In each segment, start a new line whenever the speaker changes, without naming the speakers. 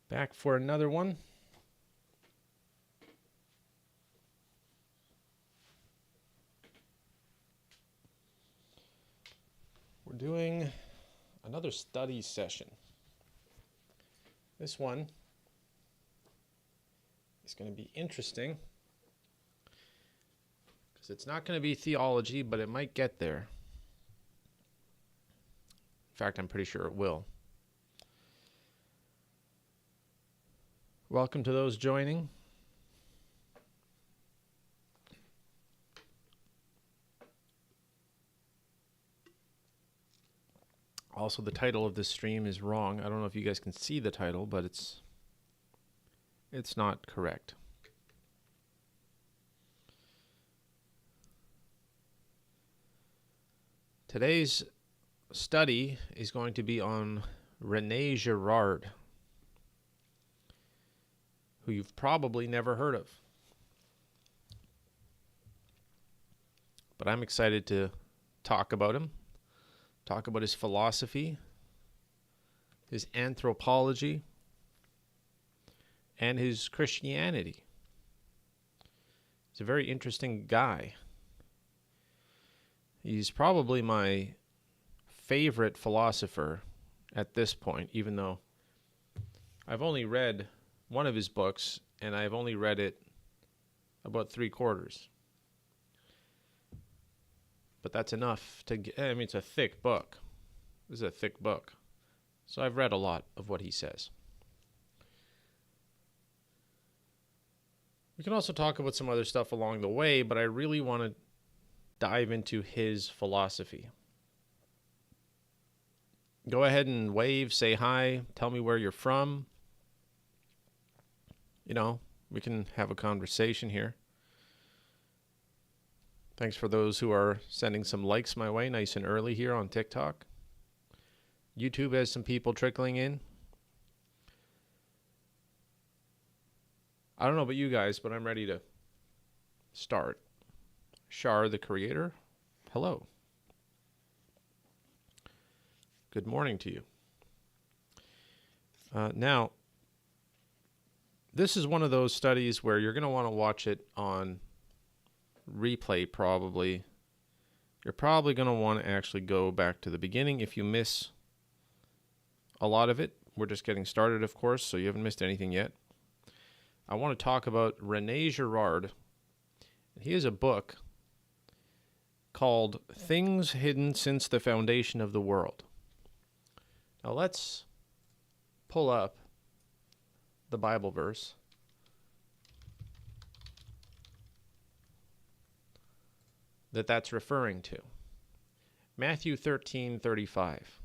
Back for another one. We're doing another study session. This one is going to be interesting because it's not going to be theology, but it might get there. In fact, I'm pretty sure it will. Welcome to those joining. Also, the title of this stream is wrong. I don't know if you guys can see the title, but it's not correct. Today's study is going to be on Rene Girard, who you've probably never heard of. But I'm excited to talk about him, talk about his philosophy, his anthropology, and his Christianity. He's a very interesting guy. He's probably my favorite philosopher at this point, even though I've only read one of his books, and I've only read it about 3/4. But that's enough to get, I mean, it's a thick book. This is a thick book. So I've read a lot of what he says. We can also talk about some other stuff along the way, but I really want to dive into his philosophy. Go ahead and wave, say hi, tell me where you're from. You know, we can have a conversation here. Thanks for those who are sending some likes my way nice and early here on TikTok. YouTube has some people trickling in. I don't know about you guys, but I'm ready to start. Shar, the creator, hello. Good morning to you. Now, this is one of those studies where you're going to want to watch it on replay probably. You're probably going to want to actually go back to the beginning if you miss a lot of it. We're just getting started, of course, so you haven't missed anything yet. I want to talk about Rene Girard. He has a book called Things Hidden Since the Foundation of the World. Now let's pull up the Bible verse that's referring to. Matthew 13:35.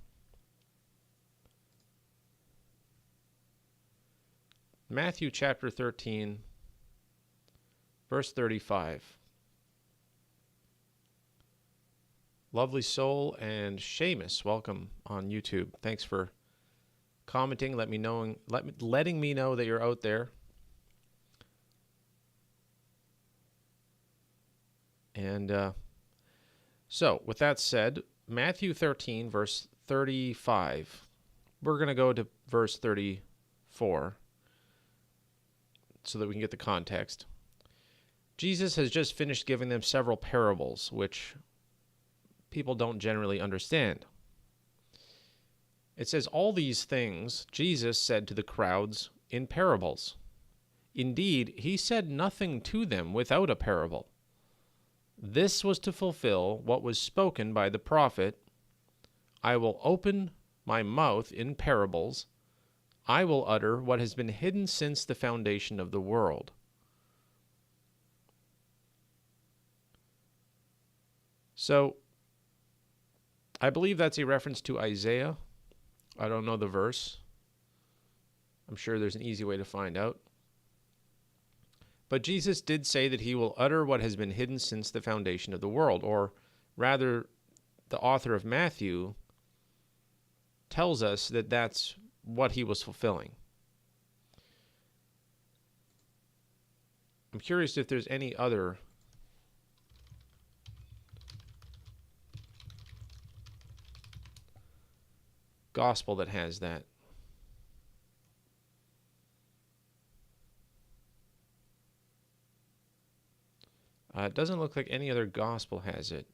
Matthew chapter 13, verse 35. Lovely Soul and Seamus, welcome on YouTube. Thanks for commenting, letting me know that you're out there. And so, with that said, Matthew 13, verse 35. We're going to go to verse 34 so that we can get the context. Jesus has just finished giving them several parables, which people don't generally understand. It says, all these things Jesus said to the crowds in parables. Indeed, he said nothing to them without a parable. This was to fulfill what was spoken by the prophet, I will open my mouth in parables. I will utter what has been hidden since the foundation of the world. So, I believe that's a reference to Isaiah. I don't know the verse. I'm sure there's an easy way to find out. But Jesus did say that he will utter what has been hidden since the foundation of the world. Or rather, the author of Matthew tells us that that's what he was fulfilling. I'm curious if there's any other gospel that has that? It doesn't look like any other gospel has it.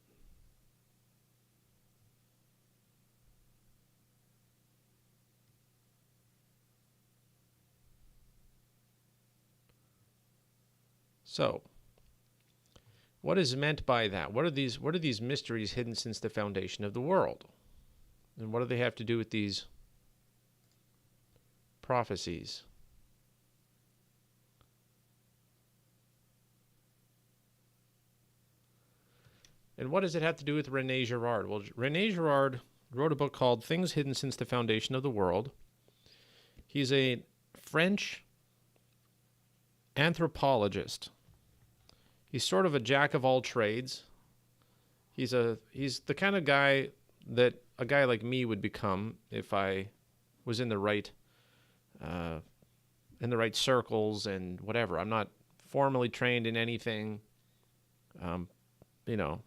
So, what is meant by that? What are these mysteries hidden since the foundation of the world? And what do they have to do with these prophecies? And what does it have to do with Rene Girard? Well, Rene Girard wrote a book called Things Hidden Since the Foundation of the World. He's a French anthropologist. He's sort of a jack of all trades. He's the kind of guy that a guy like me would become if I was in the right circles and whatever. I'm not formally trained in anything. You know,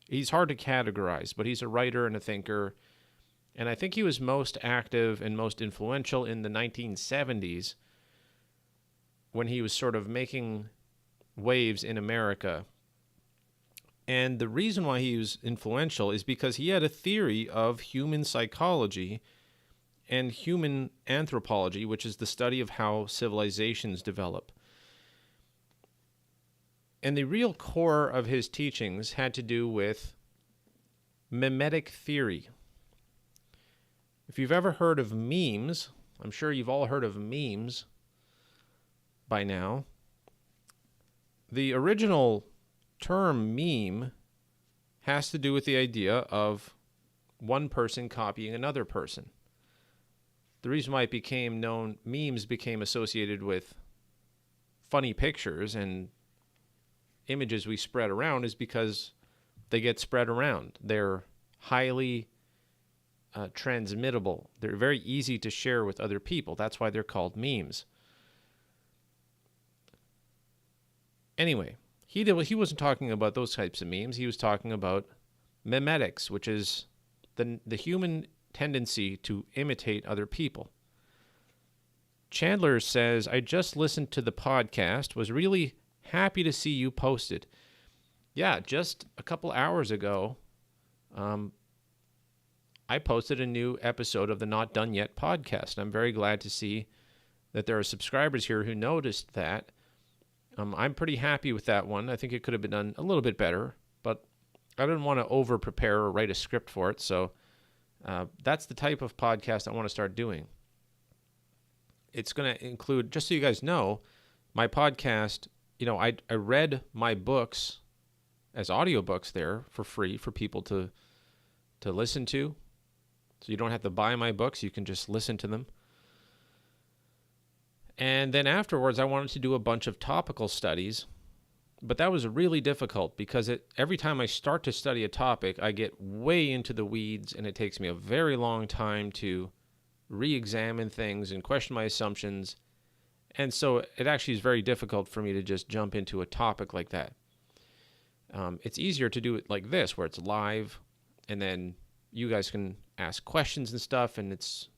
he's hard to categorize, but he's a writer and a thinker. And I think he was most active and most influential in the 1970s when he was sort of making waves in America. And the reason why he was influential is because he had a theory of human psychology and human anthropology, which is the study of how civilizations develop. And the real core of his teachings had to do with mimetic theory. If you've ever heard of memes, I'm sure you've all heard of memes by now. The original term meme has to do with the idea of one person copying another person. The reason why memes became associated with funny pictures and images we spread around is because they get spread around. They're highly transmittable. They're very easy to share with other people. That's why they're called memes. Anyway, he wasn't talking about those types of memes. He was talking about mimetics, which is the human tendency to imitate other people. Chandler says, I just listened to the podcast, was really happy to see you posted. Yeah, just a couple hours ago, I posted a new episode of the Not Done Yet podcast. I'm very glad to see that there are subscribers here who noticed that. I'm pretty happy with that one. I think it could have been done a little bit better, but I didn't want to over-prepare or write a script for it, so that's the type of podcast I want to start doing. It's going to include, just so you guys know, my podcast, I read my books as audiobooks there for free for people to listen to. So you don't have to buy my books, you can just listen to them. And then afterwards, I wanted to do a bunch of topical studies, but that was really difficult because every time I start to study a topic, I get way into the weeds, and it takes me a very long time to re-examine things and question my assumptions. And so it actually is very difficult for me to just jump into a topic like that. It's easier to do it like this, where it's live, and then you guys can ask questions and stuff, and it's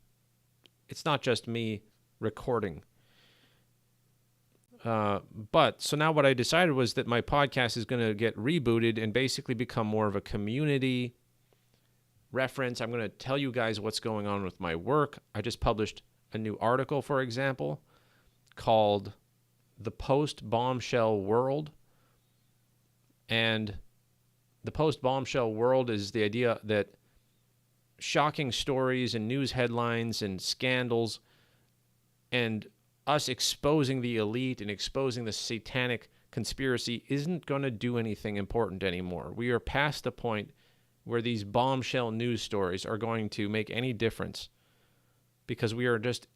not just me recording. But so now what I decided was that my podcast is going to get rebooted and basically become more of a community reference. I'm going to tell you guys what's going on with my work. I just published a new article, for example, called The Post-Bombshell World. And the post-bombshell world is the idea that shocking stories and news headlines and scandals and us exposing the elite and exposing the satanic conspiracy isn't going to do anything important anymore. We are past the point where these bombshell news stories are going to make any difference because we are just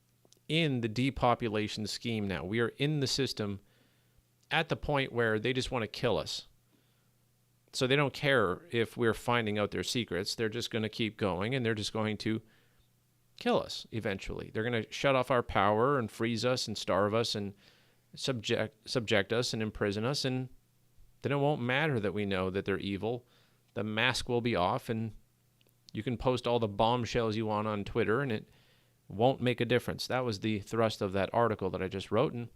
in the depopulation scheme now. We are in the system at the point where they just want to kill us. So they don't care if we're finding out their secrets. They're just going to keep going, and they're just going to kill us eventually. They're going to shut off our power and freeze us and starve us and subject us and imprison us, and then it won't matter that we know that they're evil. The mask will be off, and You can post all the bombshells you want on Twitter, and it won't make a difference. That was the thrust of that article that I just wrote, and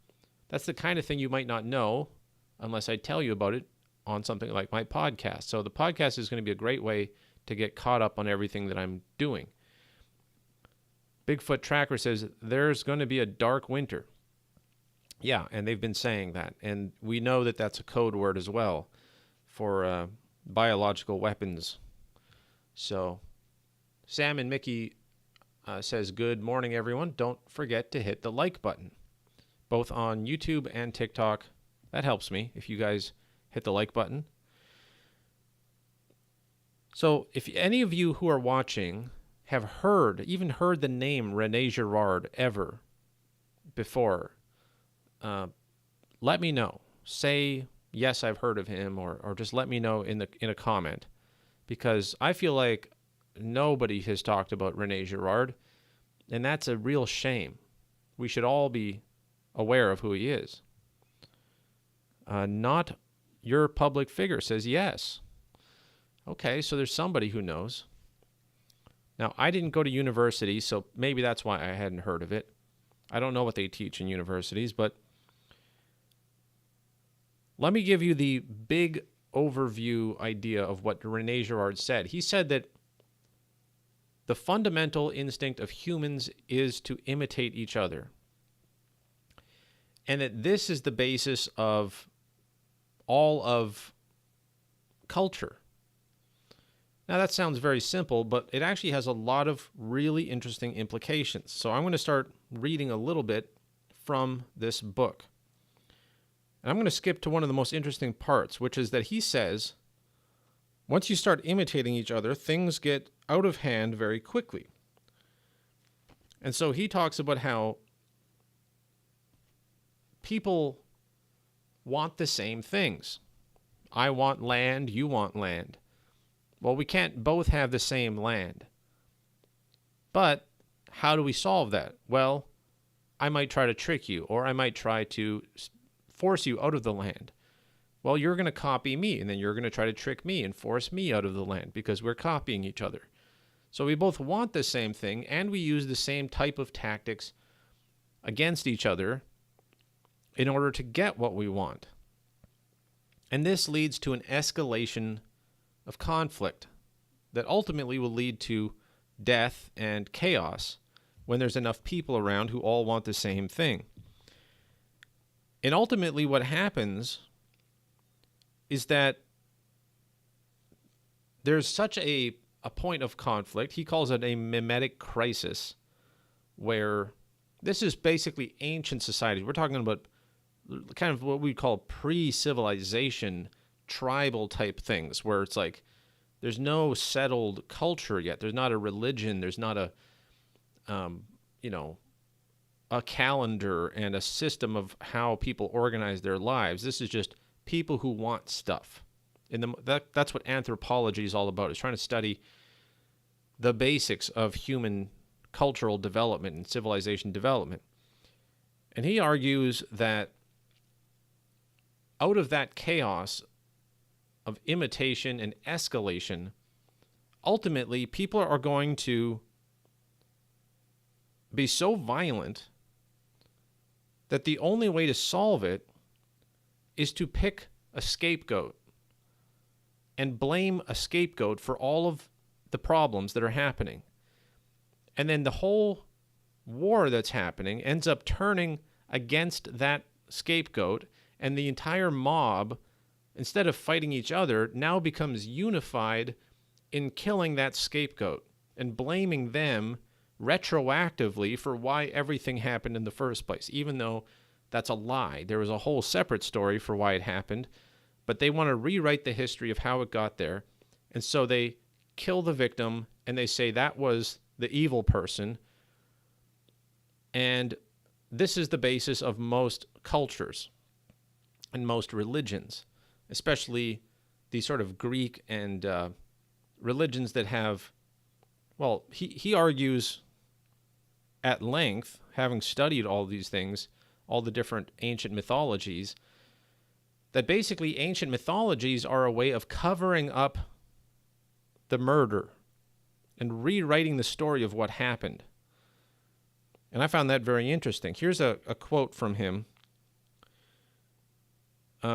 that's the kind of thing you might not know unless I tell you about it on something like my podcast. So the podcast is going to be a great way to get caught up on everything that I'm doing. Bigfoot Tracker says there's going to be a dark winter. Yeah, and they've been saying that. And we know that that's a code word as well for biological weapons. So Sam and Mickey says, good morning, everyone. Don't forget to hit the like button, both on YouTube and TikTok. That helps me if you guys hit the like button. So if any of you who are watching have even heard the name Rene Girard ever before, let me know. Say, yes, I've heard of him, or just let me know in a comment, because I feel like nobody has talked about Rene Girard, and that's a real shame. We should all be aware of who he is. Not your public figure says yes. Okay, so there's somebody who knows. Now, I didn't go to university, so maybe that's why I hadn't heard of it. I don't know what they teach in universities, but let me give you the big overview idea of what Rene Girard said. He said that the fundamental instinct of humans is to imitate each other, and that this is the basis of all of culture. Now, that sounds very simple, but it actually has a lot of really interesting implications. So I'm going to start reading a little bit from this book. And I'm going to skip to one of the most interesting parts, which is that he says, once you start imitating each other, things get out of hand very quickly. And so he talks about how people want the same things. I want land, you want land. Well, we can't both have the same land. But how do we solve that? Well, I might try to trick you, or I might try to force you out of the land. Well, you're going to copy me, and then you're going to try to trick me and force me out of the land because we're copying each other. So we both want the same thing, and we use the same type of tactics against each other in order to get what we want. And this leads to an escalation of conflict that ultimately will lead to death and chaos when there's enough people around who all want the same thing. And ultimately what happens is that there's such a point of conflict, he calls it a mimetic crisis, where this is basically ancient societies. We're talking about kind of what we call pre-civilization tribal type things, where it's like there's no settled culture yet. There's not a religion. There's not a calendar and a system of how people organize their lives. This is just people who want stuff. And that's what anthropology is all about. It's trying to study the basics of human cultural development and civilization development. And he argues that out of that chaos of imitation and escalation, ultimately people are going to be so violent that the only way to solve it is to pick a scapegoat and blame a scapegoat for all of the problems that are happening. And then the whole war that's happening ends up turning against that scapegoat, and the entire mob, instead of fighting each other, now becomes unified in killing that scapegoat and blaming them retroactively for why everything happened in the first place, even though that's a lie. There was a whole separate story for why it happened, but they want to rewrite the history of how it got there, and so they kill the victim, and they say that was the evil person. And this is the basis of most cultures and most religions, especially these sort of Greek and religions that have, well, he argues at length, having studied all these things, all the different ancient mythologies, that basically ancient mythologies are a way of covering up the murder and rewriting the story of what happened. And I found that very interesting. Here's a quote from him.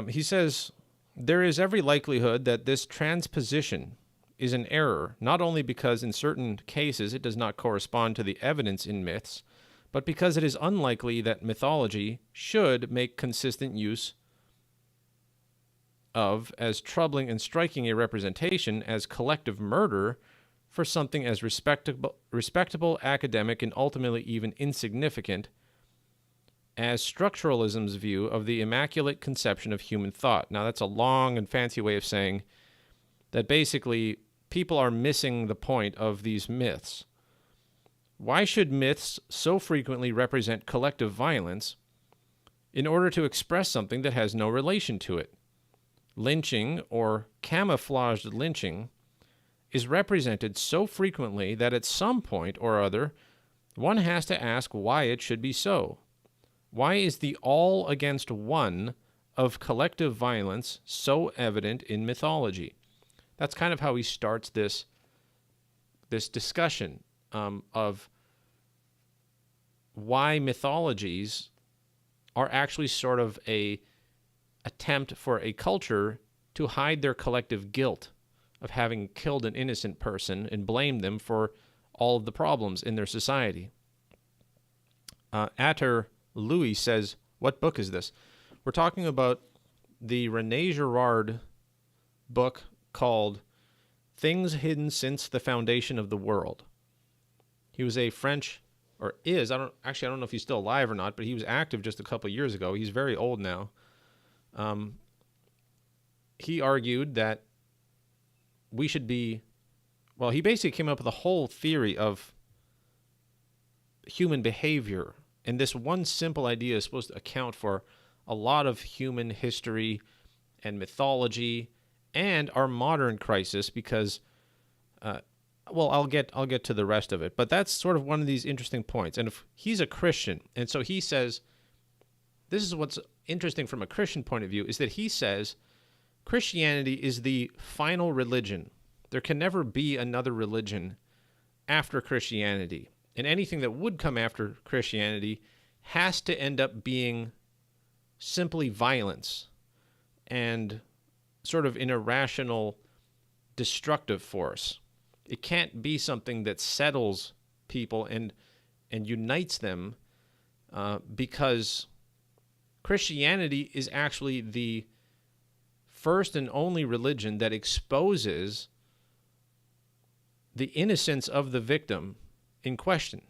He says, "There is every likelihood that this transposition is an error, not only because in certain cases it does not correspond to the evidence in myths, but because it is unlikely that mythology should make consistent use of as troubling and striking a representation as collective murder for something as respectable, academic, and ultimately even insignificant as structuralism's view of the immaculate conception of human thought." Now, that's a long and fancy way of saying that basically people are missing the point of these myths. Why should myths so frequently represent collective violence in order to express something that has no relation to it? Lynching, or camouflaged lynching, is represented so frequently that at some point or other, one has to ask why it should be so. Why is the all against one of collective violence so evident in mythology? That's kind of how he starts this discussion of why mythologies are actually sort of a attempt for a culture to hide their collective guilt of having killed an innocent person and blame them for all of the problems in their society. Atter Louis says, what book is this? We're talking about the Rene Girard book called Things Hidden Since the Foundation of the World. He was a French, or is, I don't know if he's still alive or not, but he was active just a couple of years ago. He's very old now. He argued that we should be, well, he basically came up with a whole theory of human behavior. And this one simple idea is supposed to account for a lot of human history and mythology and our modern crisis because, well, I'll get to the rest of it. But that's sort of one of these interesting points. And if he's a Christian, and so he says, this is what's interesting from a Christian point of view, is that he says Christianity is the final religion. There can never be another religion after Christianity. And anything that would come after Christianity has to end up being simply violence and sort of an irrational, destructive force. It can't be something that settles people and unites them because Christianity is actually the first and only religion that exposes the innocence of the victim in question.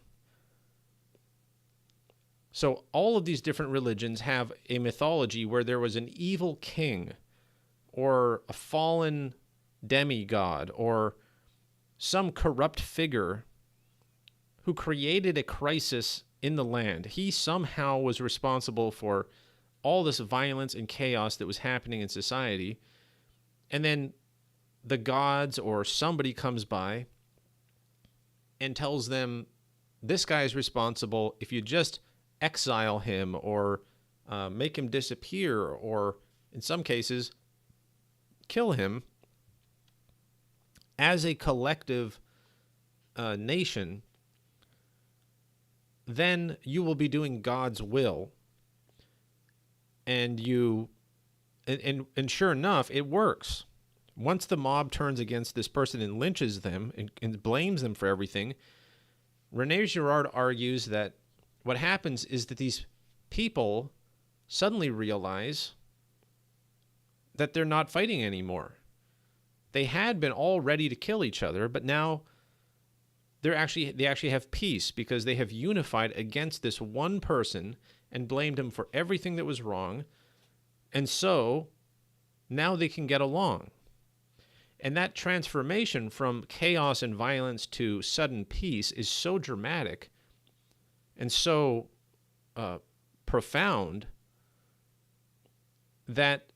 So all of these different religions have a mythology where there was an evil king or a fallen demigod or some corrupt figure who created a crisis in the land. He somehow was responsible for all this violence and chaos that was happening in society. And then the gods or somebody comes by and tells them, this guy is responsible. If you just exile him or make him disappear or, in some cases, kill him, as a collective nation, then you will be doing God's will. And sure enough, it works. Once the mob turns against this person and lynches them and blames them for everything, Rene Girard argues that what happens is that these people suddenly realize that they're not fighting anymore. They had been all ready to kill each other, but now they actually have peace because they have unified against this one person and blamed him for everything that was wrong. And so now they can get along. And that transformation from chaos and violence to sudden peace is so dramatic and so profound that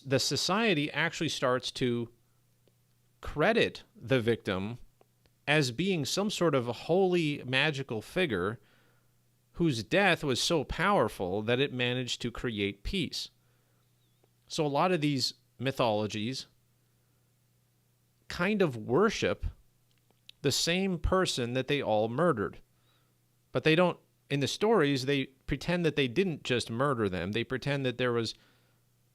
the society actually starts to credit the victim as being some sort of a holy, magical figure whose death was so powerful that it managed to create peace. So a lot of these mythologies kind of worship the same person that they all murdered. But they don't, in the stories, they pretend that they didn't just murder them. They pretend that there was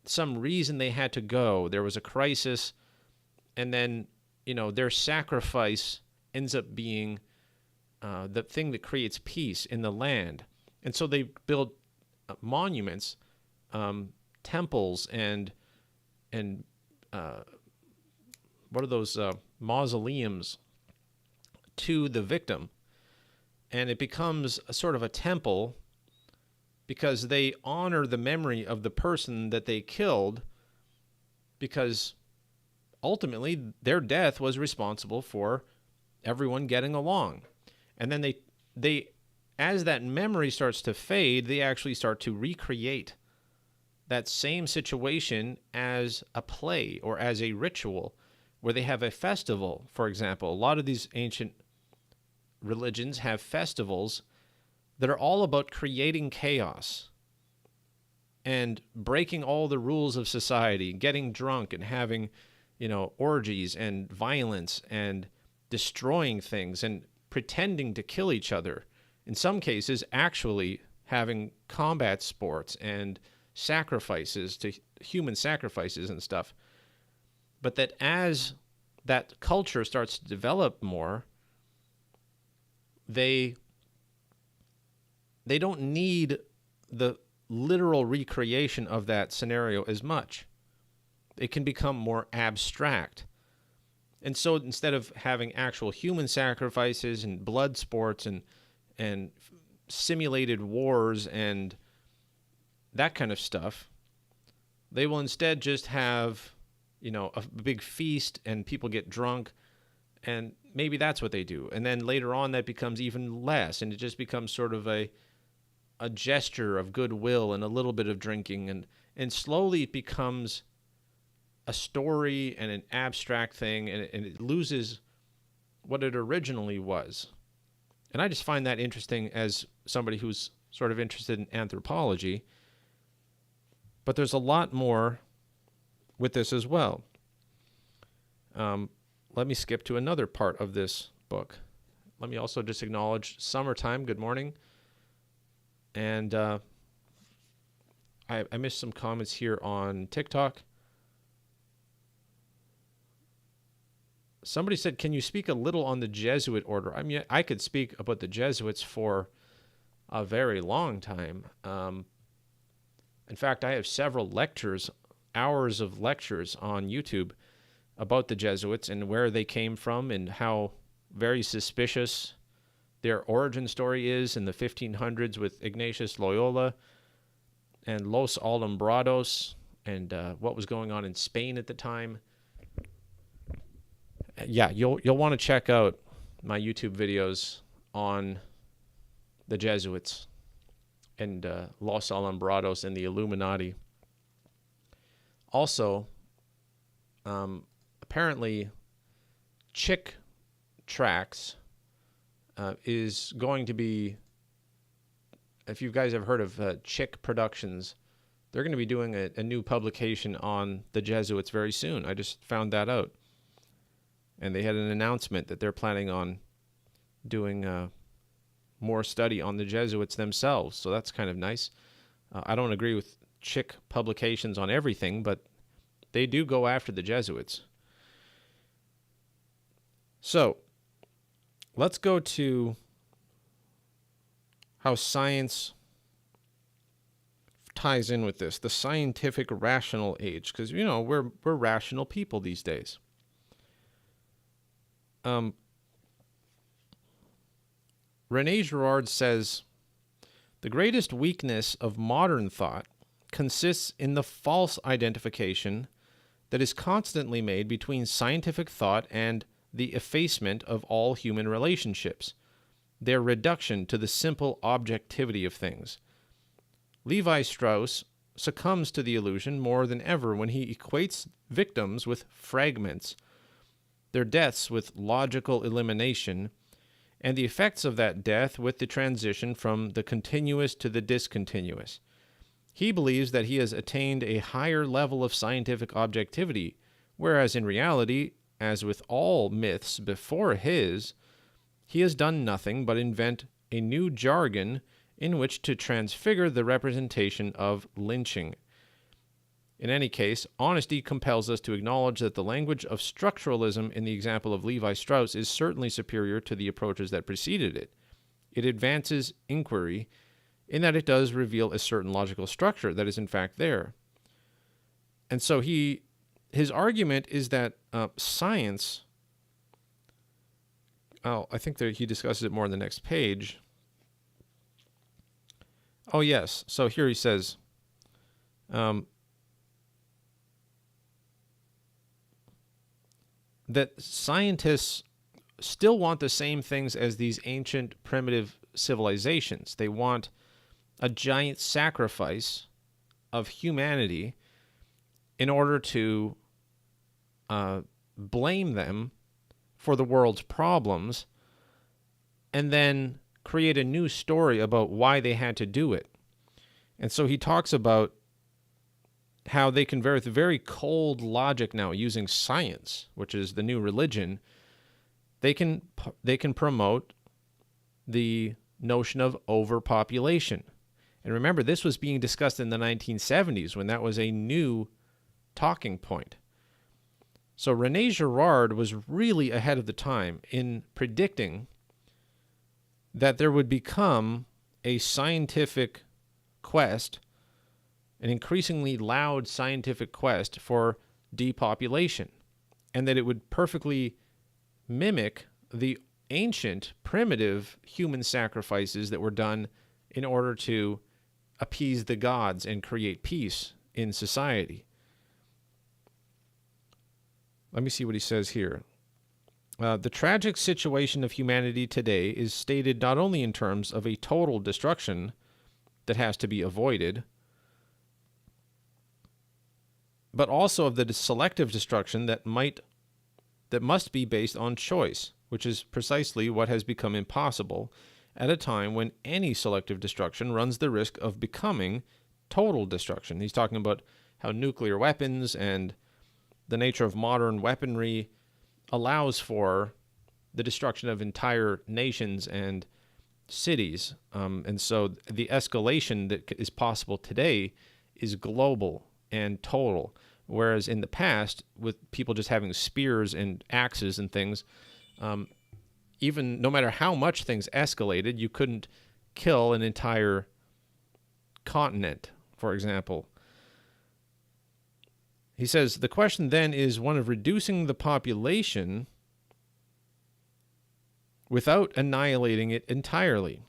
some reason they had to go. There was a crisis, and then, their sacrifice ends up being the thing that creates peace in the land. And so they build monuments, temples, and what are those mausoleums to the victim. And it becomes a sort of a temple because they honor the memory of the person that they killed, because ultimately their death was responsible for everyone getting along. And then they as that memory starts to fade, they actually start to recreate that same situation as a play or as a ritual, where they have a festival, for example. A lot of these ancient religions have festivals that are all about creating chaos and breaking all the rules of society, getting drunk and having, orgies and violence and destroying things and pretending to kill each other. In some cases, actually having combat sports and sacrifices, to human sacrifices and stuff. But that as that culture starts to develop more, they don't need the literal recreation of that scenario as much. It can become more abstract. And so instead of having actual human sacrifices and blood sports and simulated wars and that kind of stuff, they will instead just have, a big feast and people get drunk, and maybe that's what they do. And then later on that becomes even less, and it just becomes sort of a gesture of goodwill and a little bit of drinking, and slowly it becomes a story and an abstract thing, and it loses what it originally was. And I just find that interesting as somebody who's sort of interested in anthropology. But there's a lot more with this as well. Let me skip to another part of this book. Let me also just acknowledge Summertime. Good morning. And I missed some comments here on TikTok. Somebody said, can you speak a little on the Jesuit order? I mean, I could speak about the Jesuits for a very long time. In fact, I have several lectures, hours of lectures on YouTube about the Jesuits and where they came from and how very suspicious their origin story is in the 1500s with Ignatius Loyola and Los Alumbrados and what was going on in Spain at the time. Yeah, you'll want to check out my YouTube videos on the Jesuits and Los Alumbrados and the Illuminati. Also, apparently, Chick Tracts is going to be, if you guys have heard of Chick Productions, they're going to be doing a new publication on the Jesuits very soon. I just found that out. And they had an announcement that they're planning on doing more study on the Jesuits themselves. So that's kind of nice. I don't agree with Chick Publications on everything, but they do go after the Jesuits. So let's go to how science ties in with this, the scientific rational age, because, we're rational people these days. Rene Girard says, the greatest weakness of modern thought consists in the false identification that is constantly made between scientific thought and the effacement of all human relationships, their reduction to the simple objectivity of things. Levi Strauss succumbs to the illusion more than ever when he equates victims with fragments, their deaths with logical elimination, and the effects of that death with the transition from the continuous to the discontinuous. He believes that he has attained a higher level of scientific objectivity, whereas in reality, as with all myths before his, he has done nothing but invent a new jargon in which to transfigure the representation of lynching. In any case, honesty compels us to acknowledge that the language of structuralism in the example of Levi Strauss is certainly superior to the approaches that preceded it. It advances inquiry in that it does reveal a certain logical structure that is in fact there. And so his argument is that science, I think that he discusses it more on the next page. Oh, yes. So here he says, that scientists still want the same things as these ancient primitive civilizations. They want a giant sacrifice of humanity in order to blame them for the world's problems and then create a new story about why they had to do it. And so he talks about how they can, with very cold logic now, using science, which is the new religion, they can promote the notion of overpopulation. And remember, this was being discussed in the 1970s when that was a new talking point. So Rene Girard was really ahead of the time in predicting that there would become a scientific quest, an increasingly loud scientific quest for depopulation, and that it would perfectly mimic the ancient, primitive human sacrifices that were done in order to appease the gods and create peace in society. Let me see what he says here. The tragic situation of humanity today is stated not only in terms of a total destruction that has to be avoided, but also of the selective destruction that must be based on choice, which is precisely what has become impossible at a time when any selective destruction runs the risk of becoming total destruction. He's talking about how nuclear weapons and the nature of modern weaponry allows for the destruction of entire nations and cities. And so the escalation that is possible today is global and total, whereas in the past, with people just having spears and axes and things, even no matter how much things escalated, you couldn't kill an entire continent, for example. He says, the question then is one of reducing the population without annihilating it entirely.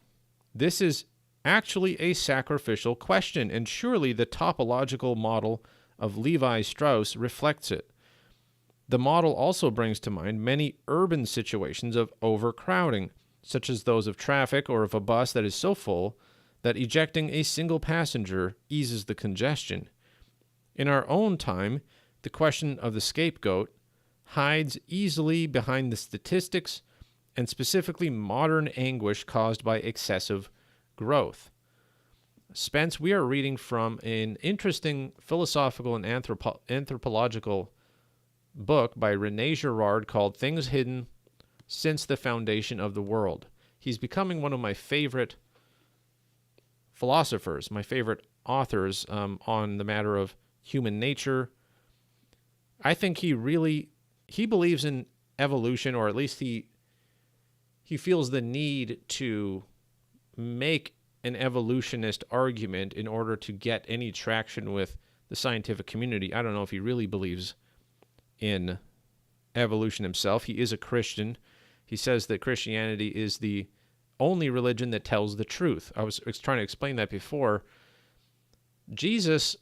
This is actually a sacrificial question, and surely the topological model of Levi Strauss reflects it. The model also brings to mind many urban situations of overcrowding, such as those of traffic or of a bus that is so full that ejecting a single passenger eases the congestion. In our own time, the question of the scapegoat hides easily behind the statistics and specifically modern anguish caused by excessive growth. Spence, we are reading from an interesting philosophical and anthropological book by Rene Girard called Things Hidden Since the Foundation of the World. He's becoming one of my favorite philosophers, my favorite authors on the matter of human nature. I think he believes in evolution, or at least he feels the need to make an evolutionist argument in order to get any traction with the scientific community. I don't know if he really believes in evolution himself. He is a Christian. He says that Christianity is the only religion that tells the truth. I was trying to explain that before. Jesus,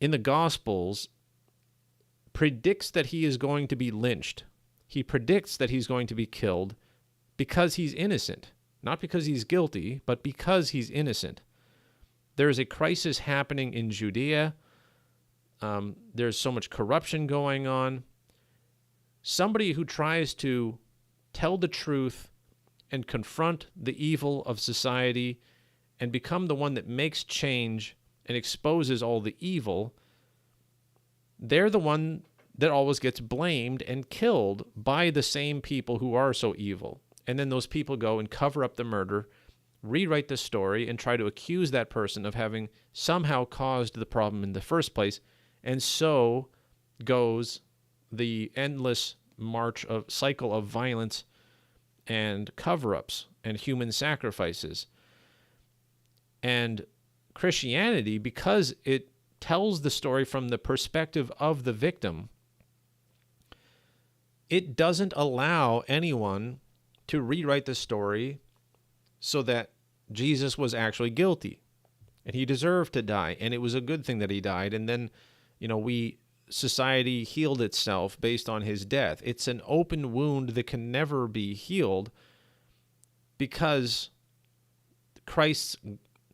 in the Gospels, predicts that he is going to be lynched. He predicts that he's going to be killed because he's innocent. Not because he's guilty, but because he's innocent. There is a crisis happening in Judea. There's so much corruption going on. Somebody who tries to tell the truth and confront the evil of society and become the one that makes change and exposes all the evil, they're the one that always gets blamed and killed by the same people who are so evil. And then those people go and cover up the murder, rewrite the story, and try to accuse that person of having somehow caused the problem in the first place. And so goes the endless cycle of violence and cover-ups and human sacrifices. And Christianity, because it tells the story from the perspective of the victim, it doesn't allow anyone to rewrite the story so that Jesus was actually guilty and he deserved to die, and it was a good thing that he died, and then, society healed itself based on his death. It's an open wound that can never be healed because Christ's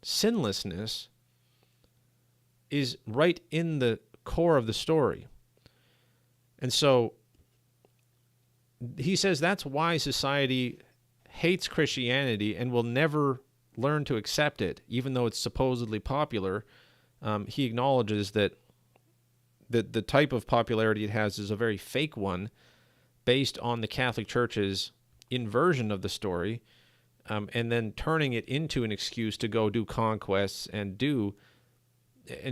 sinlessness is right in the core of the story. And so he says that's why society hates Christianity and will never learn to accept it, even though it's supposedly popular. He acknowledges that the type of popularity it has is a very fake one, based on the Catholic Church's inversion of the story, and then turning it into an excuse to go do conquests and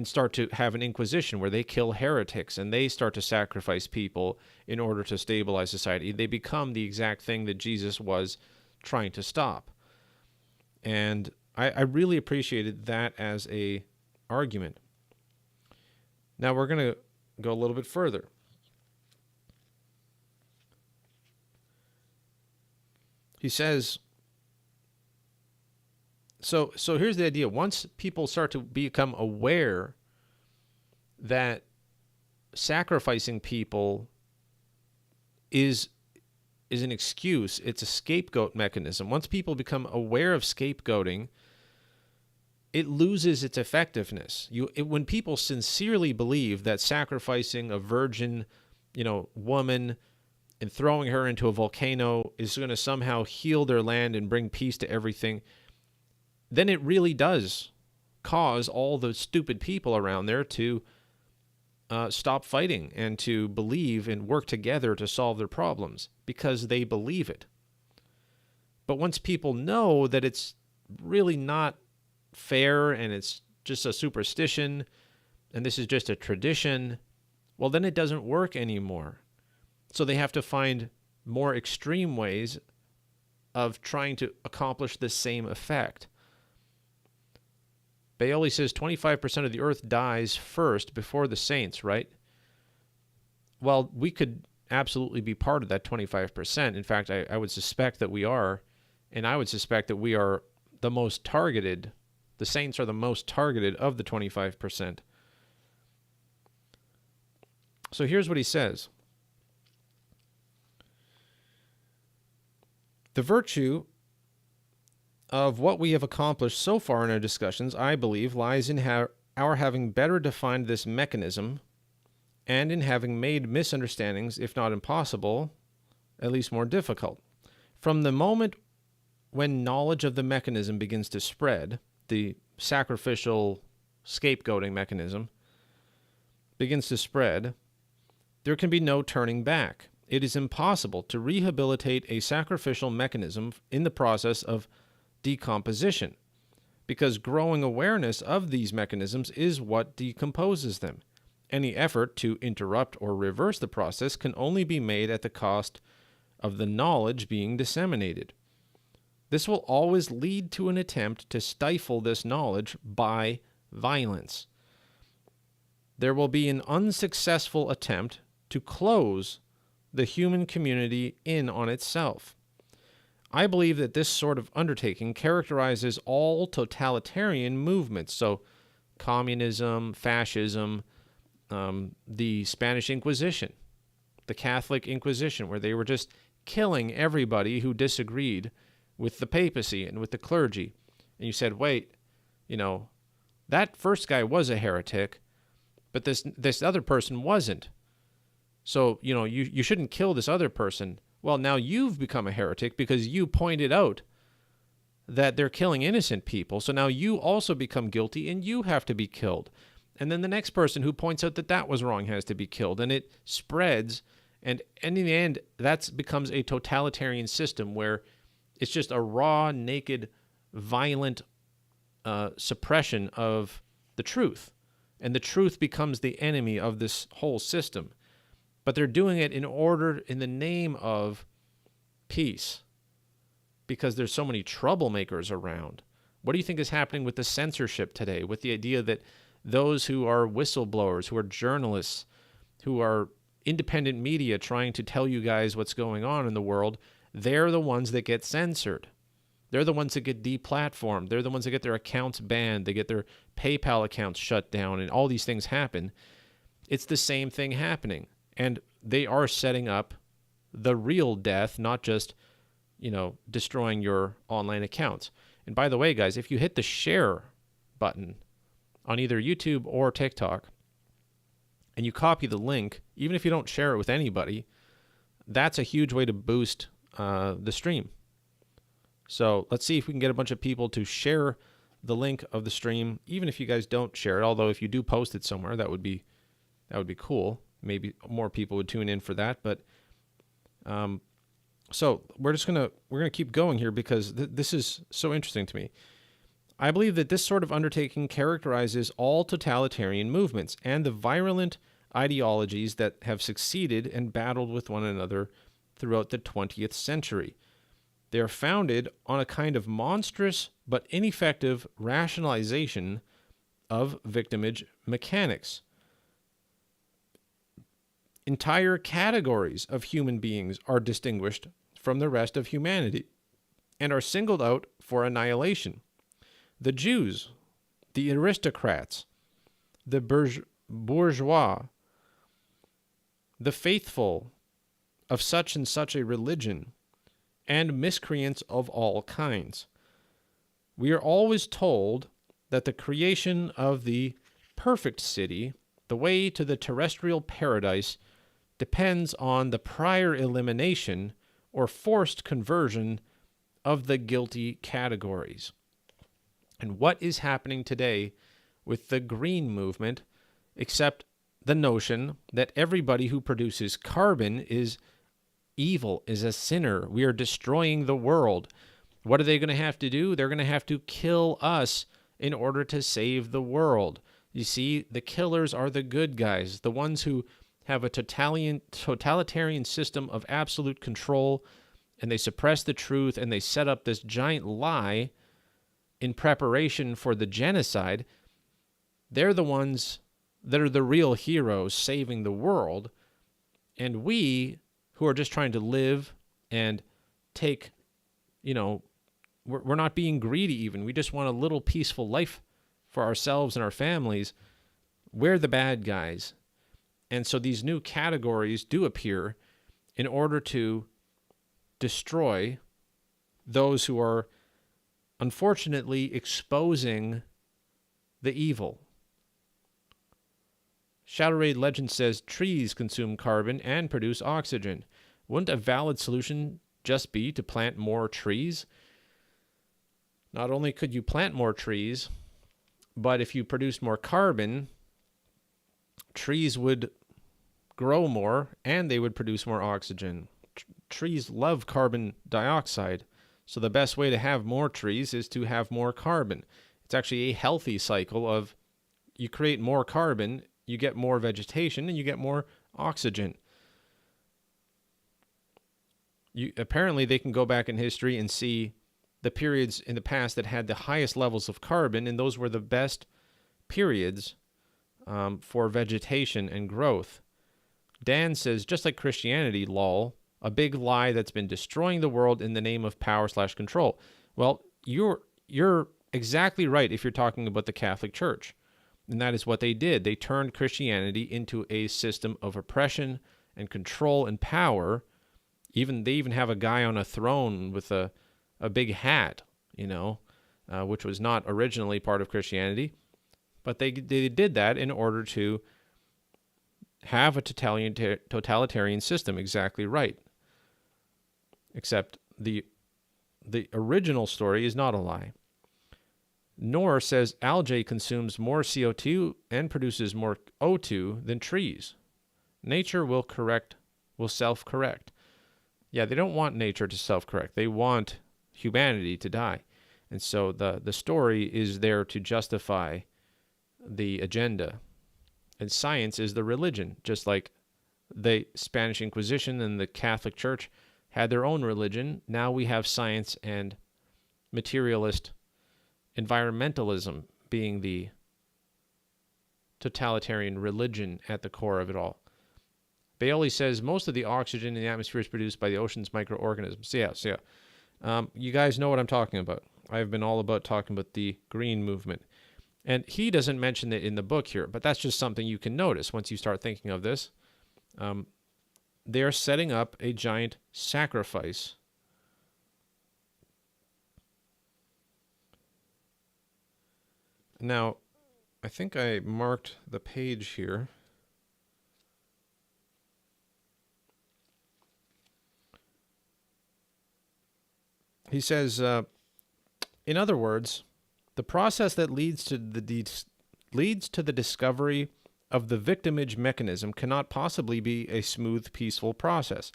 start to have an inquisition where they kill heretics and they start to sacrifice people in order to stabilize society. They become the exact thing that Jesus was trying to stop. And I really appreciated that as a argument. Now we're going to go a little bit further. He says, so here's the idea. Once people start to become aware that sacrificing people is an excuse, it's a scapegoat mechanism. Once people become aware of scapegoating, it loses its effectiveness. When people sincerely believe that sacrificing a virgin, woman and throwing her into a volcano is going to somehow heal their land and bring peace to everything, then it really does cause all the stupid people around there to stop fighting and to believe and work together to solve their problems because they believe it. But once people know that it's really not fair and it's just a superstition and this is just a tradition, well, then it doesn't work anymore. So they have to find more extreme ways of trying to accomplish the same effect. Bailey says 25% of the earth dies first before the saints, right? Well, we could absolutely be part of that 25%. In fact, I would suspect that we are, and I would suspect that we are the most targeted. The saints are the most targeted of the 25%. So here's what he says. The virtue of what we have accomplished so far in our discussions, I believe, lies in our having better defined this mechanism and in having made misunderstandings, if not impossible, at least more difficult. From the moment when knowledge of the mechanism begins to spread, the sacrificial scapegoating mechanism begins to spread, there can be no turning back. It is impossible to rehabilitate a sacrificial mechanism in the process of decomposition, because growing awareness of these mechanisms is what decomposes them. Any effort to interrupt or reverse the process can only be made at the cost of the knowledge being disseminated. This will always lead to an attempt to stifle this knowledge by violence. There will be an unsuccessful attempt to close the human community in on itself. I believe that this sort of undertaking characterizes all totalitarian movements, so communism, fascism, the Spanish Inquisition, the Catholic Inquisition, where they were just killing everybody who disagreed with the papacy and with the clergy. And you said, wait, that first guy was a heretic, but this other person wasn't. So, you shouldn't kill this other person. Well, now you've become a heretic because you pointed out that they're killing innocent people. So now you also become guilty and you have to be killed. And then the next person who points out that that was wrong has to be killed. And it spreads. And in the end, that becomes a totalitarian system where it's just a raw, naked, violent suppression of the truth. And the truth becomes the enemy of this whole system. But they're doing it in the name of peace, because there's so many troublemakers around. What do you think is happening with the censorship today, with the idea that those who are whistleblowers, who are journalists, who are independent media trying to tell you guys what's going on in the world, they're the ones that get censored. They're the ones that get deplatformed. They're the ones that get their accounts banned. They get their PayPal accounts shut down, and all these things happen. It's the same thing happening. And they are setting up the real death, not just, destroying your online accounts. And by the way, guys, if you hit the share button on either YouTube or TikTok, and you copy the link, even if you don't share it with anybody, that's a huge way to boost the stream. So let's see if we can get a bunch of people to share the link of the stream, even if you guys don't share it. Although if you do post it somewhere, that would be Maybe more people would tune in for that. But so we're gonna keep going here because this is so interesting to me. I believe that this sort of undertaking characterizes all totalitarian movements and the virulent ideologies that have succeeded and battled with one another throughout the 20th century. They are founded on a kind of monstrous but ineffective rationalization of victimage mechanics. Entire categories of human beings are distinguished from the rest of humanity and are singled out for annihilation. The Jews, the aristocrats, the bourgeois, the faithful of such and such a religion, and miscreants of all kinds. We are always told that the creation of the perfect city, the way to the terrestrial paradise, depends on the prior elimination or forced conversion of the guilty categories. And what is happening today with the green movement, except the notion that everybody who produces carbon is evil, is a sinner? We are destroying the world. What are they going to have to do? They're going to have to kill us in order to save the world. You see, the killers are the good guys, the ones who have a totalitarian system of absolute control, and they suppress the truth, and they set up this giant lie in preparation for the genocide. They're the ones that are the real heroes saving the world, and we, who are just trying to live and take, we're not being greedy even. We just want a little peaceful life for ourselves and our families. We're the bad guys. And so these new categories do appear in order to destroy those who are unfortunately exposing the evil. Shadow Raid Legend says trees consume carbon and produce oxygen. Wouldn't a valid solution just be to plant more trees? Not only could you plant more trees, but if you produced more carbon, trees would grow more and they would produce more oxygen. Trees love carbon dioxide, so the best way to have more trees is to have more carbon. It's actually a healthy cycle of you create more carbon, you get more vegetation, and you get more oxygen. Apparently, they can go back in history and see the periods in the past that had the highest levels of carbon, and those were the best periods for vegetation and growth. Dan says, just like Christianity, lol, a big lie that's been destroying the world in the name of power/control. Well, you're exactly right if you're talking about the Catholic Church. And that is what they did. They turned Christianity into a system of oppression and control and power. They even have a guy on a throne with a big hat, which was not originally part of Christianity. But they did that in order to have a totalitarian system. Exactly right. Except the original story is not a lie. Nor says algae consumes more CO2 and produces more O2 than trees. Nature will self-correct. Yeah, they don't want nature to self-correct. They want humanity to die. And so the story is there to justify the agenda. And science is the religion, just like the Spanish Inquisition and the Catholic Church had their own religion. Now we have science and materialist environmentalism being the totalitarian religion at the core of it all. Bailey says most of the oxygen in the atmosphere is produced by the ocean's microorganisms. Yeah. You guys know what I'm talking about. I've been all about talking about the green movement. And he doesn't mention it in the book here, but that's just something you can notice once you start thinking of this. They're setting up a giant sacrifice. Now, I think I marked the page here. He says, in other words, the process that leads to the discovery of the victimage mechanism cannot possibly be a smooth, peaceful process.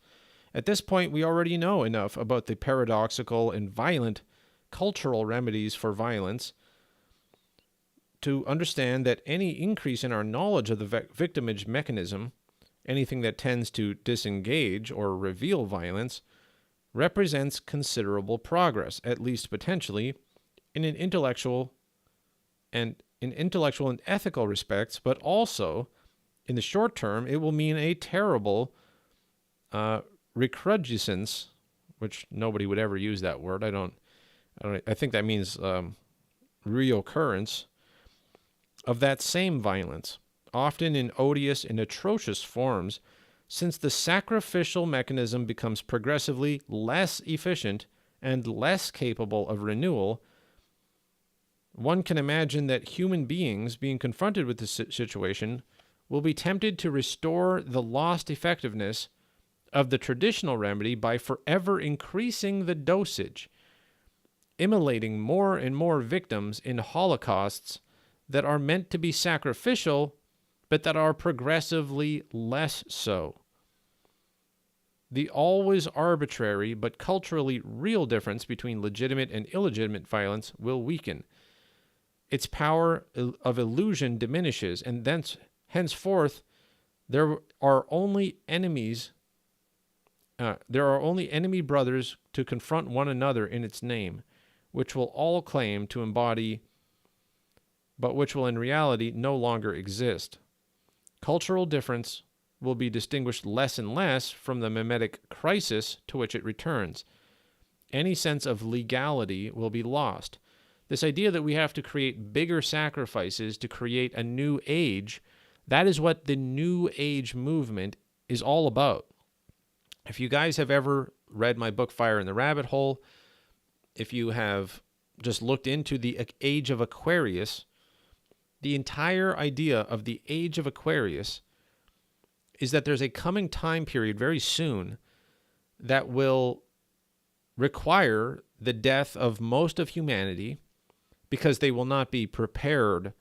At this point, we already know enough about the paradoxical and violent cultural remedies for violence to understand that any increase in our knowledge of the victimage mechanism, anything that tends to disengage or reveal violence, represents considerable progress, at least potentially, in intellectual and ethical respects, but also, in the short term, it will mean a terrible recrudescence, which nobody would ever use that word. I think that means reoccurrence of that same violence, often in odious and atrocious forms, since the sacrificial mechanism becomes progressively less efficient and less capable of renewal. One can imagine that human beings, being confronted with this situation, will be tempted to restore the lost effectiveness of the traditional remedy by forever increasing the dosage, immolating more and more victims in holocausts that are meant to be sacrificial, but that are progressively less so. The always arbitrary but culturally real difference between legitimate and illegitimate violence will weaken. Its power of illusion diminishes, and henceforth there are only enemy brothers to confront one another in its name, which will all claim to embody, but which will in reality no longer exist. Cultural difference will be distinguished less and less from the mimetic crisis to which it returns. Any sense of legality will be lost. This idea that we have to create bigger sacrifices to create a new age, that is what the New Age movement is all about. If you guys have ever read my book, Fire in the Rabbit Hole, if you have just looked into the Age of Aquarius, the entire idea of the Age of Aquarius is that there's a coming time period very soon that will require the death of most of humanity because they will not be prepared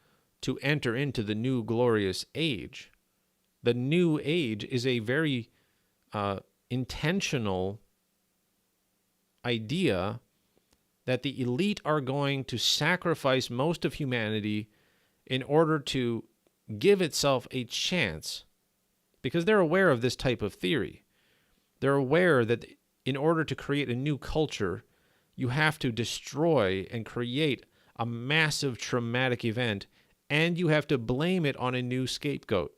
to enter into the new glorious age. The new age is a very intentional idea that the elite are going to sacrifice most of humanity in order to give itself a chance, because they're aware of this type of theory. They're aware that in order to create a new culture, you have to destroy and create a massive traumatic event, and you have to blame it on a new scapegoat.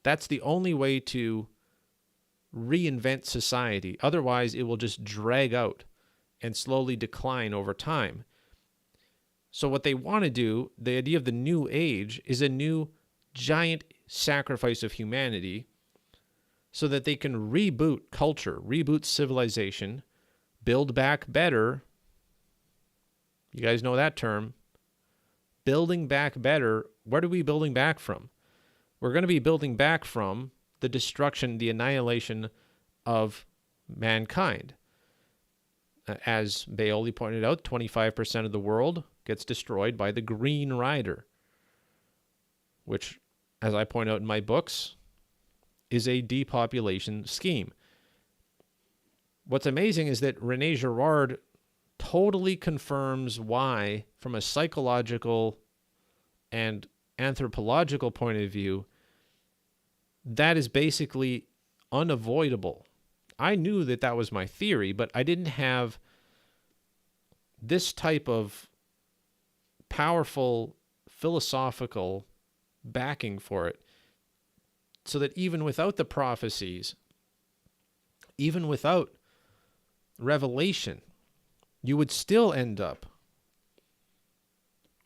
That's the only way to reinvent society. Otherwise, it will just drag out and slowly decline over time. So what they want to do, the idea of the new age, is a new giant sacrifice of humanity so that they can reboot culture, reboot civilization, build back better. You guys know that term. Building back better. What are we building back from? We're going to be building back from the destruction, the annihilation of mankind. As Baoli pointed out, 25% of the world gets destroyed by the Green Rider, which, as I point out in my books, is a depopulation scheme. What's amazing is that Rene Girard totally confirms why, from a psychological and anthropological point of view, that is basically unavoidable. I knew that that was my theory, but I didn't have this type of powerful philosophical backing for it, so that even without the prophecies, even without revelation, you would still end up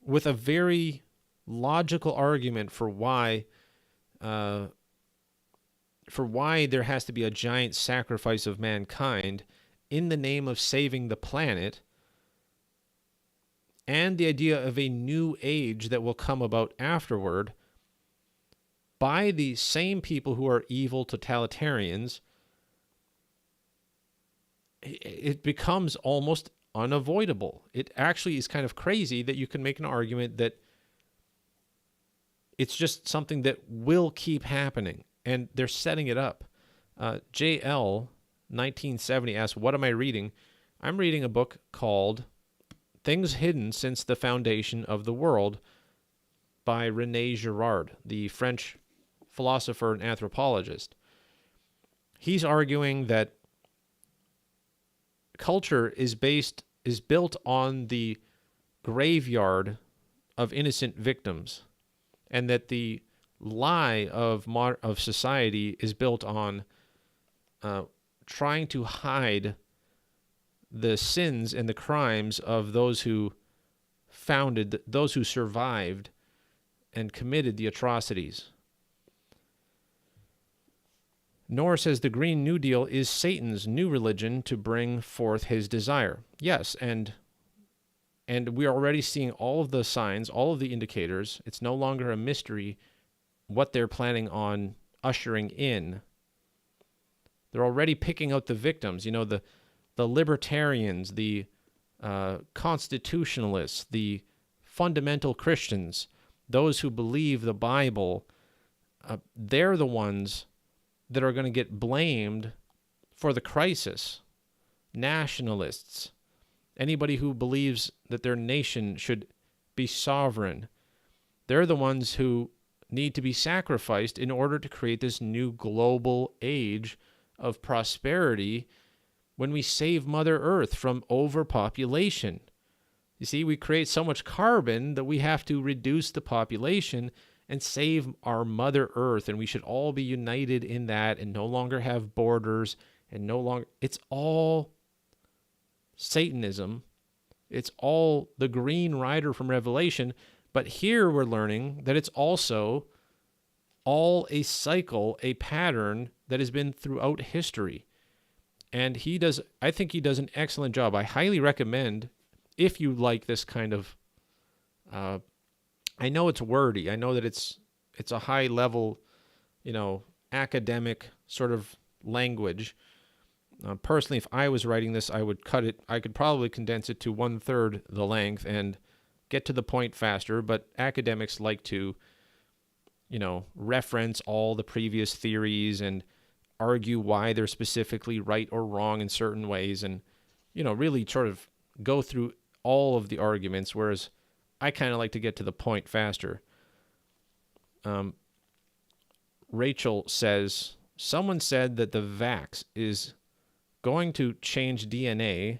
with a very logical argument for why there has to be a giant sacrifice of mankind in the name of saving the planet, and the idea of a new age that will come about afterward by the same people who are evil totalitarians. It becomes almost unavoidable. It actually is kind of crazy that you can make an argument that it's just something that will keep happening, and they're setting it up. JL 1970 asks, what am I reading? I'm reading a book called Things Hidden Since the Foundation of the World by Rene Girard, the French philosopher and anthropologist. He's arguing that culture is built on the graveyard of innocent victims, and that the lie of society is built on trying to hide the sins and the crimes of those who survived and committed the atrocities. Nor says the Green New Deal is Satan's new religion to bring forth his desire. Yes, and we are already seeing all of the signs, all of the indicators. It's no longer a mystery what they're planning on ushering in. They're already picking out the victims. You know, the libertarians, the constitutionalists, the fundamental Christians, those who believe the Bible, they're the ones that are going to get blamed for the crisis. Nationalists, anybody who believes that their nation should be sovereign, they're the ones who need to be sacrificed in order to create this new global age of prosperity when we save Mother Earth from overpopulation. You see, we create so much carbon that we have to reduce the population and save our Mother Earth, and we should all be united in that and no longer have borders and no longer... It's all Satanism. It's all the Green Rider from Revelation, but here we're learning that it's also all a cycle, a pattern that has been throughout history. And I think he does an excellent job. I highly recommend, if you like this kind of... I know it's wordy. I know that it's a high level, academic sort of language. Personally, if I was writing this, I would cut it. I could probably condense it to 1/3 the length and get to the point faster. But academics like to, reference all the previous theories and argue why they're specifically right or wrong in certain ways, and really sort of go through all of the arguments, whereas I kind of like to get to the point faster. Rachel says, someone said that the vax is going to change DNA,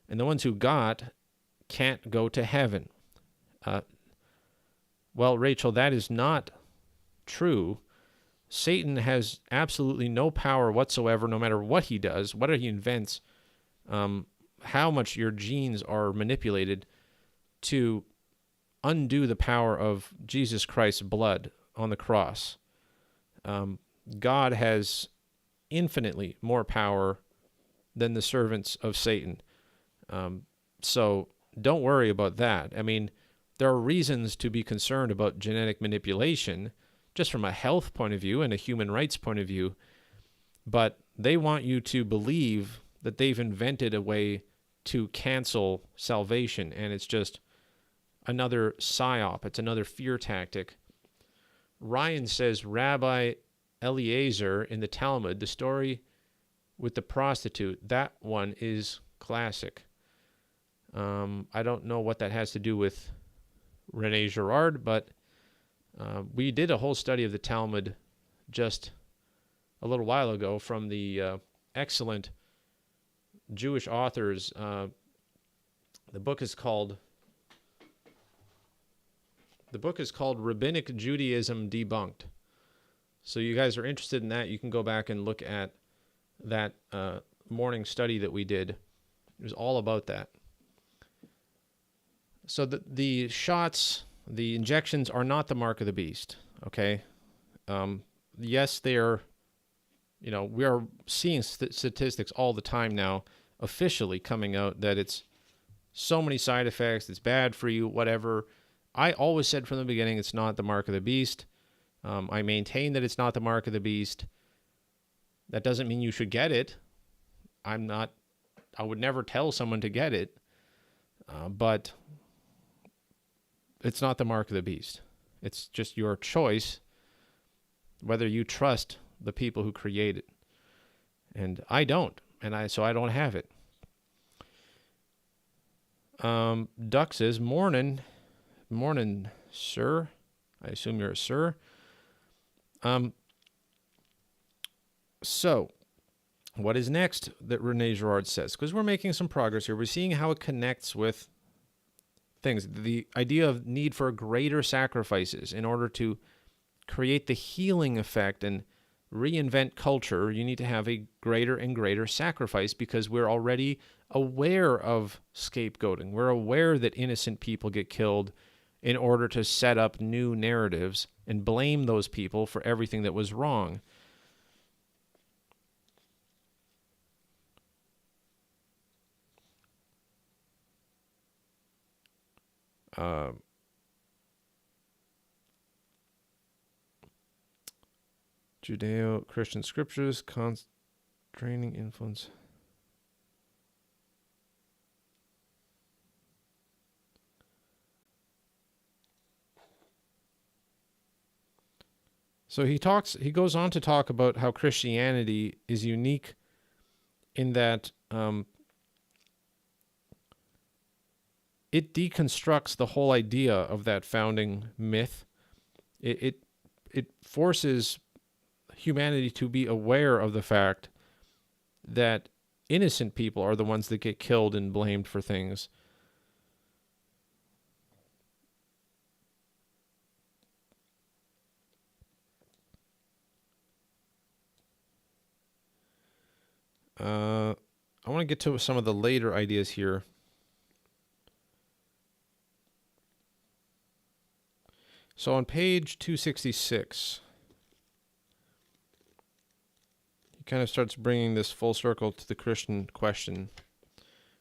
and the ones who got can't go to heaven. Well, Rachel, that is not true. Satan has absolutely no power whatsoever, no matter what he does, what he invents, how much your genes are manipulated to undo the power of Jesus Christ's blood on the cross. God has infinitely more power than the servants of Satan. So don't worry about that. I mean, there are reasons to be concerned about genetic manipulation, just from a health point of view and a human rights point of view, but they want you to believe that they've invented a way to cancel salvation, and it's just another psyop. It's another fear tactic. Ryan says Rabbi Eliezer in the Talmud, the story with the prostitute, that one is classic. I don't know what that has to do with Rene Girard, but we did a whole study of the Talmud just a little while ago from the excellent Jewish authors. The book is called Rabbinic Judaism Debunked. So you guys are interested in that, you can go back and look at that morning study that we did. It was all about that. So the shots, the injections are not the mark of the beast, okay? Yes, they are, we are seeing statistics all the time now, officially coming out that it's so many side effects, it's bad for you, whatever. I always said from the beginning it's not the mark of the beast. I maintain that it's not the mark of the beast. That doesn't mean you should get it. I would never tell someone to get it, but it's not the mark of the beast. It's just your choice whether you trust the people who create it. And I don't, so I don't have it. Duck says, morning, sir. I assume you're a sir. So, what is next that Rene Girard says? Because we're making some progress here. We're seeing how it connects with things. The idea of need for greater sacrifices in order to create the healing effect and reinvent culture, you need to have a greater and greater sacrifice because we're already aware of scapegoating. We're aware that innocent people get killed in order to set up new narratives and blame those people for everything that was wrong. Judeo-Christian scriptures, training influence. So he goes on to talk about how Christianity is unique in that it deconstructs the whole idea of that founding myth. It forces humanity to be aware of the fact that innocent people are the ones that get killed and blamed for things. I want to get to some of the later ideas here. So on page 266, he kind of starts bringing this full circle to the Christian question,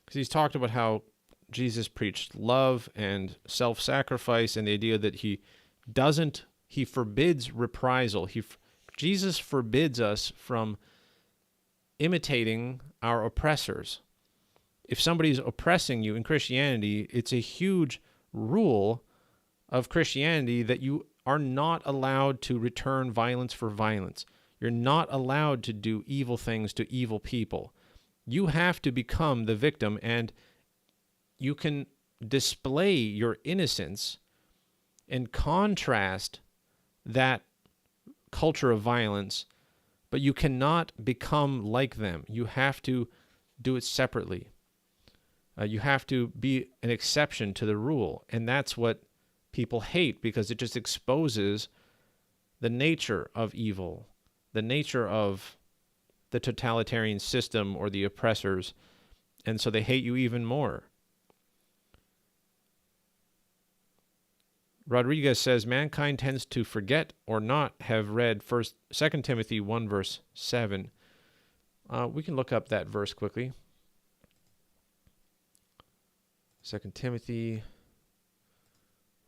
because he's talked about how Jesus preached love and self-sacrifice and the idea that he forbids reprisal. Jesus forbids us from imitating our oppressors. If somebody's oppressing you in Christianity, it's a huge rule of Christianity that you are not allowed to return violence for violence. You're not allowed to do evil things to evil people. You have to become the victim, and you can display your innocence and contrast that culture of violence, but you cannot become like them. You have to do it separately. You have to be an exception to the rule, and that's what people hate, because it just exposes the nature of evil, the nature of the totalitarian system or the oppressors, and so they hate you even more. Rodriguez says, mankind tends to forget or not have read 2 Timothy 1 verse 7. We can look up that verse quickly. 2 Timothy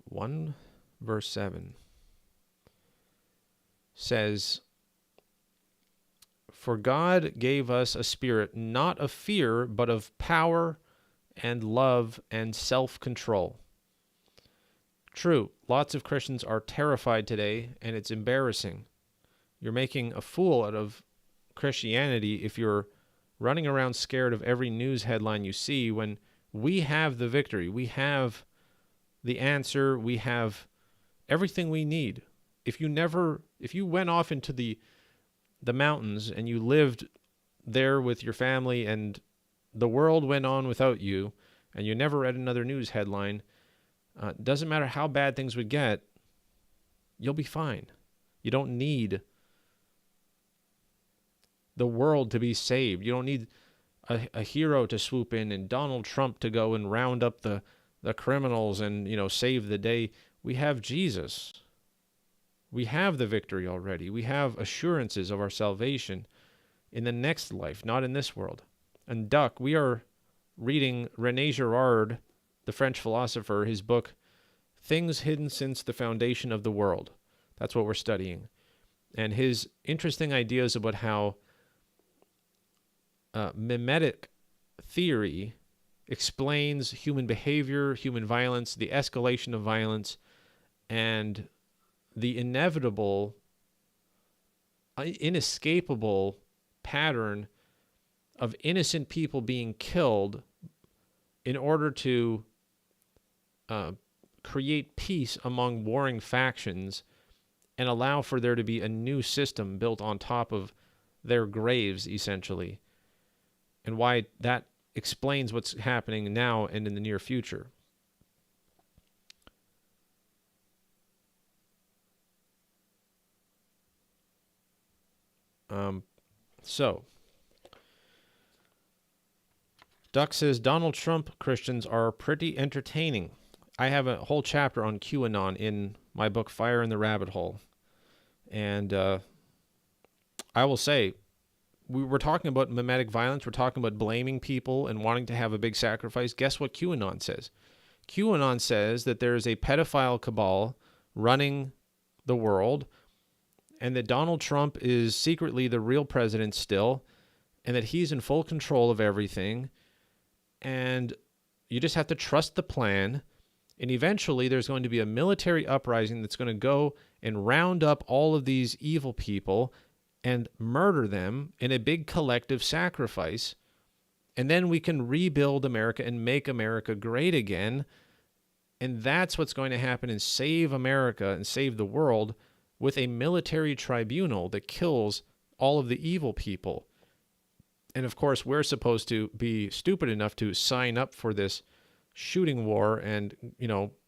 1 verse 7 says, "For God gave us a spirit not of fear, but of power and love and self-control." True, lots of Christians are terrified today, and it's embarrassing. You're making a fool out of Christianity if you're running around scared of every news headline you see when we have the victory. We have the answer. We have everything we need. If you went off into the mountains and you lived there with your family and the world went on without you and you never read another news headline, doesn't matter how bad things would get, you'll be fine. You don't need the world to be saved. You don't need a hero to swoop in and Donald Trump to go and round up the criminals and, save the day. We have Jesus. We have the victory already. We have assurances of our salvation in the next life, not in this world. And Duck, we are reading Rene Girard, the French philosopher, his book, Things Hidden Since the Foundation of the World. That's what we're studying. And his interesting ideas about how mimetic theory explains human behavior, human violence, the escalation of violence, and the inevitable, inescapable pattern of innocent people being killed in order to create peace among warring factions and allow for there to be a new system built on top of their graves, essentially, and why that explains what's happening now and in the near future. So, Duck says, Donald Trump Christians are pretty entertaining. I have a whole chapter on QAnon in my book, Fire in the Rabbit Hole. And I will say, we're talking about mimetic violence. We're talking about blaming people and wanting to have a big sacrifice. Guess what QAnon says? QAnon says that there is a pedophile cabal running the world, and that Donald Trump is secretly the real president still, and that he's in full control of everything, and you just have to trust the plan, and eventually there's going to be a military uprising that's going to go and round up all of these evil people and murder them in a big collective sacrifice, and then we can rebuild America and make America great again, and that's what's going to happen and save America and save the world with a military tribunal that kills all of the evil people. And of course, we're supposed to be stupid enough to sign up for this shooting war and,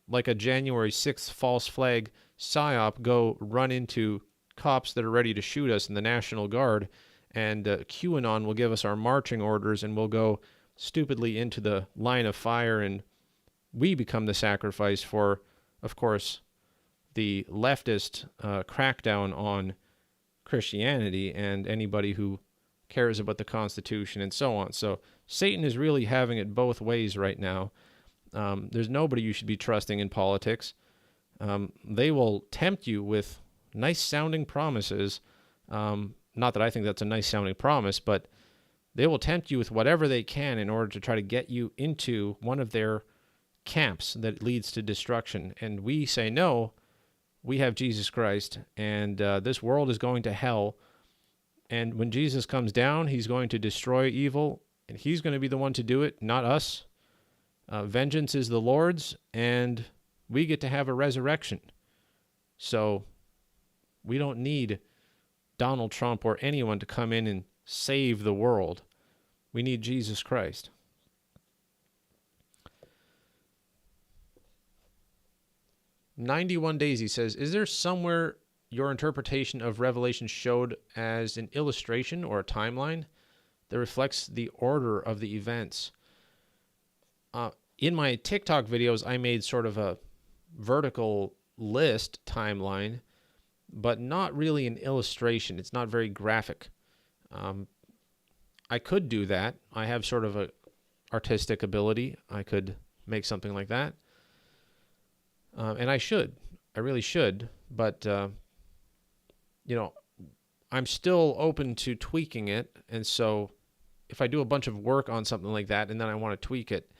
like a January 6th false flag psyop, go run into cops that are ready to shoot us in the National Guard, and QAnon will give us our marching orders and we'll go stupidly into the line of fire, and we become the sacrifice for, of course, the leftist crackdown on Christianity and anybody who cares about the Constitution and so on. So Satan is really having it both ways right now. There's nobody you should be trusting in politics. They will tempt you with nice-sounding promises. Not that I think that's a nice-sounding promise, but they will tempt you with whatever they can in order to try to get you into one of their camps that leads to destruction. And we say, no, we have Jesus Christ, and this world is going to hell. And when Jesus comes down, he's going to destroy evil, and he's going to be the one to do it, not us. Vengeance is the Lord's, and we get to have a resurrection. So we don't need Donald Trump or anyone to come in and save the world. We need Jesus Christ. "91 Days," he says, is there somewhere your interpretation of Revelation showed as an illustration or a timeline that reflects the order of the events? In my TikTok videos, I made sort of a vertical list timeline, but not really an illustration. It's not very graphic. I could do that. I have sort of a artistic ability. I could make something like that. And I should. I really should. But, I'm still open to tweaking it. And so if I do a bunch of work on something like that and then I want to tweak it,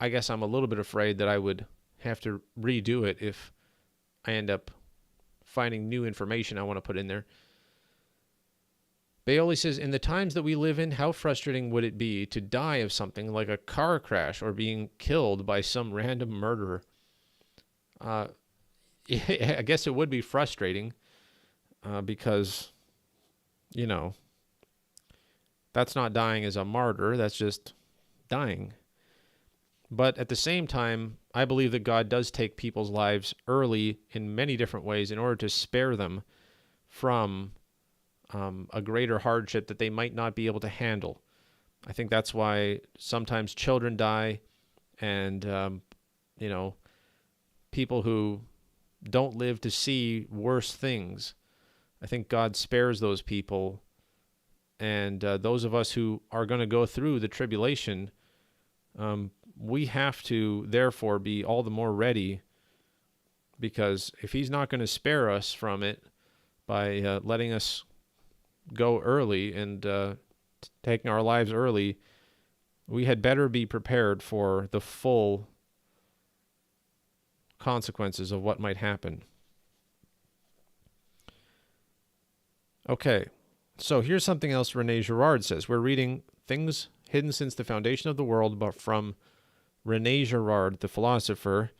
I guess I'm a little bit afraid that I would have to redo it if I end up finding new information I want to put in there. Baoli says, in the times that we live in, how frustrating would it be to die of something like a car crash or being killed by some random murderer? I guess it would be frustrating because, you know, that's not dying as a martyr. That's just dying. But at the same time, I believe that God does take people's lives early in many different ways in order to spare them from a greater hardship that they might not be able to handle. I think that's why sometimes children die, and you know, people who don't live to see worse things. I think God spares those people, and those of us who are going to go through the tribulation, we have to therefore be all the more ready, because if he's not going to spare us from it by letting us go early and taking our lives early, we had better be prepared for the full consequences of what might happen. Okay, so here's something else Rene Girard says. We're reading Things Hidden Since the Foundation of the World, but from Rene Girard, the philosopher,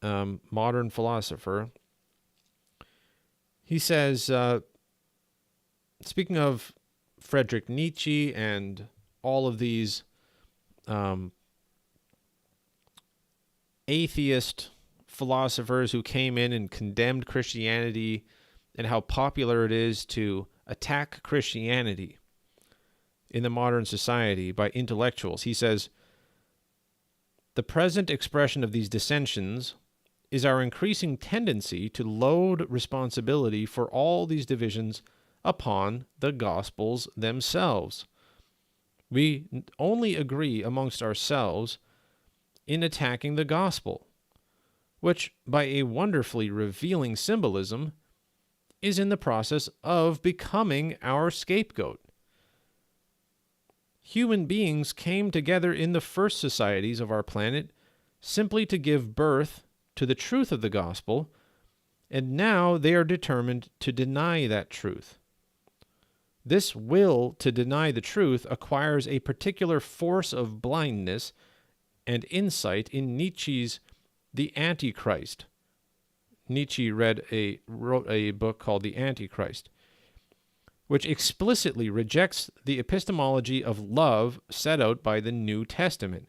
modern philosopher. He says, speaking of Friedrich Nietzsche and all of these atheist philosophers who came in and condemned Christianity and how popular it is to attack Christianity in the modern society by intellectuals, he says, the present expression of these dissensions is our increasing tendency to load responsibility for all these divisions upon the Gospels themselves. We only agree amongst ourselves in attacking the Gospel, which, by a wonderfully revealing symbolism, is in the process of becoming our scapegoat. Human beings came together in the first societies of our planet simply to give birth to the truth of the Gospel, and now they are determined to deny that truth. This will to deny the truth acquires a particular force of blindness and insight in Nietzsche's The Antichrist. Nietzsche wrote a book called The Antichrist, which explicitly rejects the epistemology of love set out by the New Testament.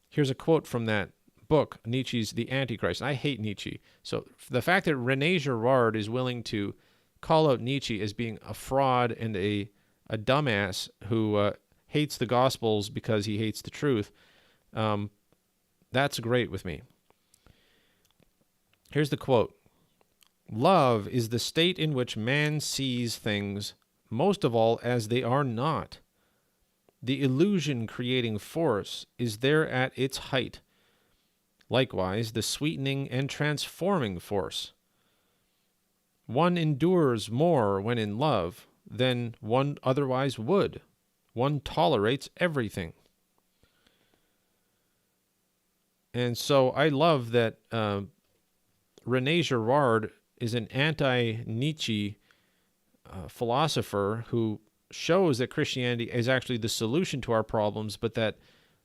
Here's a quote from that book, Nietzsche's The Antichrist. I hate Nietzsche. So the fact that Rene Girard is willing to call out Nietzsche as being a fraud and a dumbass who hates the Gospels because he hates the truth, that's great with me. Here's the quote. Love is the state in which man sees things, most of all, as they are not. The illusion-creating force is there at its height. Likewise, the sweetening and transforming force. One endures more when in love than one otherwise would. One tolerates everything. And so I love that Rene Girard is an anti-Nietzsche philosopher who shows that Christianity is actually the solution to our problems, but that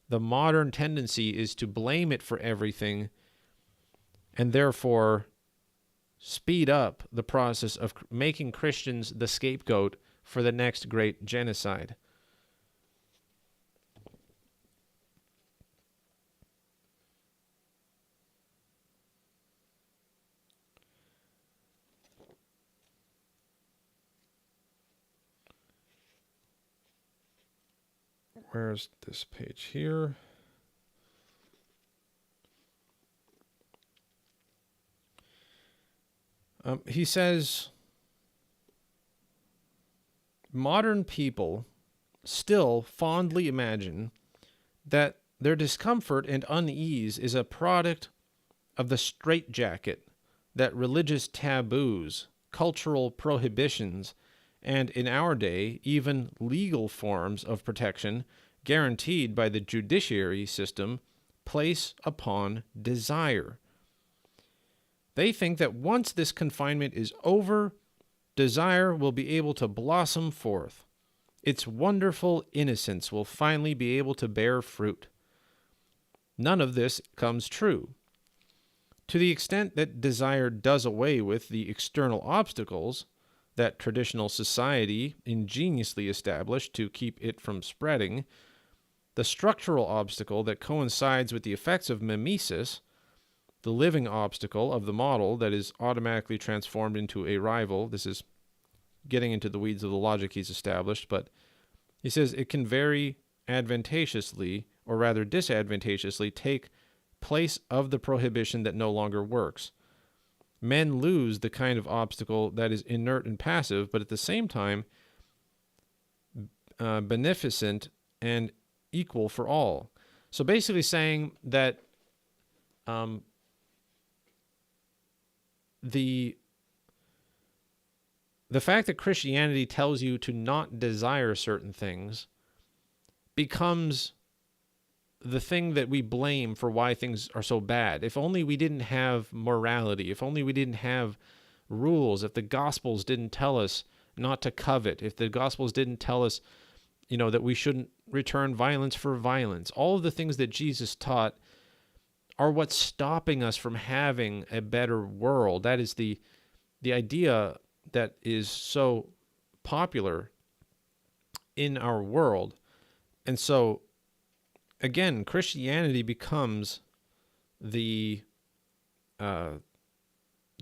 the modern tendency is to blame it for everything and therefore speed up the process of making Christians the scapegoat for the next great genocide. Where's this page here? He says, modern people still fondly imagine that their discomfort and unease is a product of the straitjacket that religious taboos, cultural prohibitions, and in our day, even legal forms of protection guaranteed by the judiciary system place upon desire. They think that once this confinement is over, desire will be able to blossom forth. Its wonderful innocence will finally be able to bear fruit. None of this comes true. To the extent that desire does away with the external obstacles that traditional society ingeniously established to keep it from spreading, the structural obstacle that coincides with the effects of mimesis, the living obstacle of the model that is automatically transformed into a rival, this is getting into the weeds of the logic he's established, but he says it can very advantageously, or rather disadvantageously, take place of the prohibition that no longer works. Men lose the kind of obstacle that is inert and passive, but at the same time beneficent and equal for all. So basically saying that the fact that Christianity tells you to not desire certain things becomes the thing that we blame for why things are so bad. If only we didn't have morality, if only we didn't have rules, if the Gospels didn't tell us not to covet, if the Gospels didn't tell us, that we shouldn't return violence for violence. All of the things that Jesus taught are what's stopping us from having a better world. That is the idea that is so popular in our world. And so, again, Christianity becomes the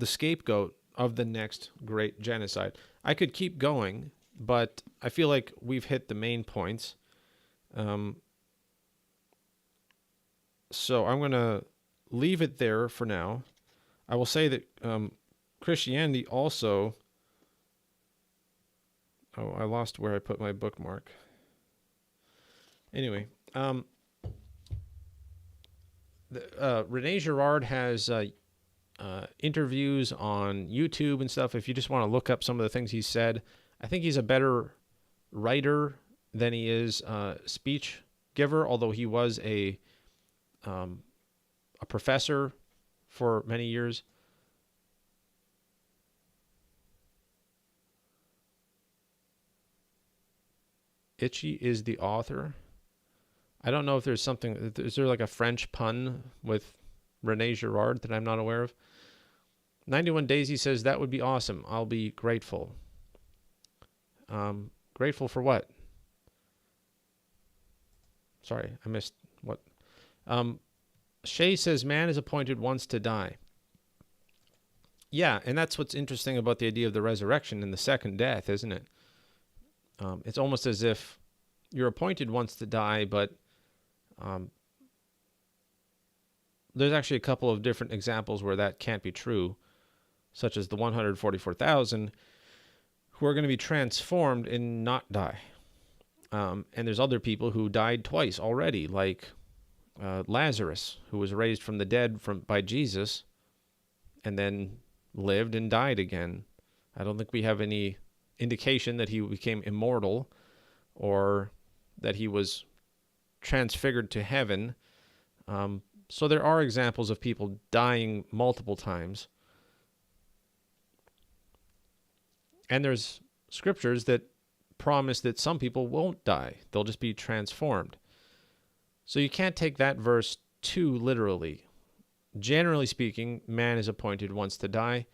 scapegoat of the next great genocide. I could keep going, but I feel like we've hit the main points. So I'm going to leave it there for now. I will say that Christianity also... Oh, I lost where I put my bookmark. Anyway, Rene Girard has interviews on YouTube and stuff. If you just want to look up some of the things he said, I think he's a better writer than he is speech giver, although he was a professor for many years. Itchy is the author. I don't know if there's something... Is there like a French pun with Rene Girard that I'm not aware of? 91 Daisy says, that would be awesome. I'll be grateful. Grateful for what? Sorry, I missed what. Shay says, man is appointed once to die. Yeah, and that's what's interesting about the idea of the resurrection and the second death, isn't it? It's almost as if you're appointed once to die, but there's actually a couple of different examples where that can't be true, such as the 144,000 who are going to be transformed and not die. And there's other people who died twice already, like Lazarus, who was raised from the dead by Jesus and then lived and died again. I don't think we have any indication that he became immortal or that he was transfigured to heaven. So there are examples of people dying multiple times. And there's scriptures that promise that some people won't die. They'll just be transformed. So you can't take that verse too literally. Generally speaking, man is appointed once to die.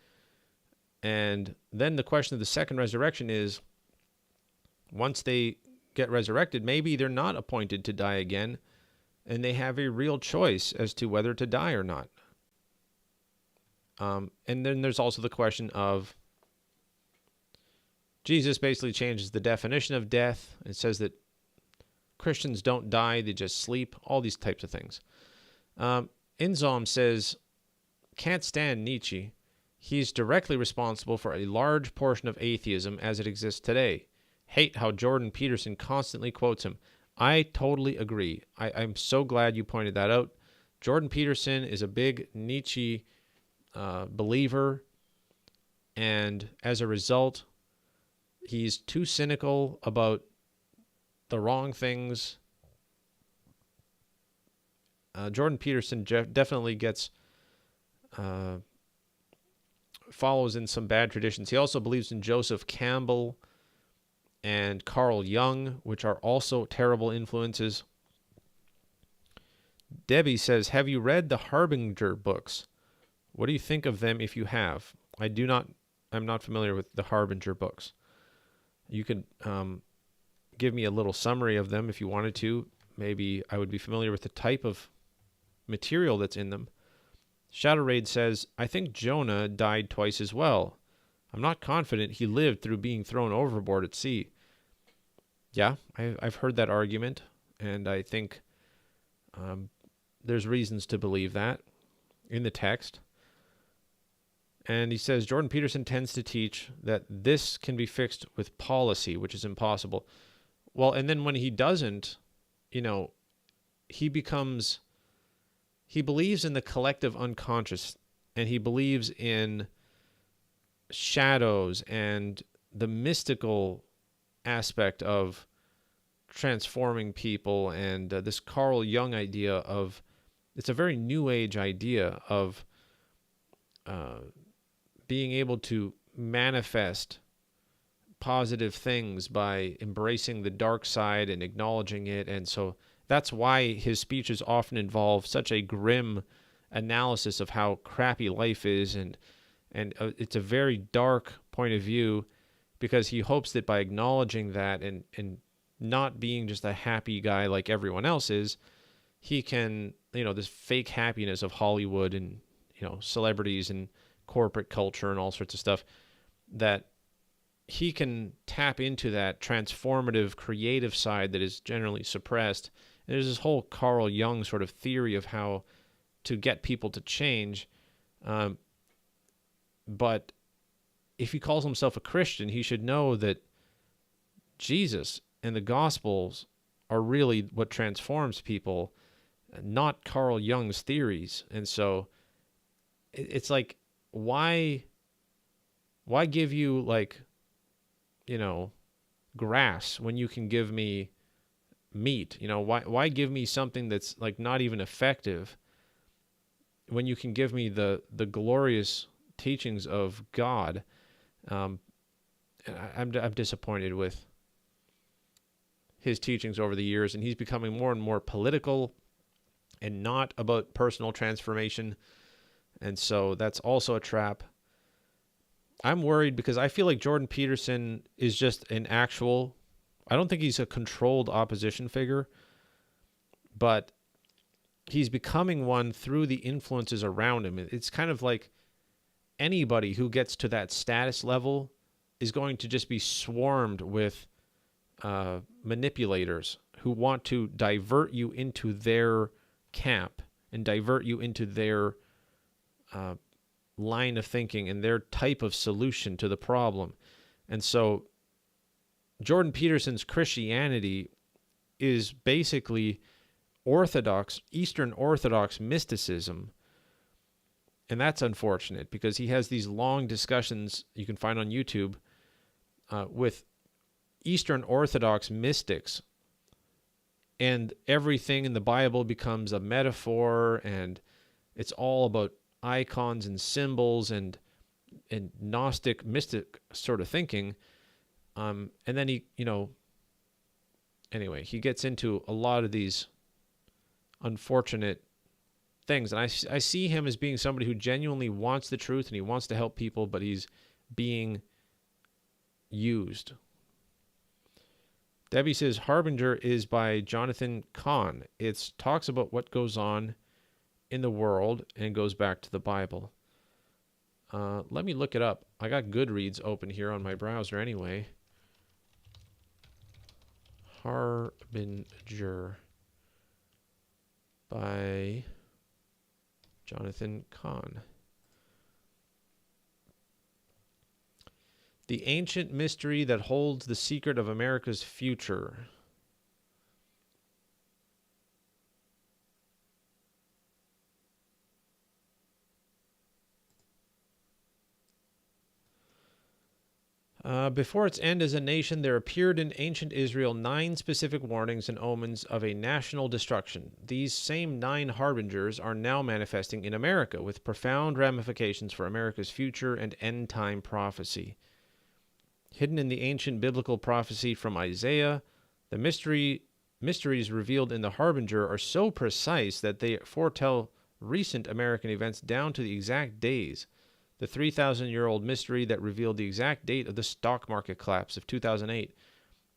And then the question of the second resurrection is, once they get resurrected, maybe they're not appointed to die again, and they have a real choice as to whether to die or not. And then there's also the question of, Jesus basically changes the definition of death and says that Christians don't die, they just sleep, all these types of things. Inzom says, can't stand Nietzsche. He's directly responsible for a large portion of atheism as it exists today. Hate how Jordan Peterson constantly quotes him. I totally agree. I'm so glad you pointed that out. Jordan Peterson is a big Nietzsche believer, and as a result, he's too cynical about the wrong things Jordan Peterson definitely follows in some bad traditions. He also believes in Joseph Campbell and Carl Jung, which are also terrible influences. Debbie says, have you read the Harbinger books? What do you think of them if you have? I'm not familiar with the Harbinger books. You could give me a little summary of them if you wanted to. Maybe I would be familiar with the type of material that's in them. Shadow Raid says, I think Jonah died twice as well. I'm not confident he lived through being thrown overboard at sea. Yeah, I've heard that argument, and I think there's reasons to believe that in the text. And he says, Jordan Peterson tends to teach that this can be fixed with policy, which is impossible. Well, and then when he doesn't, he believes in the collective unconscious, and he believes in shadows and the mystical aspect of transforming people, and this Carl Jung idea of, it's a very new age idea of being able to manifest positive things by embracing the dark side and acknowledging it. And so that's why his speeches often involve such a grim analysis of how crappy life is, and it's a very dark point of view, because he hopes that by acknowledging that and not being just a happy guy like everyone else is, he can, this fake happiness of Hollywood and, celebrities and corporate culture and all sorts of stuff, that he can tap into that transformative, creative side that is generally suppressed. And there's this whole Carl Jung sort of theory of how to get people to change. But if he calls himself a Christian, he should know that Jesus and the Gospels are really what transforms people, not Carl Jung's theories. And so it's like, why give you grass when you can give me meat? Why give me something that's not even effective when you can give me the glorious teachings of God? I'm disappointed with his teachings over the years, and he's becoming more and more political and not about personal transformation. And so that's also a trap. I'm worried because I feel like Jordan Peterson is just I don't think he's a controlled opposition figure, but he's becoming one through the influences around him. It's kind of like anybody who gets to that status level is going to just be swarmed with manipulators who want to divert you into their camp and divert you into their line of thinking and their type of solution to the problem. And so Jordan Peterson's Christianity is basically Eastern Orthodox mysticism. And that's unfortunate, because he has these long discussions you can find on YouTube with Eastern Orthodox mystics. And everything in the Bible becomes a metaphor, and it's all about icons and symbols and Gnostic, mystic sort of thinking. And then he gets into a lot of these unfortunate things. And I see him as being somebody who genuinely wants the truth and he wants to help people, but he's being used. Debbie says Harbinger is by Jonathan Cahn. It talks about what goes on in the world and goes back to the Bible. Let me look it up. I got Goodreads open here on my browser anyway. Harbinger by Jonathan Cahn. The ancient mystery that holds the secret of America's future. Before its end as a nation, there appeared in ancient Israel 9 specific warnings and omens of a national destruction. These same 9 harbingers are now manifesting in America, with profound ramifications for America's future and end-time prophecy. Hidden in the ancient biblical prophecy from Isaiah, the mysteries revealed in the harbinger are so precise that they foretell recent American events down to the exact days. The 3,000-year-old mystery that revealed the exact date of the stock market collapse of 2008,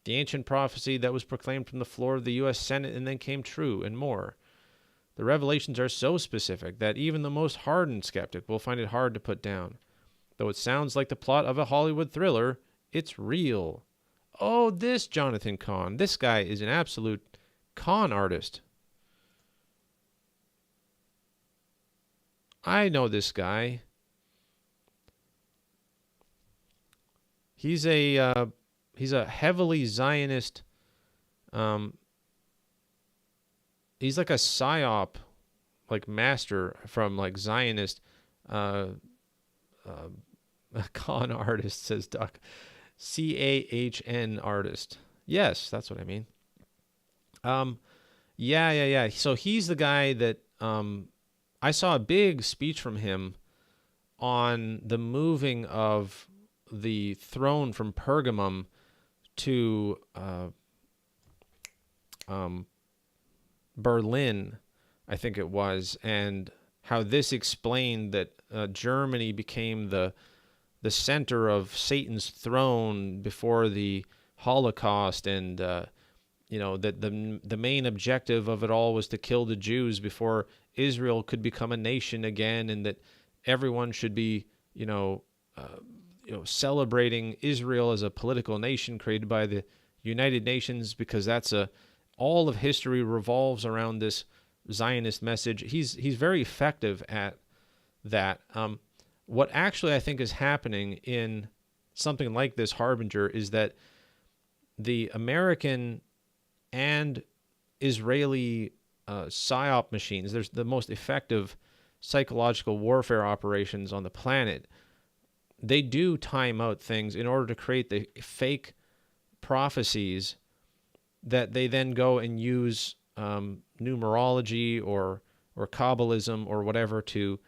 the ancient prophecy that was proclaimed from the floor of the U.S. Senate and then came true, and more. The revelations are so specific that even the most hardened skeptic will find it hard to put down. Though it sounds like the plot of a Hollywood thriller, it's real. Oh, this Jonathan Cahn. This guy is an absolute con artist. I know this guy. He's a heavily Zionist. He's like a psyop, like master from like Zionist. A con artist, says Duck. CAHN artist. Yes, that's what I mean. Yeah. So he's the guy that I saw a big speech from him on the moving of the throne from Pergamum to Berlin, I think it was, and how this explained that Germany became the center of Satan's throne before the Holocaust, and that the main objective of it all was to kill the Jews before Israel could become a nation again, and that everyone should be celebrating Israel as a political nation created by the United Nations, because that's all of history revolves around this Zionist message. He's very effective at that. What actually I think is happening in something like this harbinger is that the American and Israeli psyop machines, there's the most effective psychological warfare operations on the planet. They do time out things in order to create the fake prophecies that they then go and use numerology or Kabbalism or whatever to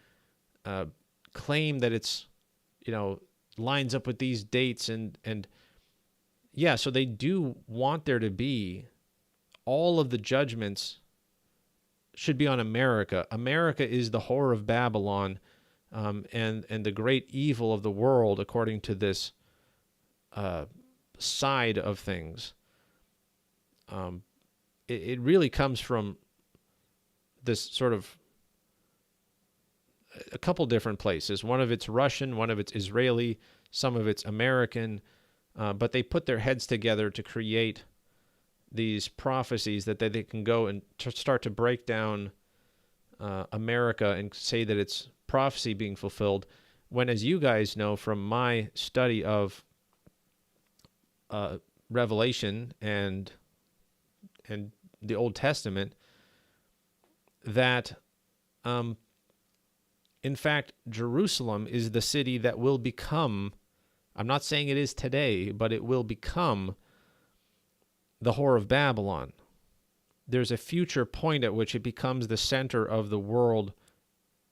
claim that it's lines up with these dates, and yeah, so they do want there to be all of the judgments should be on America. America is the whore of Babylon, and the great evil of the world, according to this side of things. It really comes from this sort of a couple different places. One of it's Russian, one of it's Israeli, some of it's American, but they put their heads together to create these prophecies that they can go and start to break down America and say that it's prophecy being fulfilled, when, as you guys know from my study of Revelation and the Old Testament, that in fact Jerusalem is the city that will become, I'm not saying it is today, but it will become the whore of Babylon. There's a future point at which it becomes the center of the world,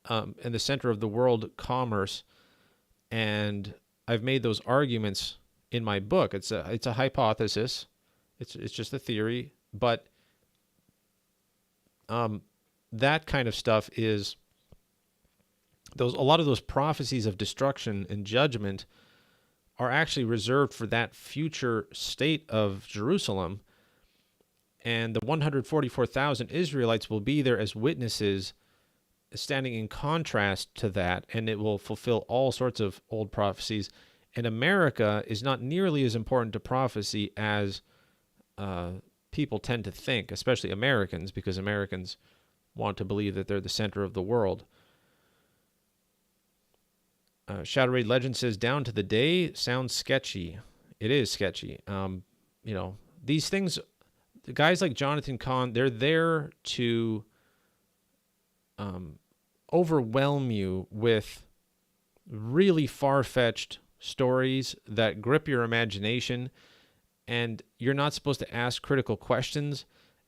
and the center of the world commerce. And I've made those arguments in my book. It's a hypothesis. It's just a theory, but that kind of stuff is a lot of those prophecies of destruction and judgment are actually reserved for that future state of Jerusalem. And the 144,000 Israelites will be there as witnesses, standing in contrast to that, and it will fulfill all sorts of old prophecies. And America is not nearly as important to prophecy as people tend to think, especially Americans, because Americans want to believe that they're the center of the world. Shadow Raid Legend says, down to the day sounds sketchy. It is sketchy. These things, guys like Jonathan Cahn, they're there to overwhelm you with really far-fetched stories that grip your imagination, and you're not supposed to ask critical questions.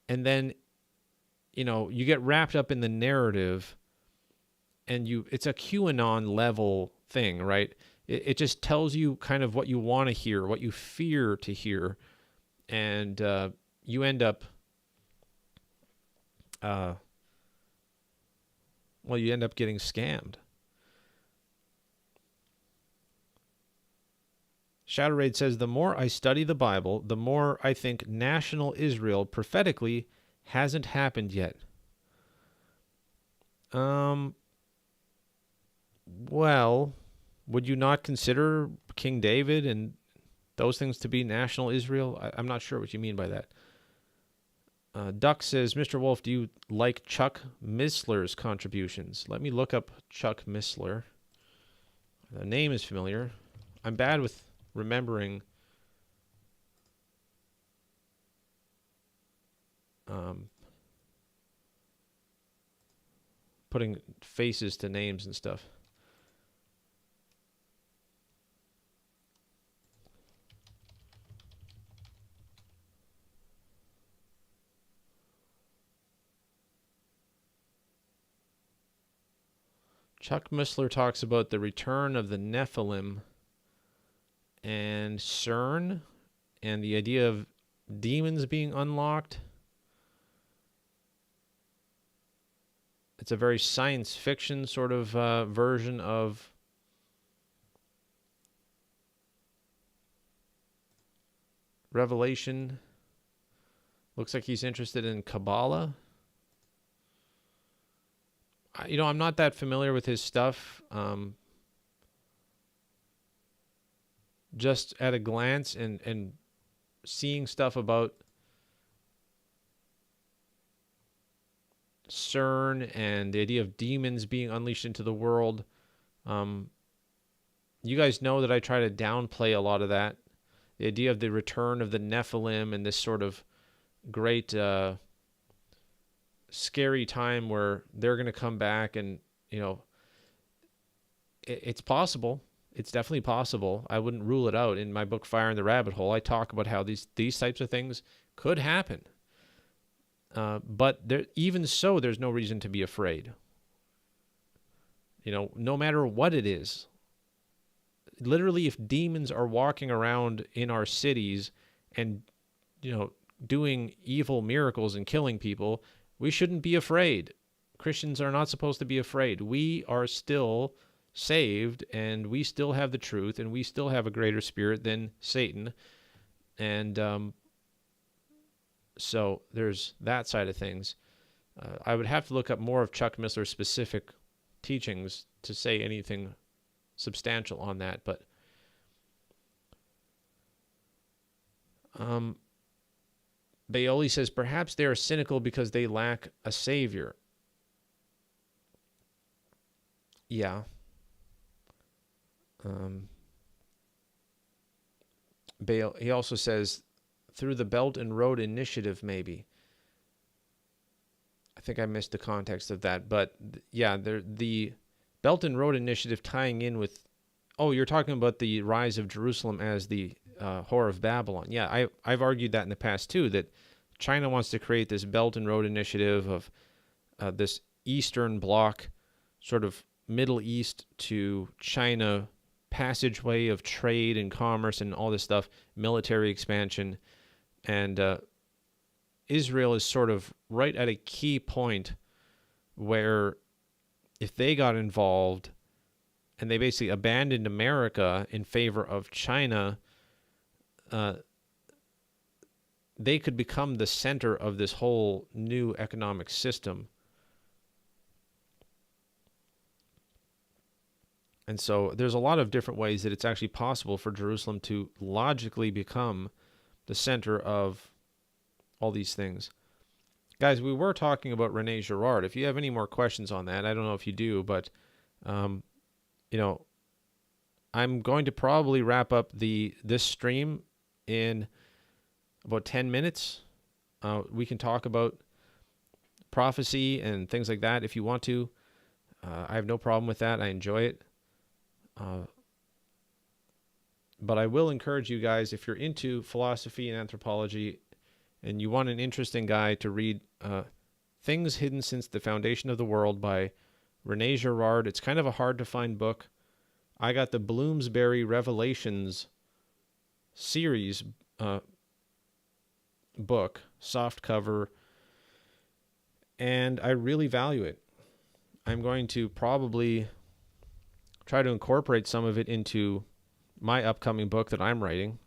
And then, you get wrapped up in the narrative, and it's a QAnon level thing, right? It just tells you kind of what you want to hear, what you fear to hear, and you end up, you end up getting scammed. Shadow Raid says, the more I study the Bible, the more I think national Israel prophetically hasn't happened yet. Well, would you not consider King David and those things to be national Israel? I'm not sure what you mean by that. Duck says, Mr. Wolf, do you like Chuck Missler's contributions? Let me look up Chuck Missler. The name is familiar. I'm bad with remembering putting faces to names and stuff. Chuck Missler talks about the return of the Nephilim and CERN and the idea of demons being unlocked. It's a very science fiction sort of version of Revelation. Looks like he's interested in Kabbalah. I'm not that familiar with his stuff. Just at a glance and seeing stuff about CERN and the idea of demons being unleashed into the world. You guys know that I try to downplay a lot of that. The idea of the return of the Nephilim and this sort of great scary time where they're going to come back, and it's possible. It's definitely possible. I wouldn't rule it out. In my book Fire in the Rabbit Hole, I talk about how these types of things could happen. But even so, there's no reason to be afraid. No matter what it is. Literally, if demons are walking around in our cities and doing evil miracles and killing people, we shouldn't be afraid. Christians are not supposed to be afraid. We are still saved, and we still have the truth, and we still have a greater spirit than Satan. And so there's that side of things. I would have to look up more of Chuck Missler's specific teachings to say anything substantial on that, but Baoli says, perhaps they are cynical because they lack a savior. Yeah. He also says, through the Belt and Road Initiative, maybe. I think I missed the context of that, but yeah, the Belt and Road Initiative tying in with, you're talking about the rise of Jerusalem as the whore of Babylon. Yeah, I've argued that in the past too, that China wants to create this Belt and Road Initiative of this Eastern Bloc, sort of Middle East to China passageway of trade and commerce and all this stuff, military expansion. And Israel is sort of right at a key point where if they got involved and they basically abandoned America in favor of China, they could become the center of this whole new economic system. And so there's a lot of different ways that it's actually possible for Jerusalem to logically become the center of all these things. Guys, we were talking about Rene Girard. If you have any more questions on that, I don't know if you do, but, I'm going to probably wrap up this stream in about 10 minutes. We can talk about prophecy and things like that if you want to. I have no problem with that. I enjoy it. But I will encourage you guys, if you're into philosophy and anthropology and you want an interesting guy to read, Things Hidden Since the Foundation of the World by Rene Girard. It's kind of a hard to find book. I got the Bloomsbury Revelations series book, soft cover, and I really value it. I'm going to probably try to incorporate some of it into my upcoming book that I'm writing.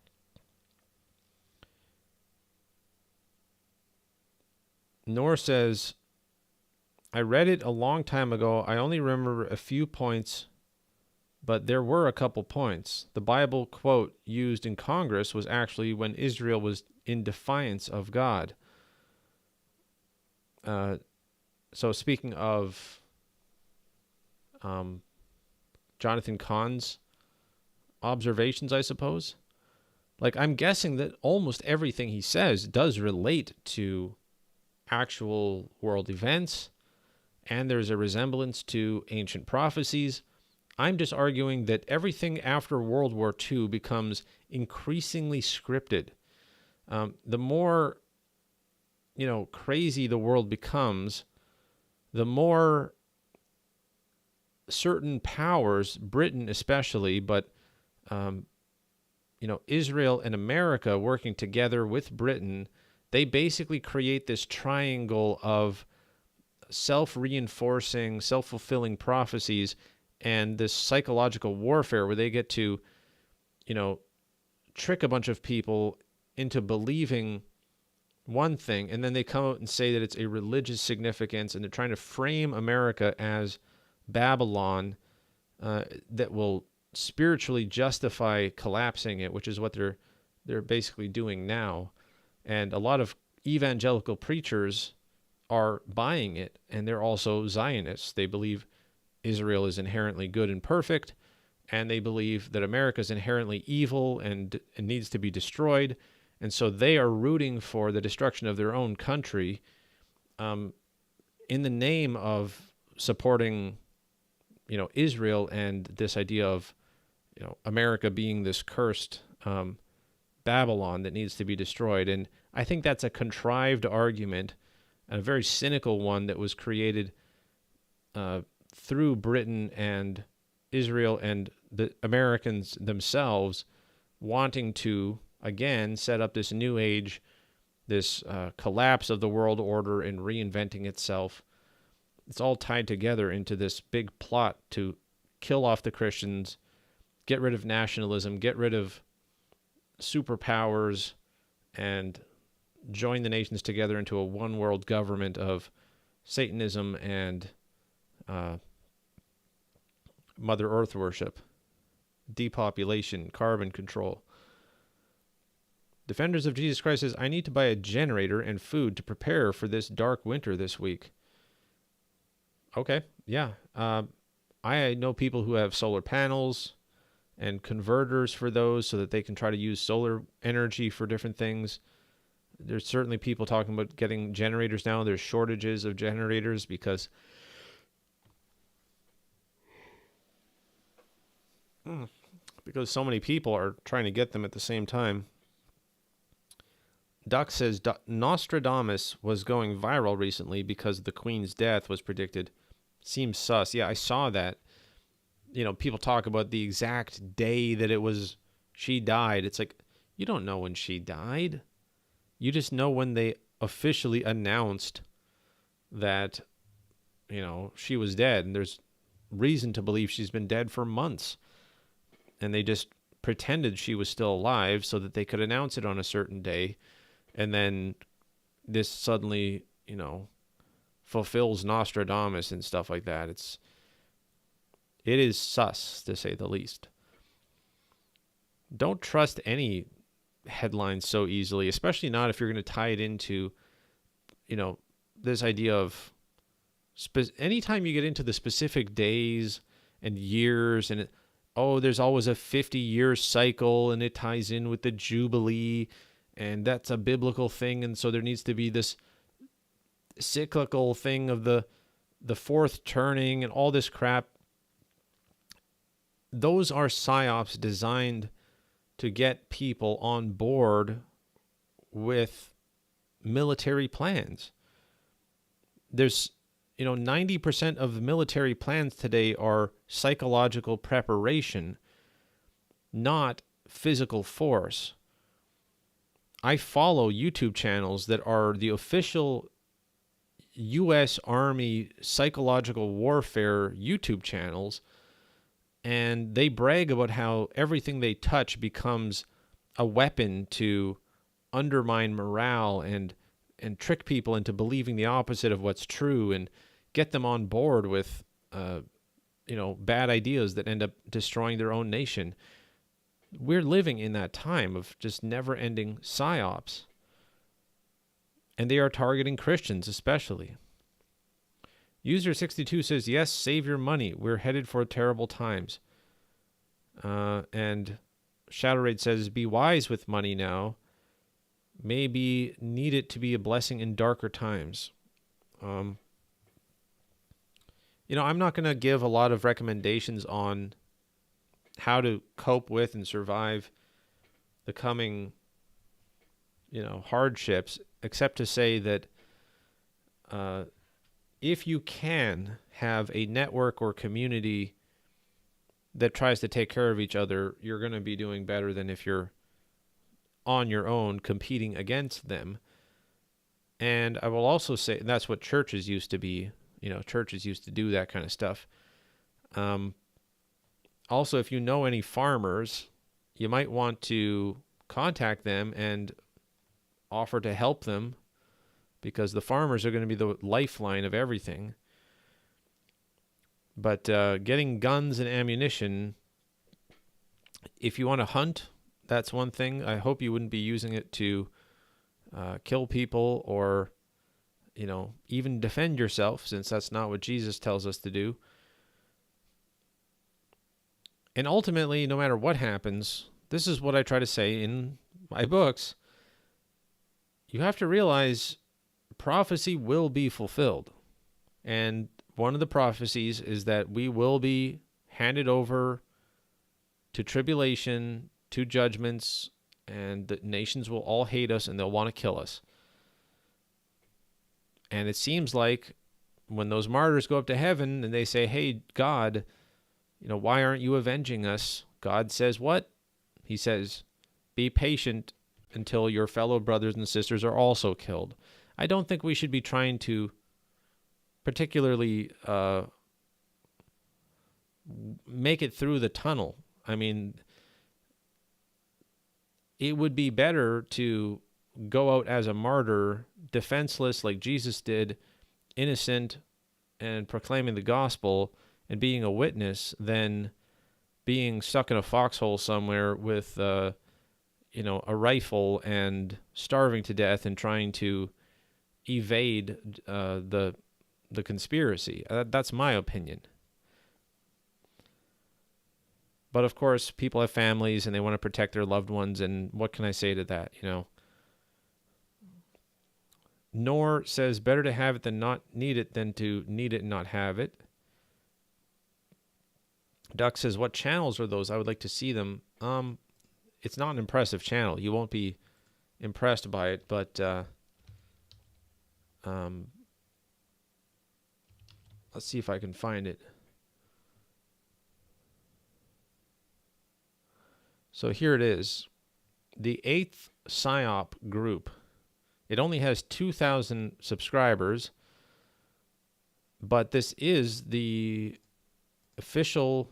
Noor says, I read it a long time ago. I only remember a few points, but there were a couple points. The Bible quote used in Congress was actually when Israel was in defiance of God. So speaking of Jonathan Cahn's observations, I suppose, like I'm guessing that almost everything he says does relate to actual world events, and there's a resemblance to ancient prophecies. I'm just arguing that everything after World War II becomes increasingly scripted. The more, crazy the world becomes, the more certain powers, Britain especially, but, Israel and America working together with Britain, they basically create this triangle of self-reinforcing, self-fulfilling prophecies and this psychological warfare where they get to, trick a bunch of people into believing one thing, and then they come out and say that it's a religious significance, and they're trying to frame America as Babylon that will spiritually justify collapsing it, which is what they're basically doing now. And a lot of evangelical preachers are buying it, and they're also Zionists. They believe Israel is inherently good and perfect, and they believe that America is inherently evil and needs to be destroyed. And so they are rooting for the destruction of their own country in the name of supporting, Israel and this idea of, America being this cursed Babylon that needs to be destroyed. And I think that's a contrived argument, a very cynical one that was created through Britain and Israel and the Americans themselves wanting to, again, set up this new age, this collapse of the world order and reinventing itself. It's all tied together into this big plot to kill off the Christians, get rid of nationalism, get rid of superpowers, and join the nations together into a one world government of Satanism and Mother Earth worship, depopulation, carbon control. Defenders of Jesus Christ says, I need to buy a generator and food to prepare for this dark winter this week. Okay, yeah. I know people who have solar panels and converters for those so that they can try to use solar energy for different things. There's certainly people talking about getting generators now. There's shortages of generators because so many people are trying to get them at the same time. Duck says Nostradamus was going viral recently because the Queen's death was predicted. Seems sus. Yeah, I saw that. People talk about the exact day that she died. It's like, you don't know when she died. You just know when they officially announced that, she was dead. And there's reason to believe she's been dead for months. And they just pretended she was still alive so that they could announce it on a certain day. And then this suddenly, fulfills Nostradamus and stuff like that. It is sus, to say the least. Don't trust any headlines so easily, especially not if you're going to tie it into, this idea of anytime you get into the specific days and years and there's always a 50-year cycle and it ties in with the Jubilee and that's a biblical thing. And so there needs to be this cyclical thing of the fourth turning and all this crap. Those are psyops designed to get people on board with military plans. There's, 90% of the military plans today are psychological preparation, not physical force. I follow YouTube channels that are the official U.S. Army psychological warfare YouTube channels, and they brag about how everything they touch becomes a weapon to undermine morale and trick people into believing the opposite of what's true and get them on board with bad ideas that end up destroying their own nation. We're living in that time of just never-ending psyops. And they are targeting Christians especially. User 62 says, yes, save your money. We're headed for terrible times. And Shadow Raid says, be wise with money now. Maybe need it to be a blessing in darker times. I'm not going to give a lot of recommendations on how to cope with and survive the coming, hardships, except to say that if you can have a network or community that tries to take care of each other, you're going to be doing better than if you're on your own competing against them. And I will also say that's what churches used to be. Churches used to do that kind of stuff. Also, if you know any farmers, you might want to contact them and offer to help them, because the farmers are going to be the lifeline of everything. But getting guns and ammunition, if you want to hunt, that's one thing. I hope you wouldn't be using it to kill people or, even defend yourself, since that's not what Jesus tells us to do. And ultimately, no matter what happens, this is what I try to say in my books. You have to realize prophecy will be fulfilled. And one of the prophecies is that we will be handed over to tribulation, to judgments, and the nations will all hate us and they'll want to kill us. And it seems like when those martyrs go up to heaven and they say, hey, God, why aren't you avenging us? God says what? He says, be patient until your fellow brothers and sisters are also killed. I don't think we should be trying to particularly make it through the tunnel. I mean, it would be better to go out as a martyr, defenseless like Jesus did, innocent, and proclaiming the gospel and being a witness, than being stuck in a foxhole somewhere with a rifle and starving to death and trying to evade the conspiracy. That's my opinion. But of course, people have families and they want to protect their loved ones, and what can I say to that, Nor says, better to have it than not need it than to need it and not have it. Duck says, what channels are those? I would like to see them. It's not an impressive channel. You won't be impressed by it, but let's see if I can find it. So here it is. The 8th PSYOP group. It only has 2,000 subscribers, but this is the official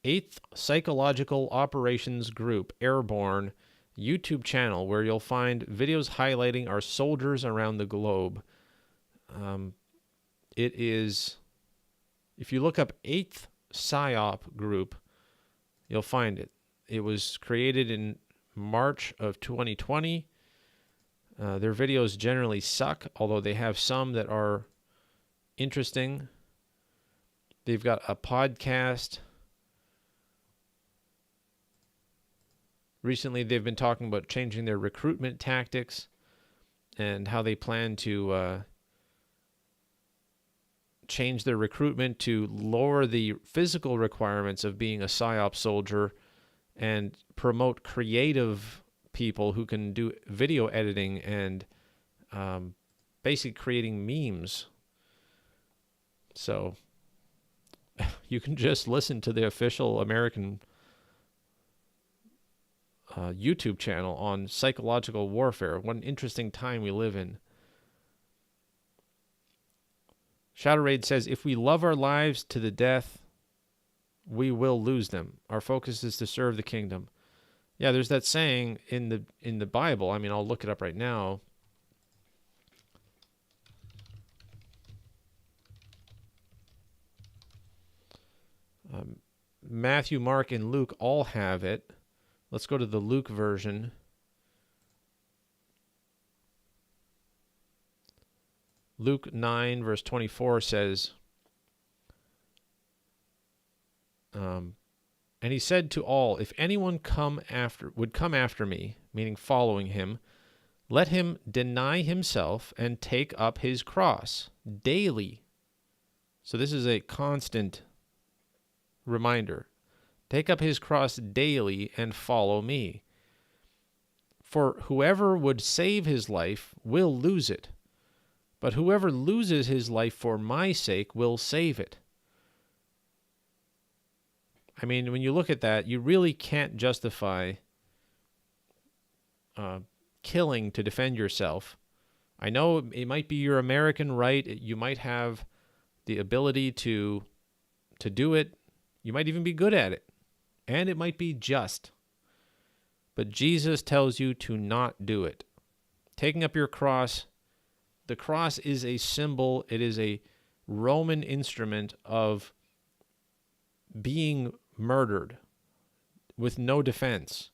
8th Psychological Operations Group, Airborne, YouTube channel, where you'll find videos highlighting our soldiers around the globe. It is, if you look up 8th PSYOP group, you'll find it. It was created in March of 2020. Their videos generally suck, although they have some that are interesting. They've got a podcast. Recently, they've been talking about changing their recruitment tactics and how they plan to change their recruitment to lower the physical requirements of being a PSYOP soldier and promote creative people who can do video editing and basically creating memes. So you can just listen to the official American YouTube channel on psychological warfare. What an interesting time we live in. Shadow Raid says, if we love our lives to the death, we will lose them. Our focus is to serve the kingdom. Yeah, there's that saying in the Bible. I mean, I'll look it up right now. Matthew, Mark, and Luke all have it. Let's go to the Luke version. Luke 9, verse 24 says, and he said to all, if anyone would come after me, meaning following him, let him deny himself and take up his cross daily. So this is a constant reminder. Take up his cross daily and follow me. For whoever would save his life will lose it, but whoever loses his life for my sake will save it. I mean, when you look at that, you really can't justify killing to defend yourself. I know it might be your American right. You might have the ability to do it. You might even be good at it. And it might be just. But Jesus tells you to not do it. Taking up your cross, the cross is a symbol. It is a Roman instrument of being murdered with no defense.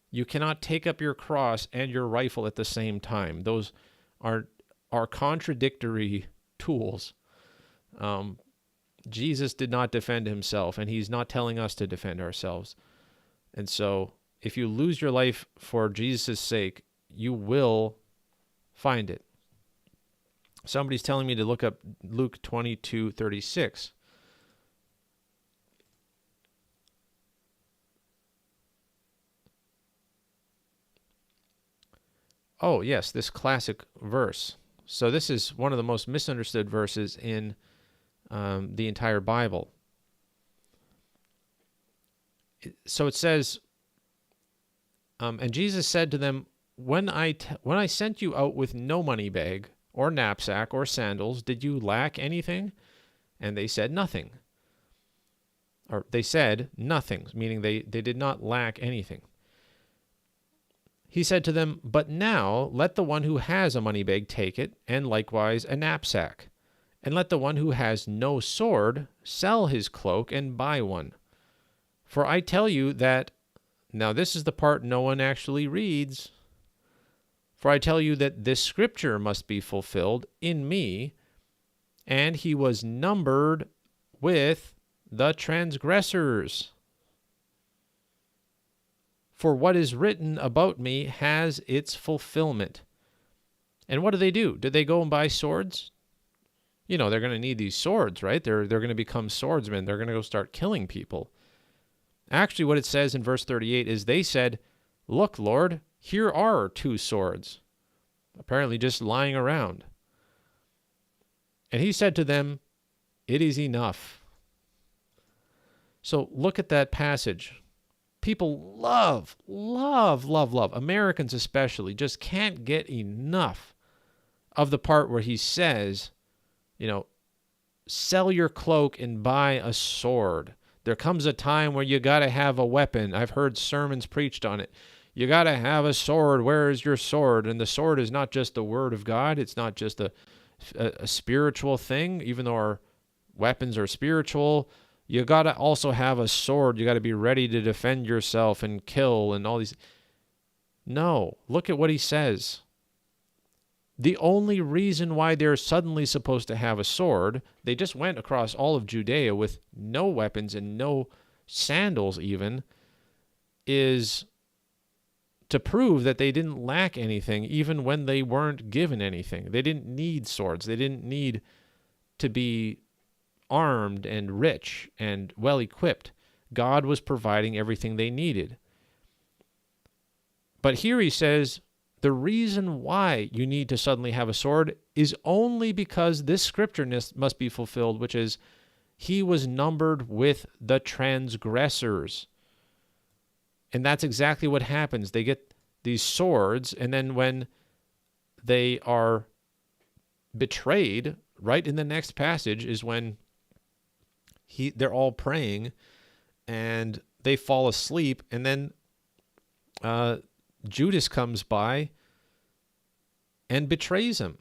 You cannot take up your cross and your rifle at the same time. Those are contradictory tools. Jesus did not defend himself, and he's not telling us to defend ourselves. And so if you lose your life for Jesus' sake, you will find it. Somebody's telling me to look up Luke 22:36. Oh, yes, this classic verse. So this is one of the most misunderstood verses in the entire Bible. So it says, and Jesus said to them, when I sent you out with no money bag or knapsack or sandals, did you lack anything? And they said nothing. Or they said nothing, meaning they did not lack anything. He said to them, but now let the one who has a money bag take it, and likewise a knapsack. And let the one who has no sword sell his cloak and buy one. For I tell you that, now this is the part no one actually reads, for I tell you that this scripture must be fulfilled in me, and he was numbered with the transgressors. For what is written about me has its fulfillment. And what do? Did they go and buy swords? You know, they're going to need these swords, right? They're going to become swordsmen. They're going to go start killing people. Actually, what it says in verse 38 is they said, look, Lord, here are 2 swords, apparently just lying around. And he said to them, it is enough. So look at that passage. People love, Americans especially, just can't get enough of the part where he says, you know, sell your cloak and buy a sword. There comes a time where you got to have a weapon. I've heard sermons preached on it. You got to have a sword. Where is your sword? And the sword is not just the word of God. It's not just a spiritual thing, even though our weapons are spiritual. You got to also have a sword. You got to be ready to defend yourself and kill and all these. No, look at what he says. The only reason why they're suddenly supposed to have a sword, they just went across all of Judea with no weapons and no sandals even, is to prove that they didn't lack anything even when they weren't given anything. They didn't need swords. They didn't need to be armed and rich and well-equipped. God was providing everything they needed. But here he says, the reason why you need to suddenly have a sword is only because this scripture must be fulfilled, which is, he was numbered with the transgressors. And that's exactly what happens. They get these swords, and then when they are betrayed, right in the next passage is when they're all praying, and they fall asleep, and then Judas comes by and betrays him.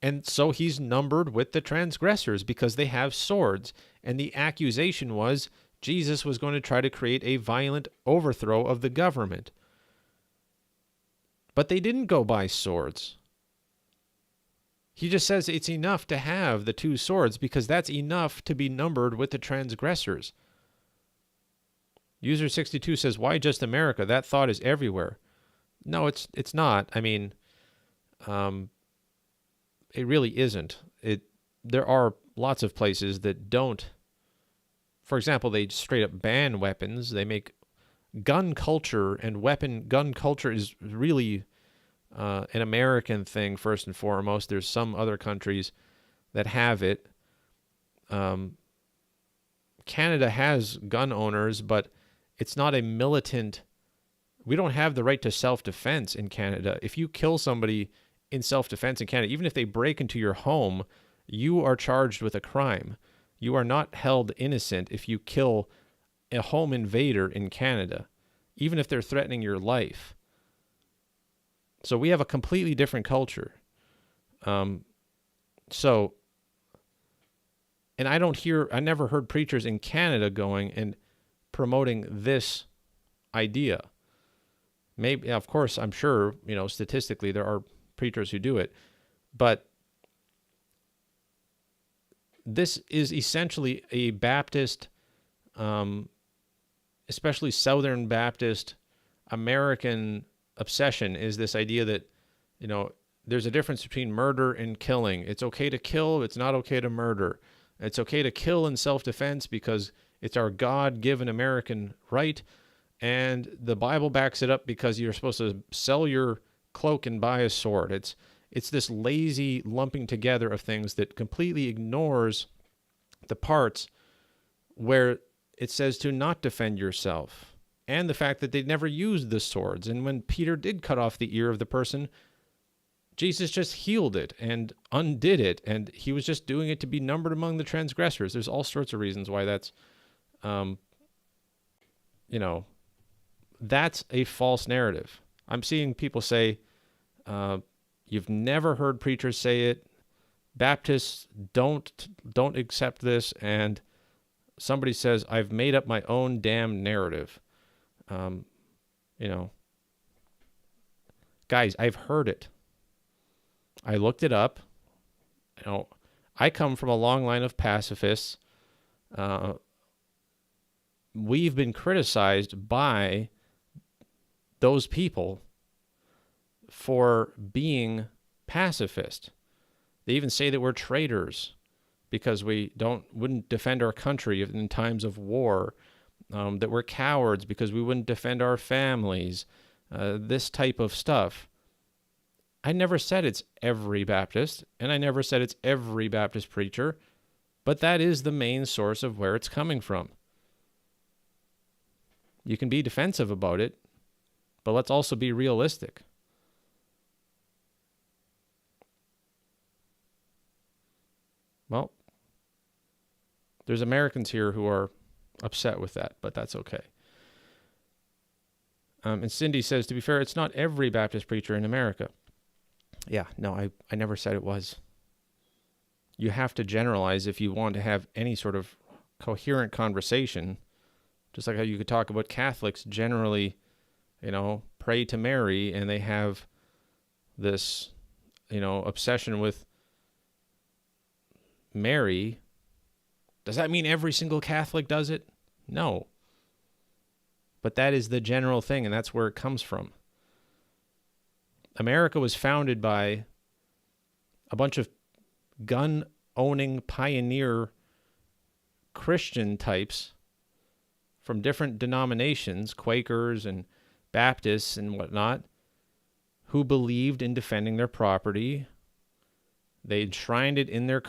And so he's numbered with the transgressors because they have swords. And the accusation was Jesus was going to try to create a violent overthrow of the government. But they didn't go by swords. He just says it's enough to have the two swords because that's enough to be numbered with the transgressors. User 62 says, why just America? That thought is everywhere. No, it's not. I mean, it really isn't. There are lots of places that don't. For example, they straight up ban weapons. They make gun culture and gun culture is really an American thing first and foremost. There's some other countries that have it. Canada has gun owners, but it's not a militant. We don't have the right to self-defense in Canada. If you kill somebody in self-defense in Canada, even if they break into your home, you are charged with a crime. You are not held innocent if you kill a home invader in Canada, even if they're threatening your life. So we have a completely different culture. And I never heard preachers in Canada going and promoting this idea. Maybe, of course, I'm sure, statistically there are preachers who do it, but this is essentially a Baptist, especially Southern Baptist American obsession, is this idea that, there's a difference between murder and killing. It's okay to kill, it's not okay to murder. It's okay to kill in self-defense because it's our God-given American right, and the Bible backs it up because you're supposed to sell your cloak and buy a sword. It's this lazy lumping together of things that completely ignores the parts where it says to not defend yourself, and the fact that they never used the swords. And when Peter did cut off the ear of the person, Jesus just healed it and undid it, and he was just doing it to be numbered among the transgressors. There's all sorts of reasons why that's, that's a false narrative. I'm seeing people say, you've never heard preachers say it. Baptists don't accept this. And somebody says, I've made up my own damn narrative. Guys, I've heard it. I looked it up. I come from a long line of pacifists. We've been criticized by those people for being pacifist. They even say that we're traitors because we wouldn't defend our country in times of war, that we're cowards because we wouldn't defend our families, this type of stuff. I never said it's every Baptist, and I never said it's every Baptist preacher, but that is the main source of where it's coming from. You can be defensive about it, but let's also be realistic. Well, there's Americans here who are upset with that, but that's okay. And Cindy says, to be fair, it's not every Baptist preacher in America. Yeah, no, I never said it was. You have to generalize if you want to have any sort of coherent conversation, just like how you could talk about Catholics generally, pray to Mary, and they have this, obsession with Mary. Does that mean every single Catholic does it? No. But that is the general thing, and that's where it comes from. America was founded by a bunch of gun-owning pioneer Christian types from different denominations, Quakers and Baptists and whatnot, who believed in defending their property. They enshrined it in their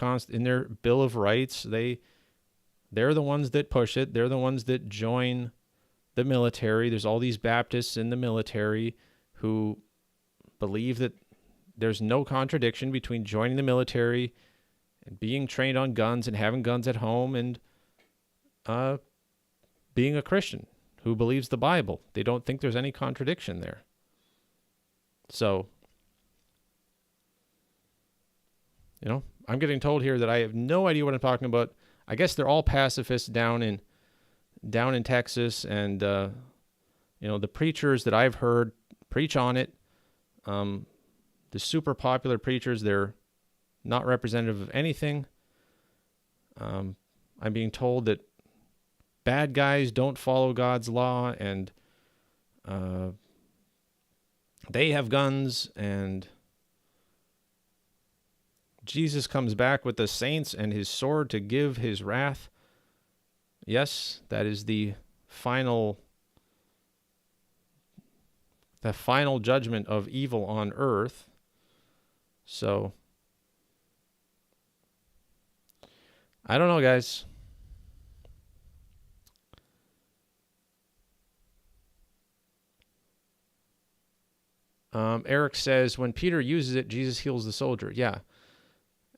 Bill of Rights. They're the ones that push it. They're the ones that join the military. There's all these Baptists in the military who believe that there's no contradiction between joining the military and being trained on guns and having guns at home and being a Christian who believes the Bible. They don't think there's any contradiction there. So, I'm getting told here that I have no idea what I'm talking about. I guess they're all pacifists down in Texas, and the preachers that I've heard preach on it, the super popular preachers, they're not representative of anything. I'm being told that bad guys don't follow God's law, and they have guns, and Jesus comes back with the saints and his sword to give his wrath. Yes, that is the final judgment of evil on earth. So, I don't know, guys. Eric says, when Peter uses it, Jesus heals the soldier. Yeah.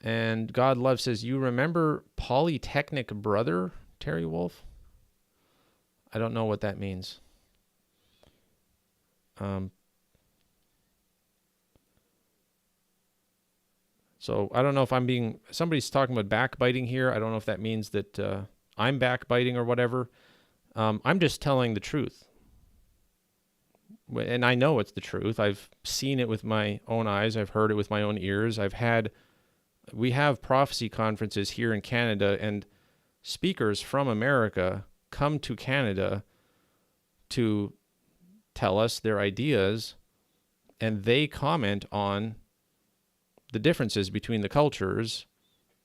And God Love says, you remember Polytechnic Brother, Terry Wolf? I don't know what that means. So I don't know if somebody's talking about backbiting here. I don't know if that means that I'm backbiting or whatever. I'm just telling the truth. And I know it's the truth. I've seen it with my own eyes. I've heard it with my own ears. We have prophecy conferences here in Canada, and speakers from America come to Canada to tell us their ideas, and they comment on the differences between the cultures.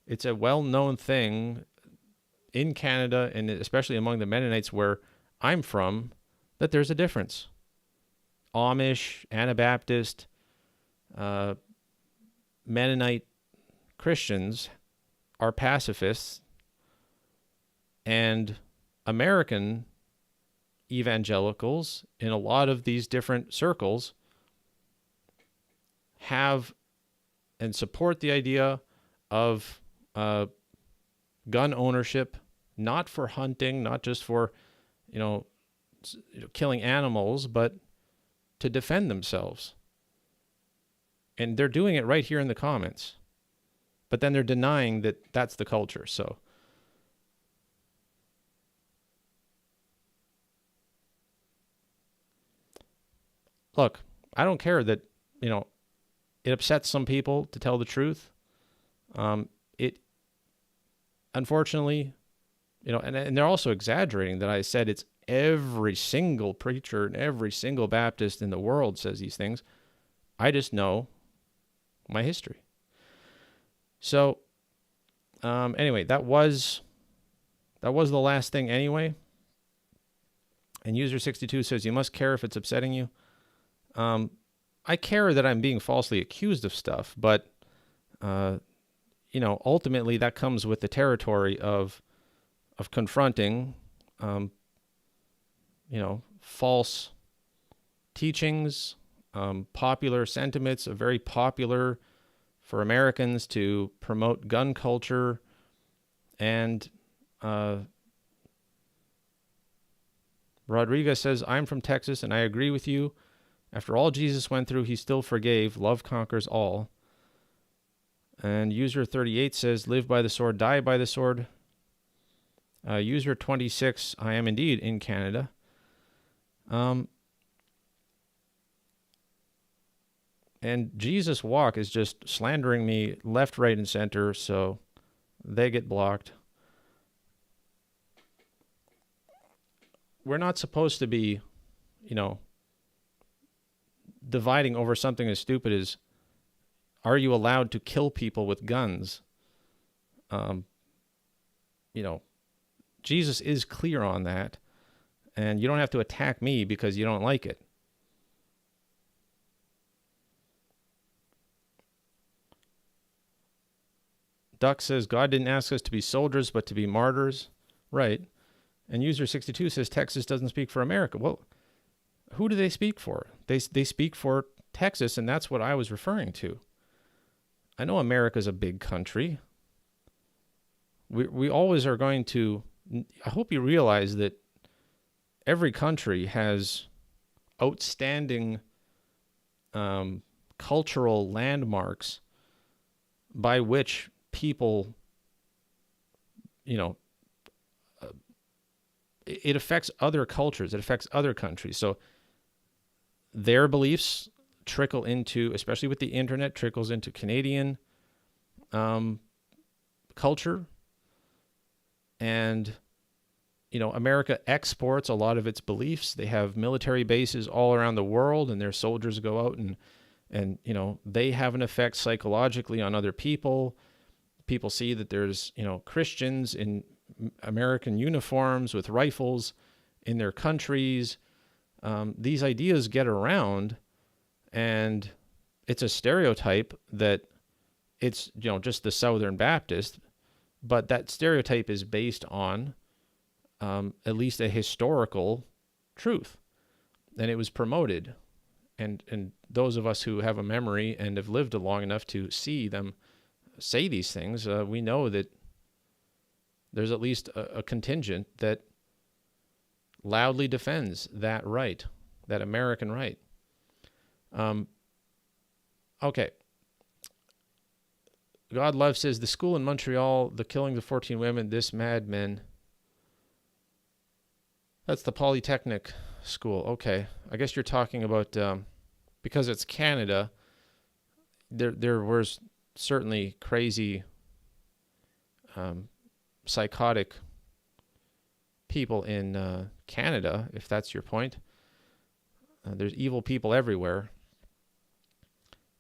It's a well-known thing in Canada, and especially among the Mennonites where I'm from, that there's a difference. Amish, Anabaptist, Mennonite Christians are pacifists, and American evangelicals in a lot of these different circles have and support the idea of gun ownership, not for hunting, not just for killing animals, but to defend themselves. And they're doing it right here in the comments. But then they're denying that that's the culture. So look, I don't care that, it upsets some people to tell the truth. It, unfortunately, and they're also exaggerating that I said it's every single preacher and every single Baptist in the world says these things. I just know my history. So, anyway, that was the last thing anyway. And user 62 says, you must care if it's upsetting you. I care that I'm being falsely accused of stuff, but, ultimately that comes with the territory of confronting, false teachings, popular sentiments, very popular for Americans to promote gun culture, and Rodriguez says, I'm from Texas and I agree with you. After all Jesus went through, he still forgave. Love conquers all. And user 38 says, live by the sword, die by the sword. User 26, I am indeed in Canada. And Jesus Walk is just slandering me left, right, and center, so they get blocked. We're not supposed to be, dividing over something as stupid as, are you allowed to kill people with guns? Jesus is clear on that, and you don't have to attack me because you don't like it. Duck says, God didn't ask us to be soldiers, but to be martyrs. Right. And User 62 says, Texas doesn't speak for America. Well, who do they speak for? They speak for Texas, and that's what I was referring to. I know America's a big country. We always are going to, I hope you realize that every country has outstanding cultural landmarks by which people, it affects other cultures. It affects other countries. So their beliefs trickle into, especially with the internet, trickles into Canadian culture. And, America exports a lot of its beliefs. They have military bases all around the world, and their soldiers go out and they have an effect psychologically on other people. People see that there's, Christians in American uniforms with rifles in their countries. These ideas get around, and it's a stereotype that it's, just the Southern Baptist, but that stereotype is based on at least a historical truth, and it was promoted. And those of us who have a memory and have lived long enough to see them say these things, we know that there's at least a contingent that loudly defends that right, that American right. Okay. God Love says, the school in Montreal, the killing of 14 women, this madmen. That's the Polytechnic school. Okay. I guess you're talking about, because it's Canada, there was certainly crazy, psychotic people in Canada, if that's your point. There's evil people everywhere.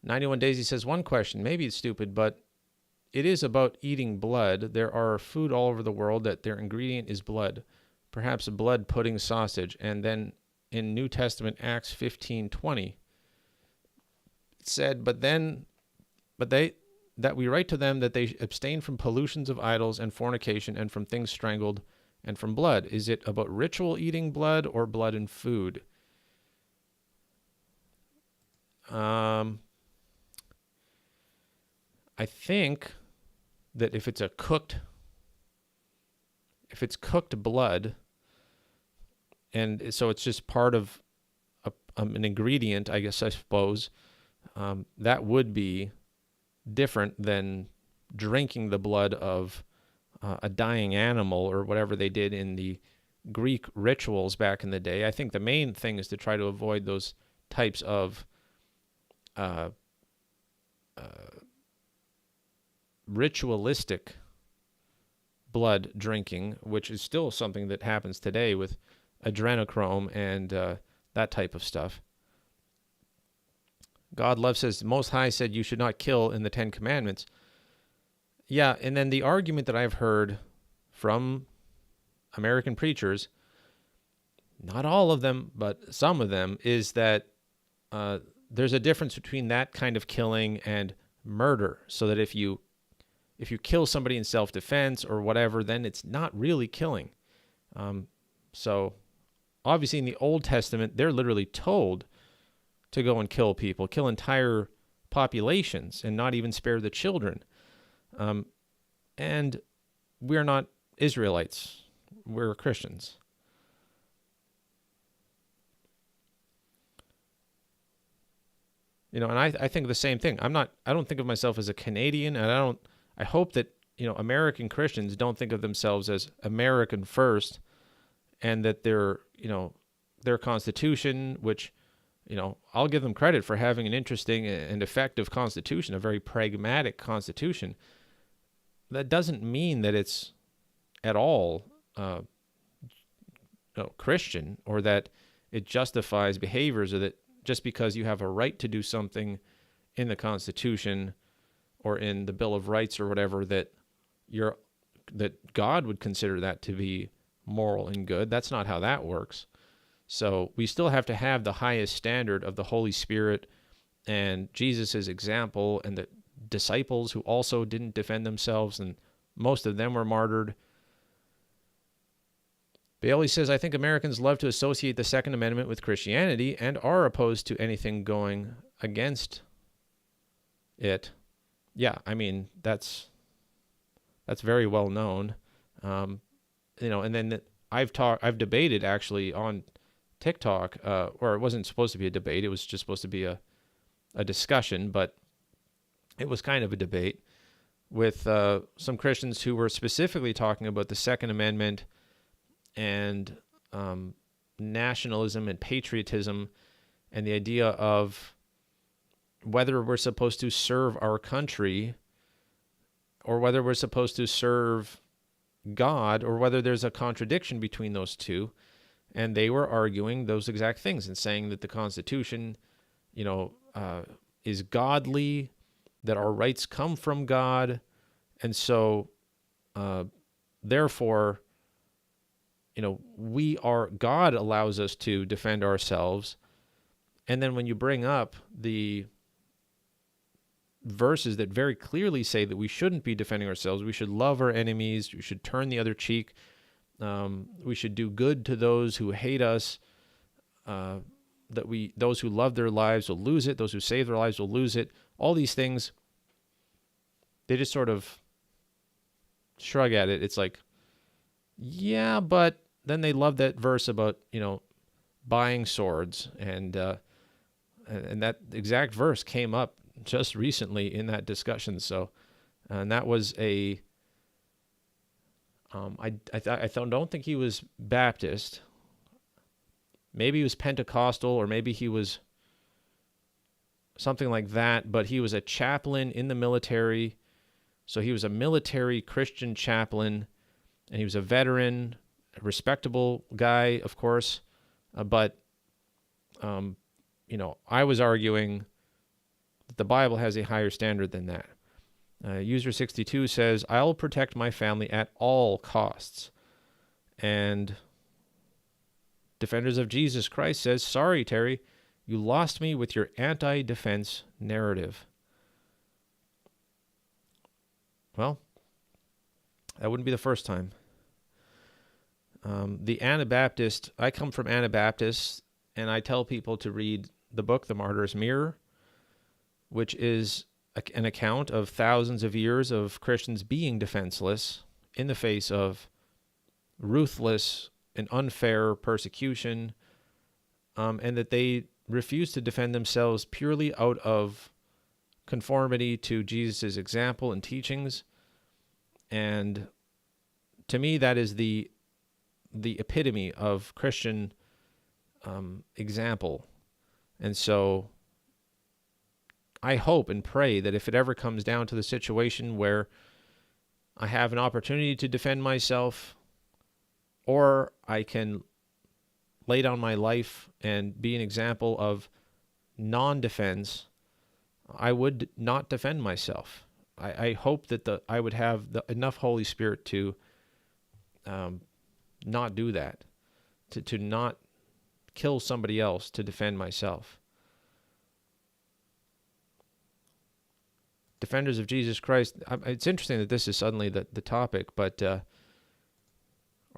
91 Daisy says, one question, maybe it's stupid, but it is about eating blood. There are food all over the world that their ingredient is blood, perhaps a blood pudding sausage. And then in New Testament, Acts 15:20, it said, that we write to them that they abstain from pollutions of idols and fornication and from things strangled and from blood. Is it about ritual eating blood or blood and food? I think that if it's cooked blood, and so it's just part of an ingredient, I guess, I suppose, that would be different than drinking the blood of a dying animal or whatever they did in the Greek rituals back in the day. I think the main thing is to try to avoid those types of ritualistic blood drinking, which is still something that happens today with adrenochrome and that type of stuff. God Love says, Most High said you should not kill in the 10 Commandments. Yeah, and then the argument that I've heard from American preachers, not all of them, but some of them, is that there's a difference between that kind of killing and murder, so that if you kill somebody in self-defense or whatever, then it's not really killing. So obviously in the Old Testament, they're literally told to go and kill people, kill entire populations, and not even spare the children. And we're not Israelites. We're Christians. And I think the same thing. I don't think of myself as a Canadian, and I hope that, American Christians don't think of themselves as American first, and that their Constitution, which, I'll give them credit for having an interesting and effective Constitution, a very pragmatic Constitution. That doesn't mean that it's at all Christian, or that it justifies behaviors, or that just because you have a right to do something in the Constitution or in the Bill of Rights or whatever, that God would consider that to be moral and good. That's not how that works. So we still have to have the highest standard of the Holy Spirit and Jesus' example, and the disciples who also didn't defend themselves, and most of them were martyred. Bailey says, I think Americans love to associate the Second Amendment with Christianity and are opposed to anything going against it. Yeah, I mean, that's very well known. And then I've debated actually on TikTok, or it wasn't supposed to be a debate. It was just supposed to be a discussion, but it was kind of a debate with some Christians who were specifically talking about the Second Amendment and nationalism and patriotism, and the idea of whether we're supposed to serve our country or whether we're supposed to serve God, or whether there's a contradiction between those two. And they were arguing those exact things and saying that the Constitution, is godly, that our rights come from God, and so therefore, God allows us to defend ourselves. And then when you bring up the verses that very clearly say that we shouldn't be defending ourselves, we should love our enemies, we should turn the other cheek, we should do good to those who hate us, those who love their lives will lose it, those who save their lives will lose it. All these things, they just sort of shrug at it. It's like, yeah, but then they love that verse about, buying swords, and that exact verse came up just recently in that discussion. So, and that was I don't think he was Baptist. Maybe he was Pentecostal, or maybe he was something like that, but he was a chaplain in the military. So he was a military Christian chaplain, and he was a veteran, a respectable guy, of course. But I was arguing that the Bible has a higher standard than that. User 62 says, I'll protect my family at all costs. And Defenders of Jesus Christ says, sorry, Terry, you lost me with your anti-defense narrative. Well, that wouldn't be the first time. The Anabaptist, I come from Anabaptists, and I tell people to read the book, The Martyr's Mirror, which is an account of thousands of years of Christians being defenseless in the face of ruthless and unfair persecution, and that they refuse to defend themselves purely out of conformity to Jesus' example and teachings. And to me, that is the epitome of Christian example. And so I hope and pray that if it ever comes down to the situation where I have an opportunity to defend myself, or I can lay down my life and be an example of non-defense, I would not defend myself. I hope that I would have enough Holy Spirit to not do that, to not kill somebody else to defend myself. Defenders of Jesus Christ, it's interesting that this is suddenly the topic, but,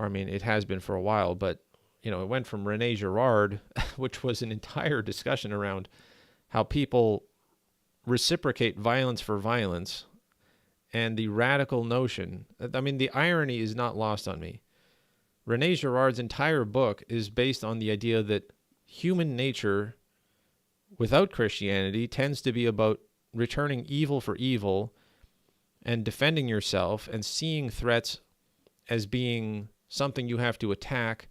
it has been for a while, but, it went from Rene Girard, which was an entire discussion around how people reciprocate violence for violence, and the radical notion, the irony is not lost on me. Rene Girard's entire book is based on the idea that human nature without Christianity tends to be about returning evil for evil and defending yourself and seeing threats as being something you have to attack.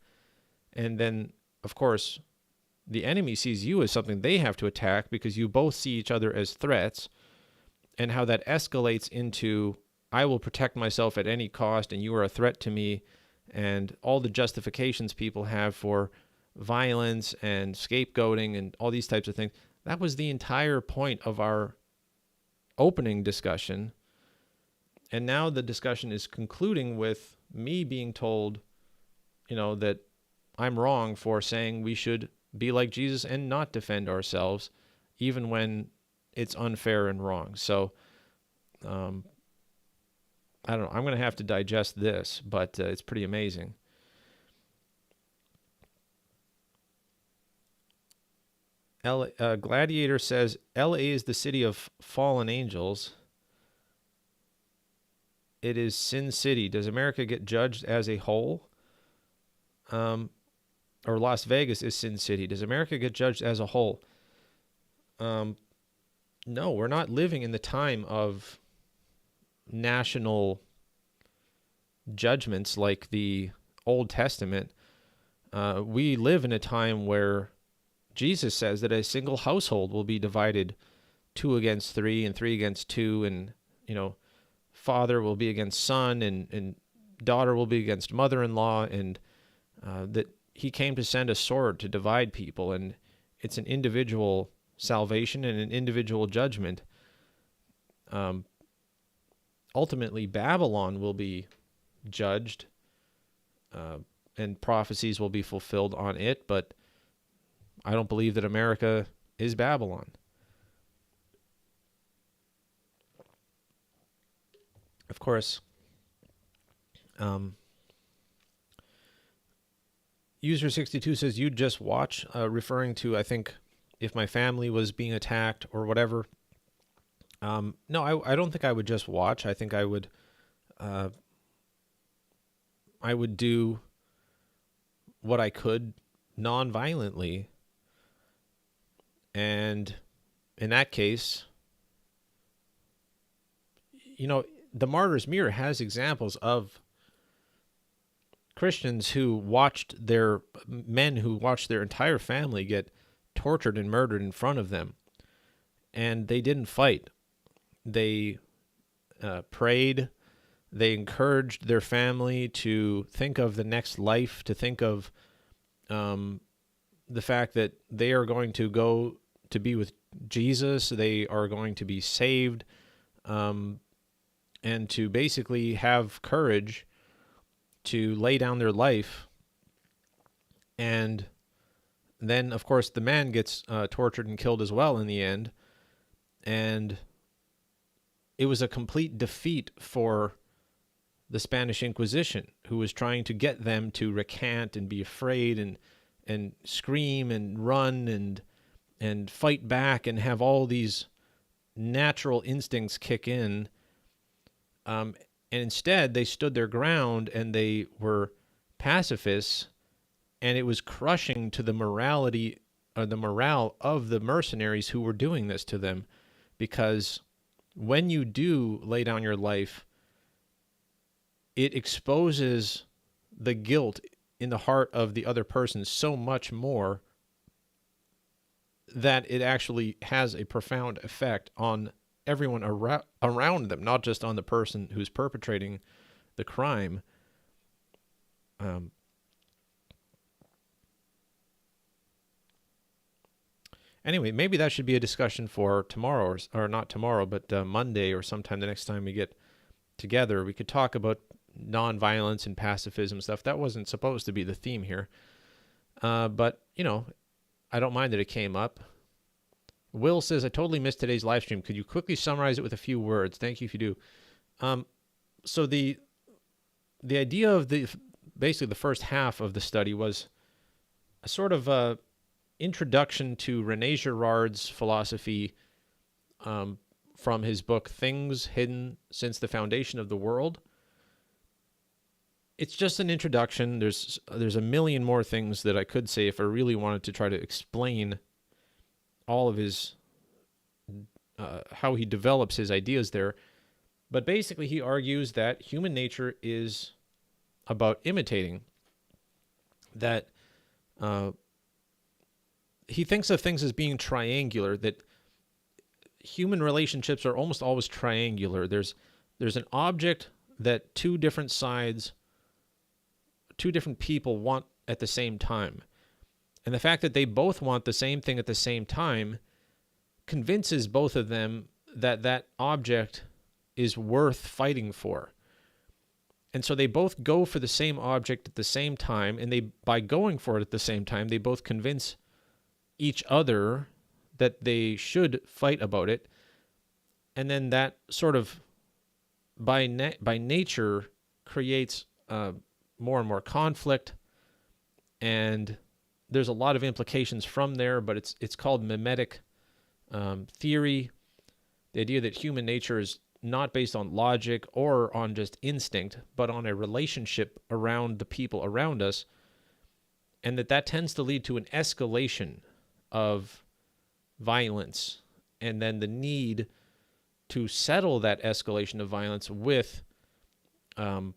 And then, of course, the enemy sees you as something they have to attack because you both see each other as threats, and how that escalates into, I will protect myself at any cost and you are a threat to me, and all the justifications people have for violence and scapegoating and all these types of things. That was the entire point of our opening discussion. And now the discussion is concluding with me being told that I'm wrong for saying we should be like Jesus and not defend ourselves, even when it's unfair and wrong. So, I don't know. I'm going to have to digest this, but it's pretty amazing. Gladiator says, L.A. is the city of fallen angels. It is Sin City. Does America get judged as a whole? Or Las Vegas is Sin City. Does America get judged as a whole? No, we're not living in the time of national judgments like the Old Testament. We live in a time where Jesus says that a single household will be divided 2 against 3 and 3 against 2, and father will be against son, and daughter will be against mother-in-law, and that he came to send a sword to divide people, and it's an individual salvation and an individual judgment. Ultimately, Babylon will be judged, and prophecies will be fulfilled on it, but I don't believe that America is Babylon. Of course, User 62 says, you'd just watch, referring to, I think, if my family was being attacked or whatever. No, I don't think I would just watch. I think I would do what I could non-violently. And in that case, the Martyr's Mirror has examples of Christians who watched their entire family get tortured and murdered in front of them, and they didn't fight. They prayed. They encouraged their family to think of the next life, to think of the fact that they are going to go to be with Jesus. They are going to be saved, and to basically have courage to lay down their life. And then, of course, the man gets tortured and killed as well in the end. And it was a complete defeat for the Spanish Inquisition, who was trying to get them to recant and be afraid and scream and run and fight back and have all these natural instincts kick in. And instead, they stood their ground and they were pacifists, and it was crushing to the morale of the mercenaries who were doing this to them, because when you do lay down your life, it exposes the guilt in the heart of the other person so much more that it actually has a profound effect on everyone around them, not just on the person who's perpetrating the crime. Anyway, maybe that should be a discussion for tomorrow, or not tomorrow, but Monday or sometime the next time we get together. We could talk about nonviolence and pacifism stuff. That wasn't supposed to be the theme here. But, I don't mind that it came up. Will says, I totally missed today's live stream. Could you quickly summarize it with a few words? Thank you if you do. So the idea of basically the first half of the study was a sort of introduction to Rene Girard's philosophy from his book, Things Hidden Since the Foundation of the World. It's just an introduction. There's a million more things that I could say if I really wanted to try to explain all of his, how he develops his ideas there. But basically he argues that human nature is about imitating, that he thinks of things as being triangular, that human relationships are almost always triangular. There's an object that two different people want at the same time. And the fact that they both want the same thing at the same time convinces both of them that that object is worth fighting for. And so they both go for the same object at the same time, and by going for it at the same time, they both convince each other that they should fight about it. And then that sort of, by nature, creates more and more conflict, and there's a lot of implications from there, but it's called mimetic theory, the idea that human nature is not based on logic or on just instinct, but on a relationship around the people around us, and that tends to lead to an escalation of violence, and then the need to settle that escalation of violence with some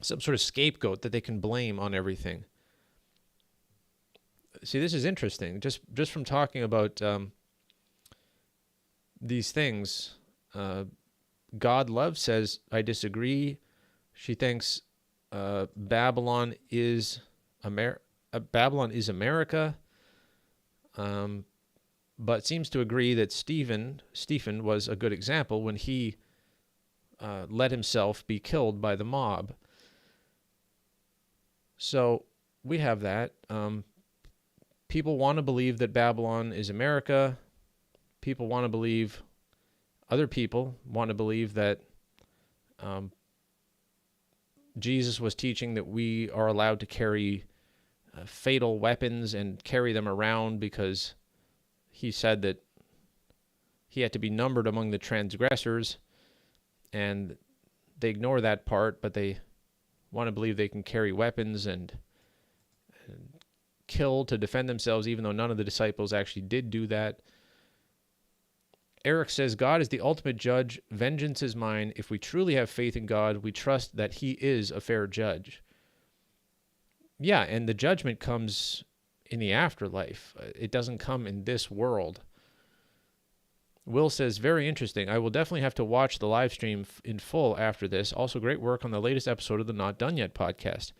sort of scapegoat that they can blame on everything. See, this is interesting. Just from talking about these things, God Love says, I disagree. She thinks Babylon is America, but seems to agree that Stephen was a good example when he let himself be killed by the mob. So we have that. People want to believe that Babylon is America. Other people want to believe that Jesus was teaching that we are allowed to carry fatal weapons and carry them around because he said that he had to be numbered among the transgressors, and they ignore that part, but they want to believe they can carry weapons and kill to defend themselves, even though none of the disciples actually did do that. Eric says, God is the ultimate judge. Vengeance is mine. If we truly have faith in God, we trust that he is a fair judge. Yeah, and the judgment comes in the afterlife. It doesn't come in this world. Will says, very interesting. I will definitely have to watch the live stream in full after this. Also, great work on the latest episode of the Not Done Yet podcast.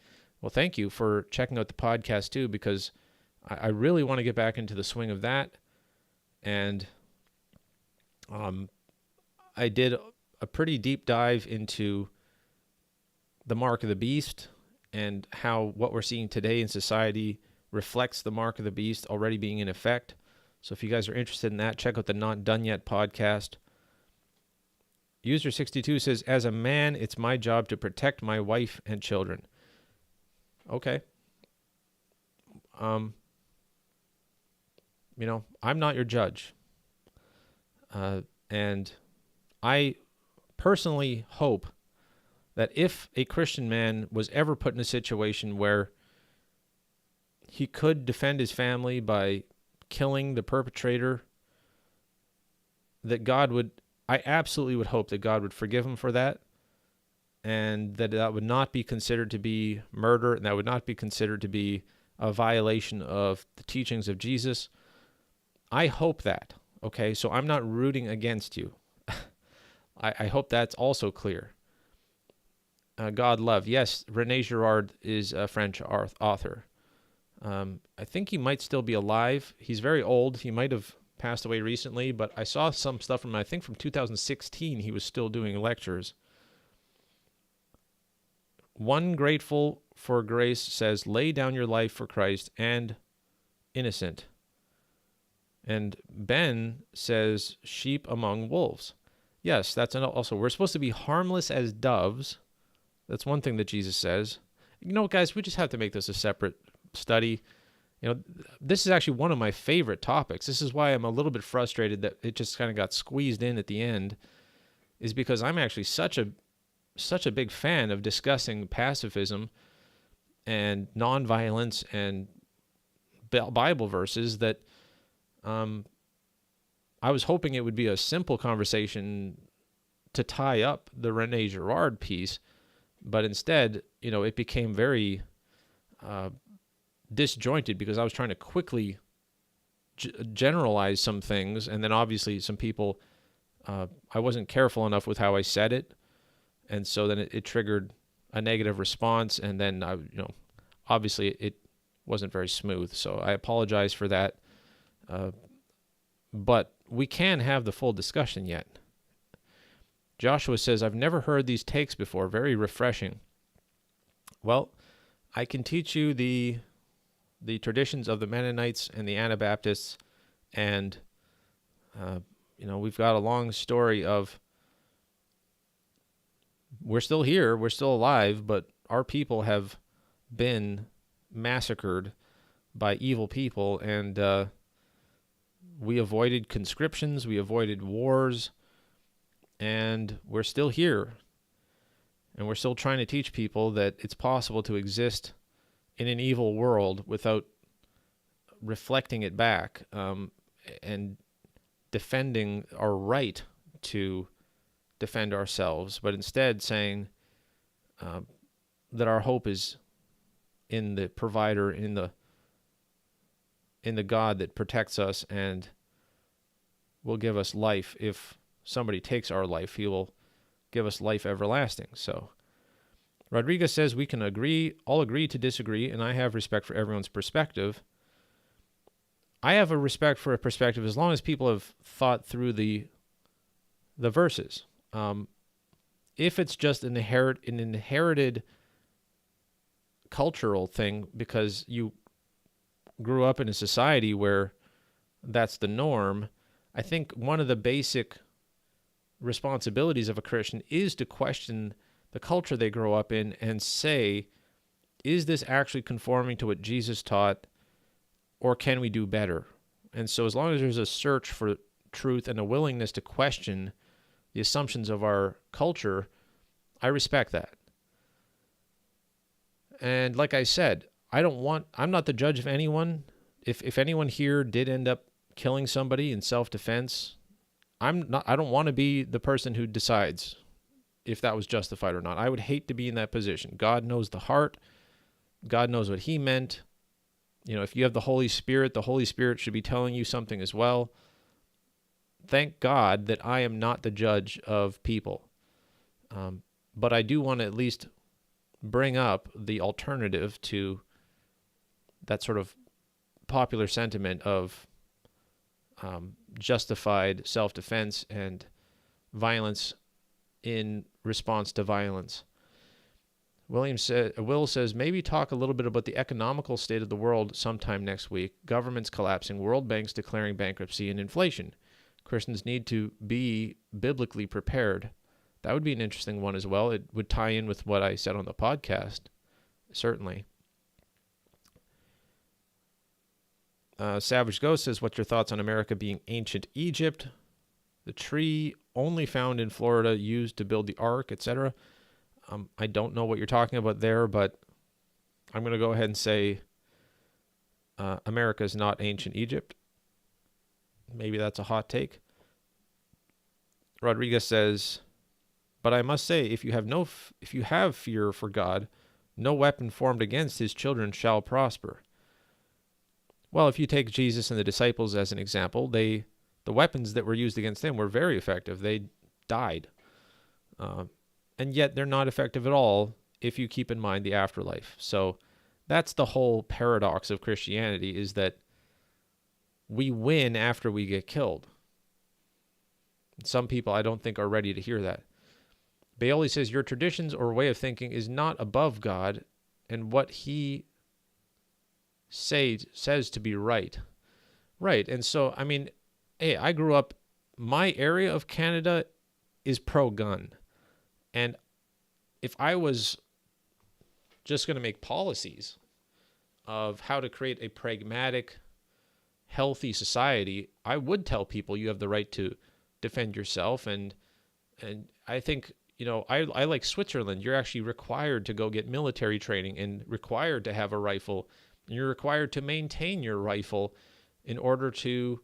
Well, thank you for checking out the podcast too, because I really want to get back into the swing of that. And I did a pretty deep dive into the mark of the beast and how what we're seeing today in society reflects the mark of the beast already being in effect. So if you guys are interested in that, check out the Not Done Yet podcast. User 62 says, as a man, it's my job to protect my wife and children. Okay. I'm not your judge. And I personally hope that if a Christian man was ever put in a situation where he could defend his family by killing the perpetrator, that I absolutely would hope that God would forgive him for that, and that would not be considered to be murder, and that would not be considered to be a violation of the teachings of Jesus. I hope that, okay? So I'm not rooting against you. I hope that's also clear. God Love. Yes, Rene Girard is a French author. I think he might still be alive. He's very old. He might have passed away recently, but I saw some stuff from 2016. He was still doing lectures. One Grateful for Grace says, lay down your life for Christ and innocent. And Ben says, sheep among wolves. Yes, that's also, we're supposed to be harmless as doves. That's one thing that Jesus says. Guys, we just have to make this a separate study. This is actually one of my favorite topics. This is why I'm a little bit frustrated that it just kind of got squeezed in at the end, is because I'm actually such a big fan of discussing pacifism and nonviolence and Bible verses that I was hoping it would be a simple conversation to tie up the Rene Girard piece, but instead, it became very disjointed because I was trying to quickly generalize some things, and then obviously some people, I wasn't careful enough with how I said it, and so then it triggered a negative response, and then obviously it wasn't very smooth. So I apologize for that, but we can have the full discussion yet. Joshua says, I've never heard these takes before. Very refreshing. Well, I can teach you the traditions of the Mennonites and the Anabaptists, and we've got a long story of we're still here, we're still alive, but our people have been massacred by evil people, and we avoided conscriptions, we avoided wars, and we're still here. And we're still trying to teach people that it's possible to exist in an evil world without reflecting it back, and defending our right to defend ourselves, but instead saying that our hope is in the provider, in the God that protects us and will give us life. If somebody takes our life, he will give us life everlasting. So Rodriguez says we can all agree to disagree, and I have respect for everyone's perspective. I have a respect for a perspective as long as people have thought through the verses. If it's just an inherited cultural thing because you grew up in a society where that's the norm, I think one of the basic responsibilities of a Christian is to question the culture they grow up in and say, is this actually conforming to what Jesus taught, or can we do better? And so as long as there's a search for truth and a willingness to question the assumptions of our culture, I respect that. And like I said, I'm not the judge of anyone. If anyone here did end up killing somebody in self-defense, I don't want to be the person who decides if that was justified or not. I would hate to be in that position. God knows the heart. God knows what he meant. If you have the Holy Spirit should be telling you something as well. Thank God that I am not the judge of people. But I do want to at least bring up the alternative to that sort of popular sentiment of justified self-defense and violence in response to violence. Will says, maybe talk a little bit about the economical state of the world sometime next week. Governments collapsing, world banks declaring bankruptcy, and inflation. Christians need to be biblically prepared. That would be an interesting one as well. It would tie in with what I said on the podcast, certainly. Savage Ghost says, what's your thoughts on America being ancient Egypt? The tree only found in Florida used to build the ark, etc. I don't know what you're talking about there, but I'm going to go ahead and say America is not ancient Egypt. Maybe that's a hot take. Rodriguez says, but I must say, if you have fear for God, no weapon formed against his children shall prosper. Well, if you take Jesus and the disciples as an example, the weapons that were used against them were very effective. They died. And yet they're not effective at all if you keep in mind the afterlife. So that's the whole paradox of Christianity, is that we win after we get killed. Some people I don't think are ready to hear that. Bailey says, your traditions or way of thinking is not above God and what he says to be right. Right. And so, hey, I grew up, my area of Canada is pro-gun. And if I was just going to make policies of how to create a pragmatic, healthy society, I would tell people you have the right to defend yourself. And I think, I like Switzerland. You're actually required to go get military training and required to have a rifle. And you're required to maintain your rifle in order to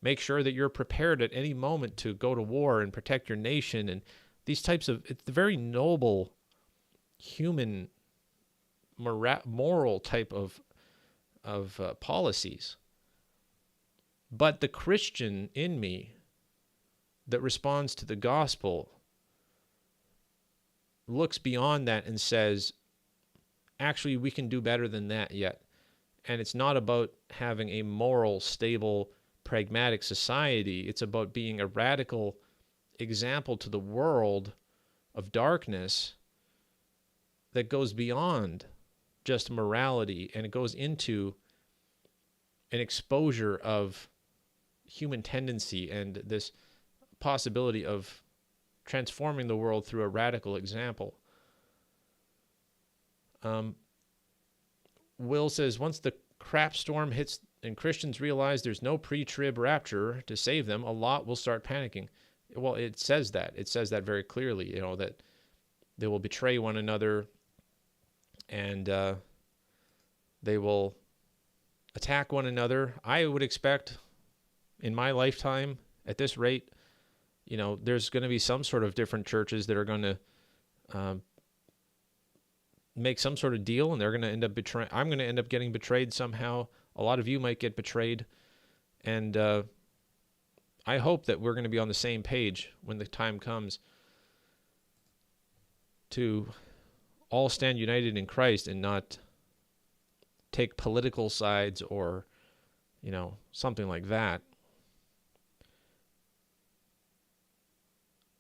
make sure that you're prepared at any moment to go to war and protect your nation. And these types of, it's the very noble human moral type of policies. But the Christian in me that responds to the gospel looks beyond that and says, actually, we can do better than that yet. And it's not about having a moral, stable, pragmatic society. It's about being a radical example to the world of darkness that goes beyond just morality, and it goes into an exposure of human tendency and this possibility of transforming the world through a radical example. Will says, once the crap storm hits and Christians realize there's no pre-trib rapture to save them, a lot will start panicking. Well, it says that. It says that very clearly, that they will betray one another, and they will attack one another. I would expect in my lifetime, at this rate, there's going to be some sort of different churches that are going to make some sort of deal, and they're going to end up betraying. I'm going to end up getting betrayed somehow. A lot of you might get betrayed, and I hope that we're going to be on the same page when the time comes to all stand united in Christ and not take political sides or, something like that.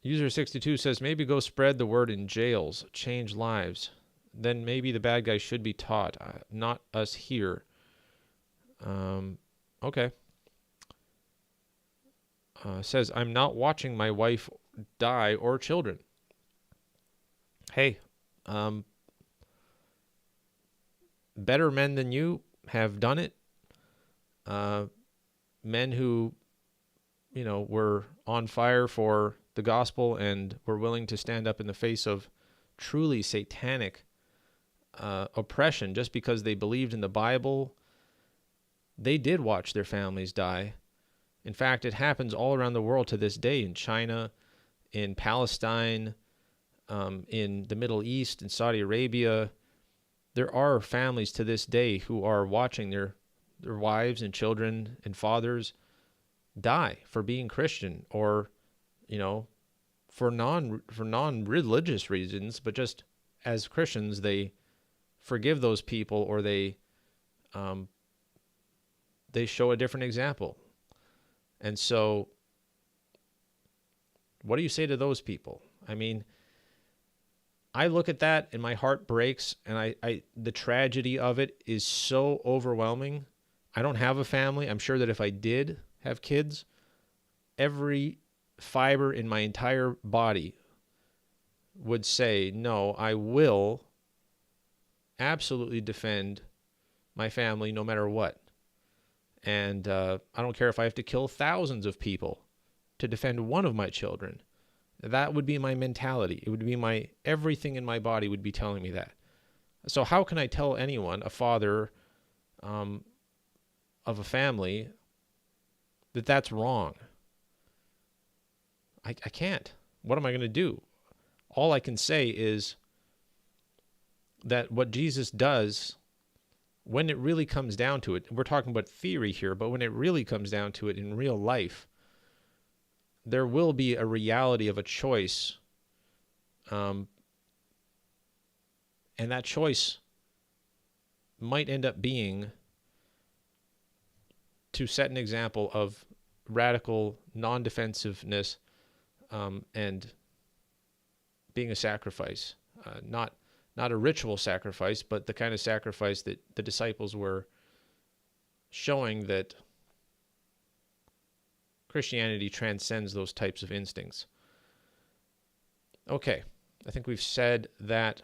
User 62 says, maybe go spread the word in jails, change lives. Then maybe the bad guys should be taught, not us here. Okay. Says, I'm not watching my wife die or children. Hey, better men than you have done it. Men who, were on fire for the gospel and were willing to stand up in the face of truly satanic oppression just because they believed in the Bible. They did watch their families die. In fact, it happens all around the world to this day, in China, in Palestine, in the Middle East, in Saudi Arabia. There are families to this day who are watching their wives and children and fathers die for being Christian, or, for non-religious reasons, but just as Christians, they forgive those people, or they show a different example. And so what do you say to those people? I mean, I look at that and my heart breaks, and the tragedy of it is so overwhelming. I don't have a family. I'm sure that if I did have kids, every fiber in my entire body would say, no, I will absolutely defend my family no matter what. And I don't care if I have to kill thousands of people to defend one of my children. That would be my mentality. It would be everything in my body would be telling me that. So how can I tell anyone, a father of a family, that that's wrong? I can't. What am I going to do? All I can say is that what Jesus does, when it really comes down to it, we're talking about theory here, but when it really comes down to it in real life, there will be a reality of a choice. And that choice might end up being to set an example of radical non-defensiveness and being a sacrifice. Not a ritual sacrifice, but the kind of sacrifice that the disciples were showing that Christianity transcends those types of instincts. Okay, I think we've said that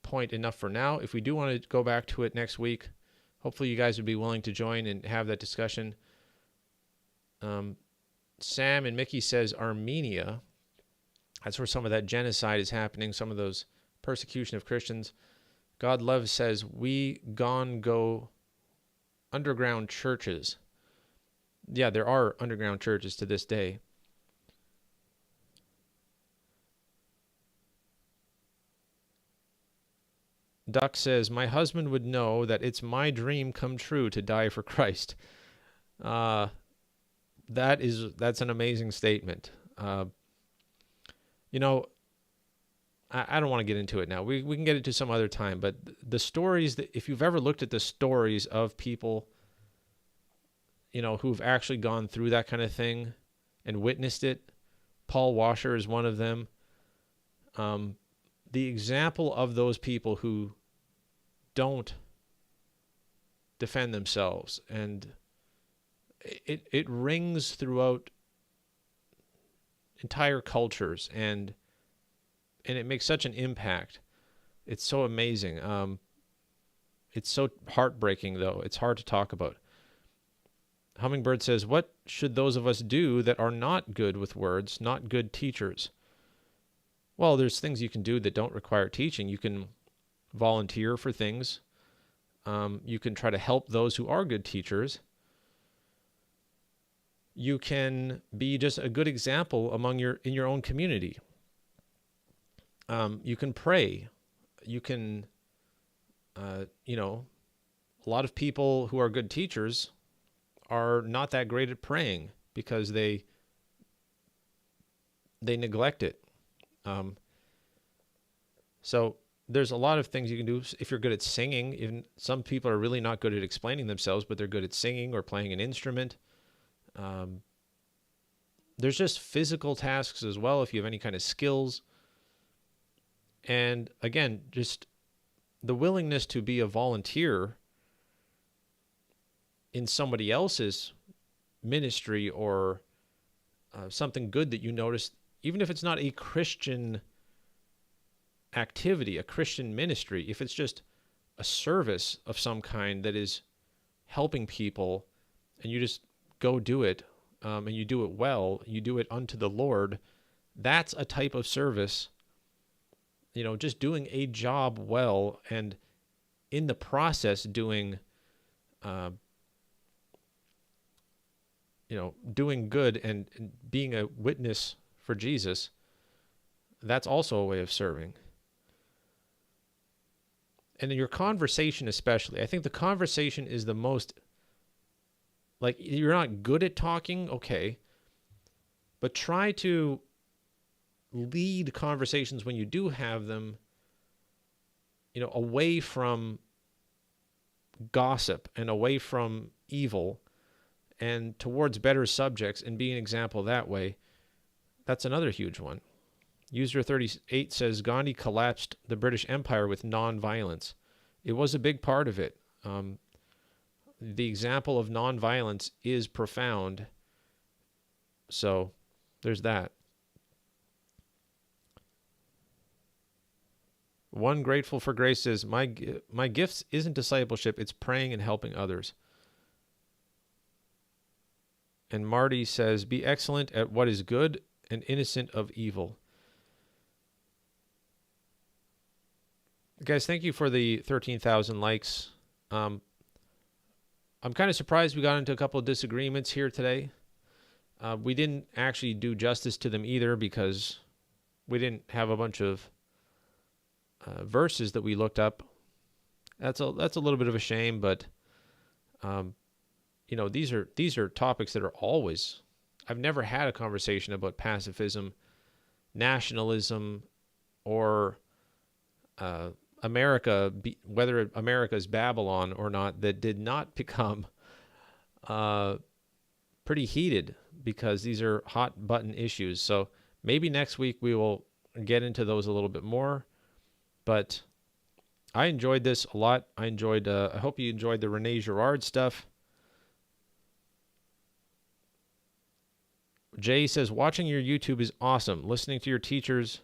point enough for now. If we do want to go back to it next week, hopefully you guys would be willing to join and have that discussion. Sam and Mickey says Armenia. That's where some of that genocide is happening, some of those persecution of Christians. God Love says, we go underground churches. Yeah, there are underground churches to this day. Duck says, my husband would know that it's my dream come true to die for Christ. That's an amazing statement. I don't want to get into it now. We can get into some other time, but the stories that, if you've ever looked at the stories of people, who've actually gone through that kind of thing and witnessed it, Paul Washer is one of them. The example of those people who don't defend themselves, and it rings throughout entire cultures, and it makes such an impact. It's so amazing. It's so heartbreaking, though. It's hard to talk about. Hummingbird says, what should those of us do that are not good with words, not good teachers? Well, there's things you can do that don't require teaching. You can volunteer for things. You can try to help those who are good teachers. You can be just a good example in your own community. You can pray. You can, a lot of people who are good teachers are not that great at praying because they neglect it. So there's a lot of things you can do. If you're good at singing, even some people are really not good at explaining themselves, but they're good at singing or playing an instrument. There's just physical tasks as well if you have any kind of skills. And again, just the willingness to be a volunteer in somebody else's ministry or something good that you notice, even if it's not a Christian activity, a Christian ministry, if it's just a service of some kind that is helping people, and you just go do it, and you do it well, you do it unto the Lord, that's a type of service. Just doing a job well, and in the process doing doing good and being a witness for Jesus, that's also a way of serving. And in your conversation especially, I think the conversation is the most, like, you're not good at talking, okay, but try to lead conversations when you do have them, away from gossip and away from evil and towards better subjects, and be an example that way. That's another huge one. User 38 says Gandhi collapsed the British Empire with non-violence. It was a big part of it. The example of non-violence is profound. So there's that. One Grateful for Grace says, my gifts isn't discipleship, it's praying and helping others. And Marty says, be excellent at what is good and innocent of evil. Guys, thank you for the 13,000 likes. I'm kind of surprised we got into a couple of disagreements here today. We didn't actually do justice to them either because we didn't have a bunch of verses that we looked up. That's a little bit of a shame, but these are topics that are always. I've never had a conversation about pacifism, nationalism, or America, whether America is Babylon or not, that did not become pretty heated because these are hot button issues. So maybe next week we will get into those a little bit more. But I enjoyed this a lot. I hope you enjoyed the Rene Girard stuff. Jay says, watching your YouTube is awesome. Listening to your teachers,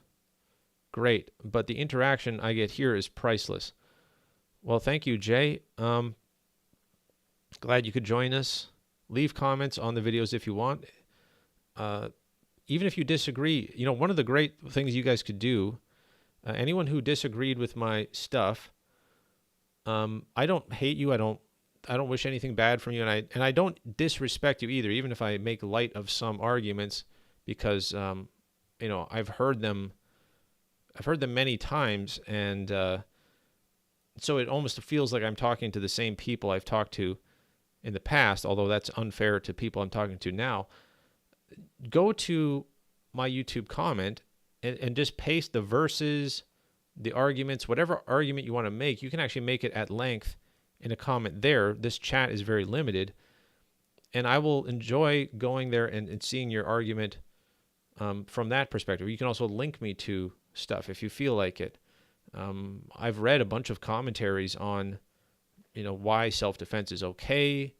great. But the interaction I get here is priceless. Well, thank you, Jay. Glad you could join us. Leave comments on the videos if you want. Even if you disagree, one of the great things you guys could do, anyone who disagreed with my stuff, I don't hate you. I don't wish anything bad from you, and I don't disrespect you either, even if I make light of some arguments, because I've heard them many times, and so it almost feels like I'm talking to the same people I've talked to in the past, although that's unfair to people I'm talking to now. Go to my YouTube comment and just paste the verses, the arguments, whatever argument you want to make. You can actually make it at length in a comment there. This chat is very limited, and I will enjoy going there and seeing your argument from that perspective. You can also link me to stuff if you feel like it. I've read a bunch of commentaries on, why self-defense is okay.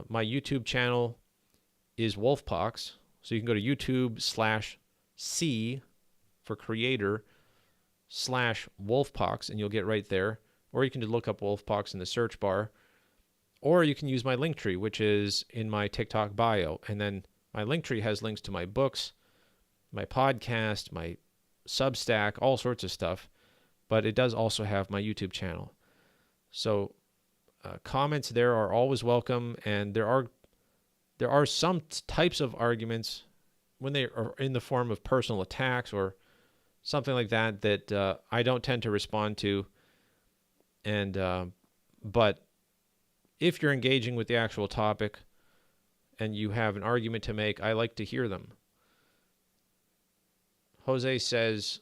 My YouTube channel is Wolfpox. So you can go to YouTube/C for creator /Wolfpox and you'll get right there. Or you can just look up Wolfpox in the search bar. Or you can use my link tree, which is in my TikTok bio. And then my link tree has links to my books, my podcast, my Substack, all sorts of stuff. But it does also have my YouTube channel. So comments there are always welcome. And there are some types of arguments when they are in the form of personal attacks or something like that that I don't tend to respond to. And but if you're engaging with the actual topic and you have an argument to make, I like to hear them. Jose says,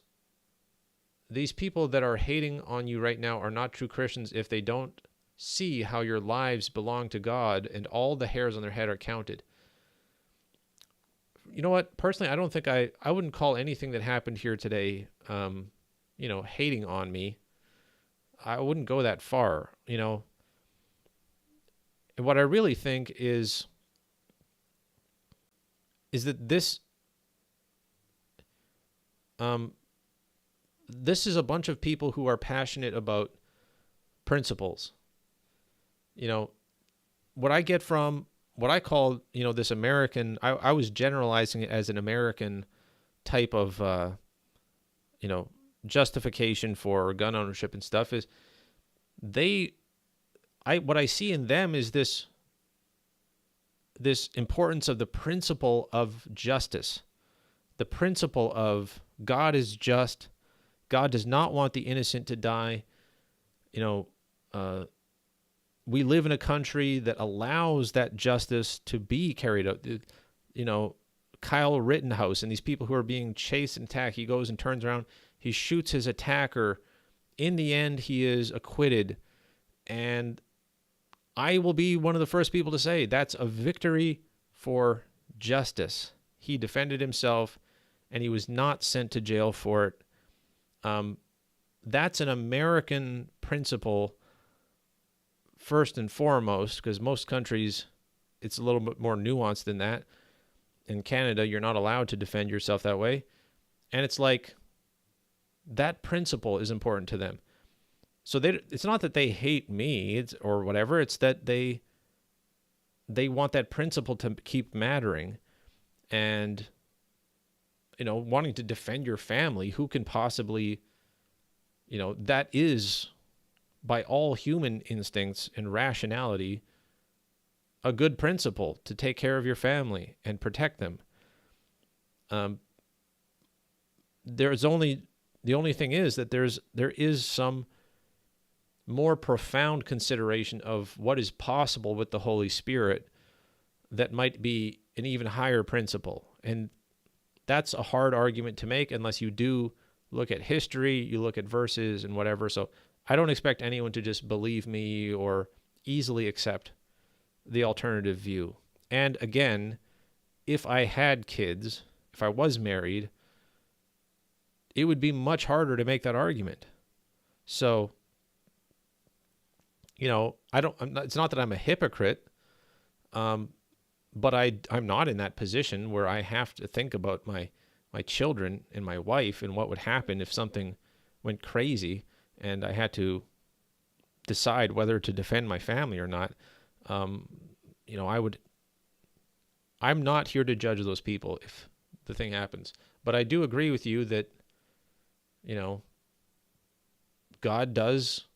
these people that are hating on you right now are not true Christians if they don't see how your lives belong to God and all the hairs on their head are counted. You know what? Personally, I don't think I wouldn't call anything that happened here today, hating on me. I wouldn't go that far, And what I really think is that this is a bunch of people who are passionate about principles. What I get from what I call, this American, I was generalizing it as an American type of, justification for gun ownership and stuff is what I see in them is this importance of the principle of justice, the principle of God is just, God does not want the innocent to die. We live in a country that allows that justice to be carried out. Kyle Rittenhouse and these people who are being chased and attacked, he goes and turns around, he shoots his attacker. In the end, he is acquitted. And I will be one of the first people to say that's a victory for justice. He defended himself and he was not sent to jail for it. That's an American principle first and foremost, because most countries, it's a little bit more nuanced than that. In Canada, you're not allowed to defend yourself that way. And it's like that principle is important to them. So it's not that they hate me or whatever. It's that they want that principle to keep mattering. And, wanting to defend your family, who can possibly, that is, by all human instincts and rationality, a good principle to take care of your family and protect them. The only thing is that there is some more profound consideration of what is possible with the Holy Spirit that might be an even higher principle. And that's a hard argument to make unless you do look at history, you look at verses and whatever. So I don't expect anyone to just believe me or easily accept the alternative view. And again, if I had kids, if I was married, it would be much harder to make that argument. So, it's not that I'm a hypocrite, but I'm not in that position where I have to think about my children and my wife and what would happen if something went crazy and I had to decide whether to defend my family or not. I'm not here to judge those people if the thing happens. But I do agree with you that, God does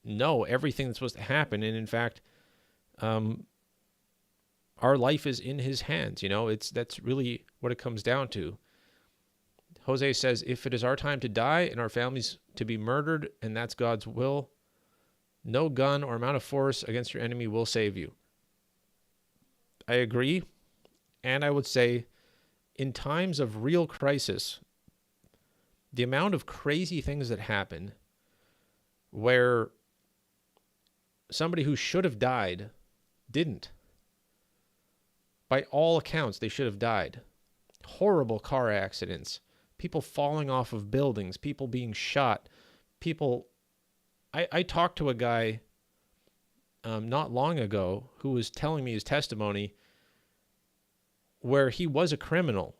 know everything that's supposed to happen. And in fact, our life is in his hands. That's really what it comes down to. Jose says, if it is our time to die and our families to be murdered, and that's God's will, no gun or amount of force against your enemy will save you. I agree. And I would say in times of real crisis, the amount of crazy things that happen where somebody who should have died didn't. By all accounts, they should have died. horrible car accidents, people falling off of buildings, people being shot, people. I talked to a guy not long ago who was telling me his testimony where he was a criminal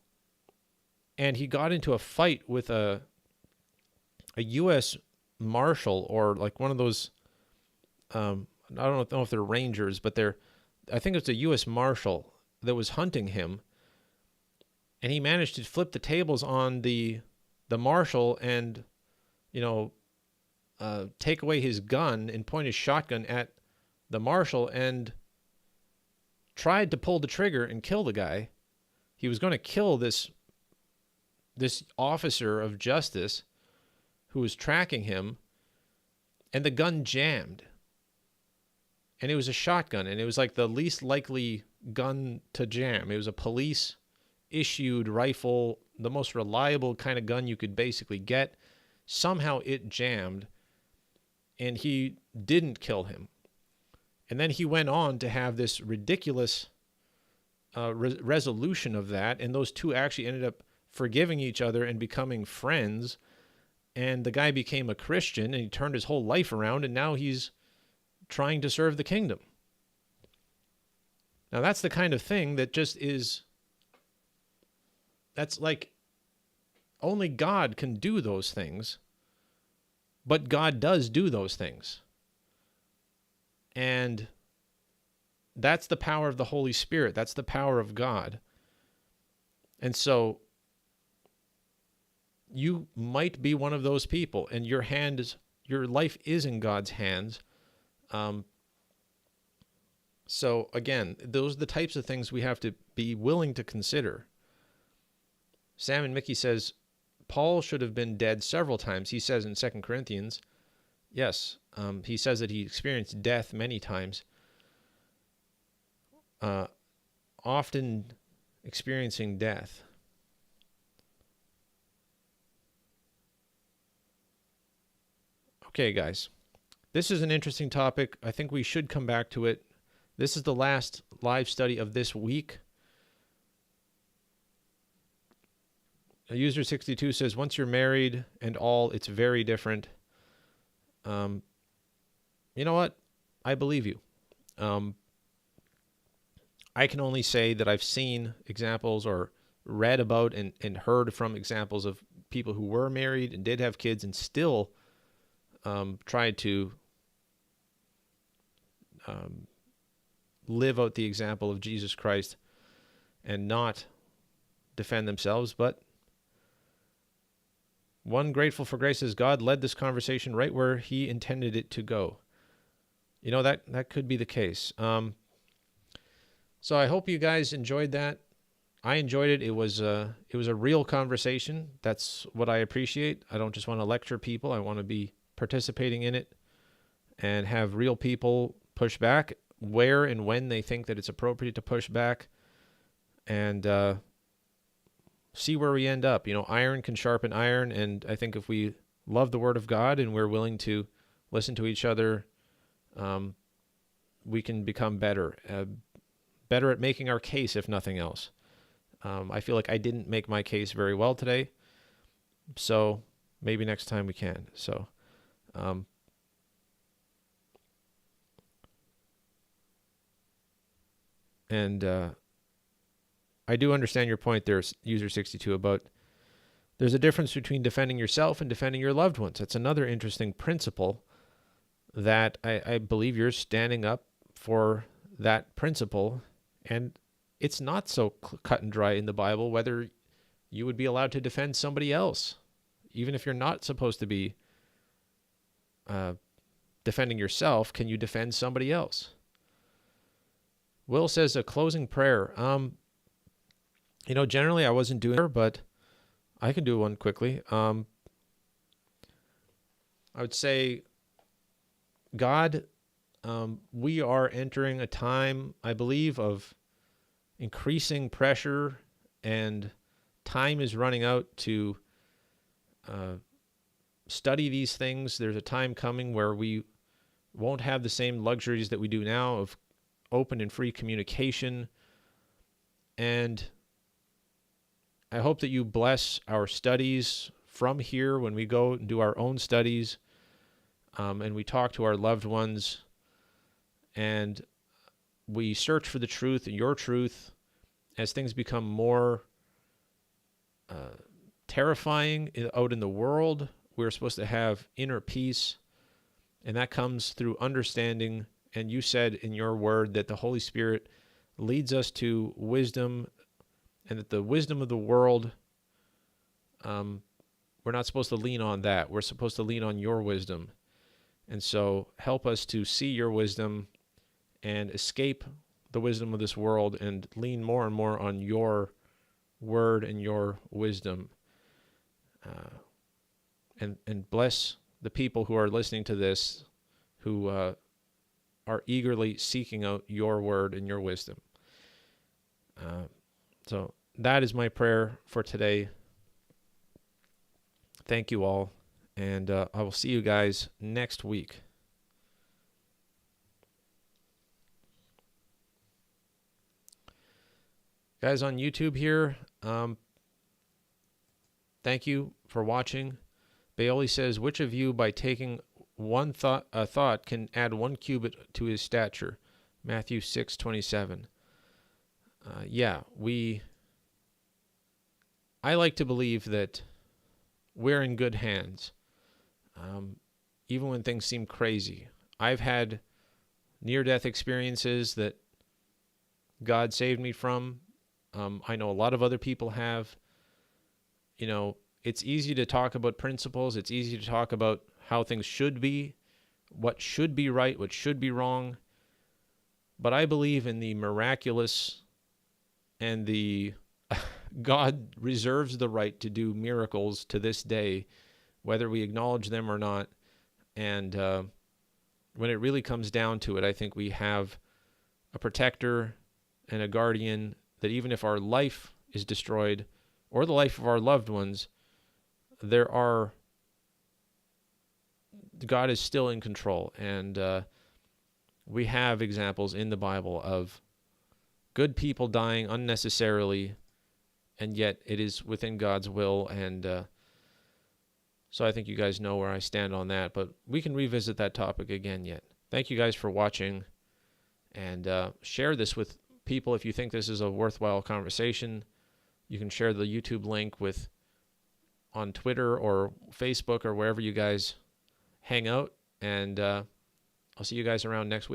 and he got into a fight with a U.S. Marshal, or like one of those, I don't know if they're Rangers, but I think it's a U.S. Marshal that was hunting him, and he managed to flip the tables on the Marshal and, take away his gun and point his shotgun at the Marshal and tried to pull the trigger and kill the guy. He was going to kill this officer of justice who was tracking him, and the gun jammed. And it was a shotgun, and it was like the least likely gun to jam. It was a police-issued rifle, the most reliable kind of gun you could basically get. Somehow it jammed, and he didn't kill him. And then he went on to have this ridiculous resolution of that, and those two actually ended up forgiving each other and becoming friends. And the guy became a Christian, and he turned his whole life around, and now he's trying to serve the kingdom. Now, that's the kind of thing that just is, that's like, only God can do those things, but God does do those things. And that's the power of the Holy Spirit. That's the power of God. And so you might be one of those people, and your life is in God's hands. So again, those are the types of things we have to be willing to consider. Sam and Mickey says, Paul should have been dead several times. He says in 2 Corinthians, yes, he says that he experienced death many times, often experiencing death. Okay, guys, this is an interesting topic. I think we should come back to it. This is the last live study of this week. User 62 says, once you're married and all, it's very different. You know what? I believe you. I can only say that I've seen examples or read about and heard from examples of people who were married and did have kids and still tried to live out the example of Jesus Christ and not defend themselves. But one grateful for grace is God led this conversation right where he intended it to go. You know, that could be the case. So I hope you guys enjoyed that. I enjoyed it. It was a real conversation. That's what I appreciate. I don't just want to lecture people. I want to be participating in it and have real people push back where and when they think that it's appropriate to push back, and see where we end up. You know, iron can sharpen iron, and I think if we love the Word of God and we're willing to listen to each other, we can become better at making our case, if nothing else. I feel like I didn't make my case very well today, so maybe next time we can. So, I do understand your point there, user 62, about there's a difference between defending yourself and defending your loved ones. That's another interesting principle that I believe you're standing up for, that principle. And it's not so cut and dry in the Bible whether you would be allowed to defend somebody else, even if you're not supposed to be defending yourself. Can you defend somebody else? Will says a closing prayer. Generally I wasn't doing it, but I can do one quickly. I would say, God, we are entering a time, I believe, of increasing pressure, and time is running out to study these things. There's a time coming where we won't have the same luxuries that we do now of open and free communication. And I hope that you bless our studies from here when we go and do our own studies, and we talk to our loved ones, and we search for the truth, your truth, as things become more terrifying out in the world. We're supposed to have inner peace, and that comes through understanding. And you said in your word that the Holy Spirit leads us to wisdom, and that the wisdom of the world, we're not supposed to lean on that. We're supposed to lean on your wisdom. And so help us to see your wisdom and escape the wisdom of this world and lean more and more on your word and your wisdom. And bless the people who are listening to this, who are eagerly seeking out your word and your wisdom. So that is my prayer for today. Thank you all, and I will see you guys next week. Guys on YouTube here, thank you for watching. Baoli says, which of you, by taking a thought, can add 1 cubit to his stature? Matthew 6:27. I like to believe that we're in good hands, even when things seem crazy. I've had near-death experiences that God saved me from. I know a lot of other people have. You know, it's easy to talk about principles. It's easy to talk about how things should be, what should be right, what should be wrong. But I believe in the miraculous, and the God reserves the right to do miracles to this day, whether we acknowledge them or not. And when it really comes down to it, I think we have a protector and a guardian that even if our life is destroyed, or the life of our loved ones, God is still in control. And we have examples in the Bible of good people dying unnecessarily, and yet it is within God's will. And so I think you guys know where I stand on that, but we can revisit that topic again yet. Thank you guys for watching, and share this with people if you think this is a worthwhile conversation. You can share the YouTube link on Twitter or Facebook or wherever you guys hang out, and I'll see you guys around next week.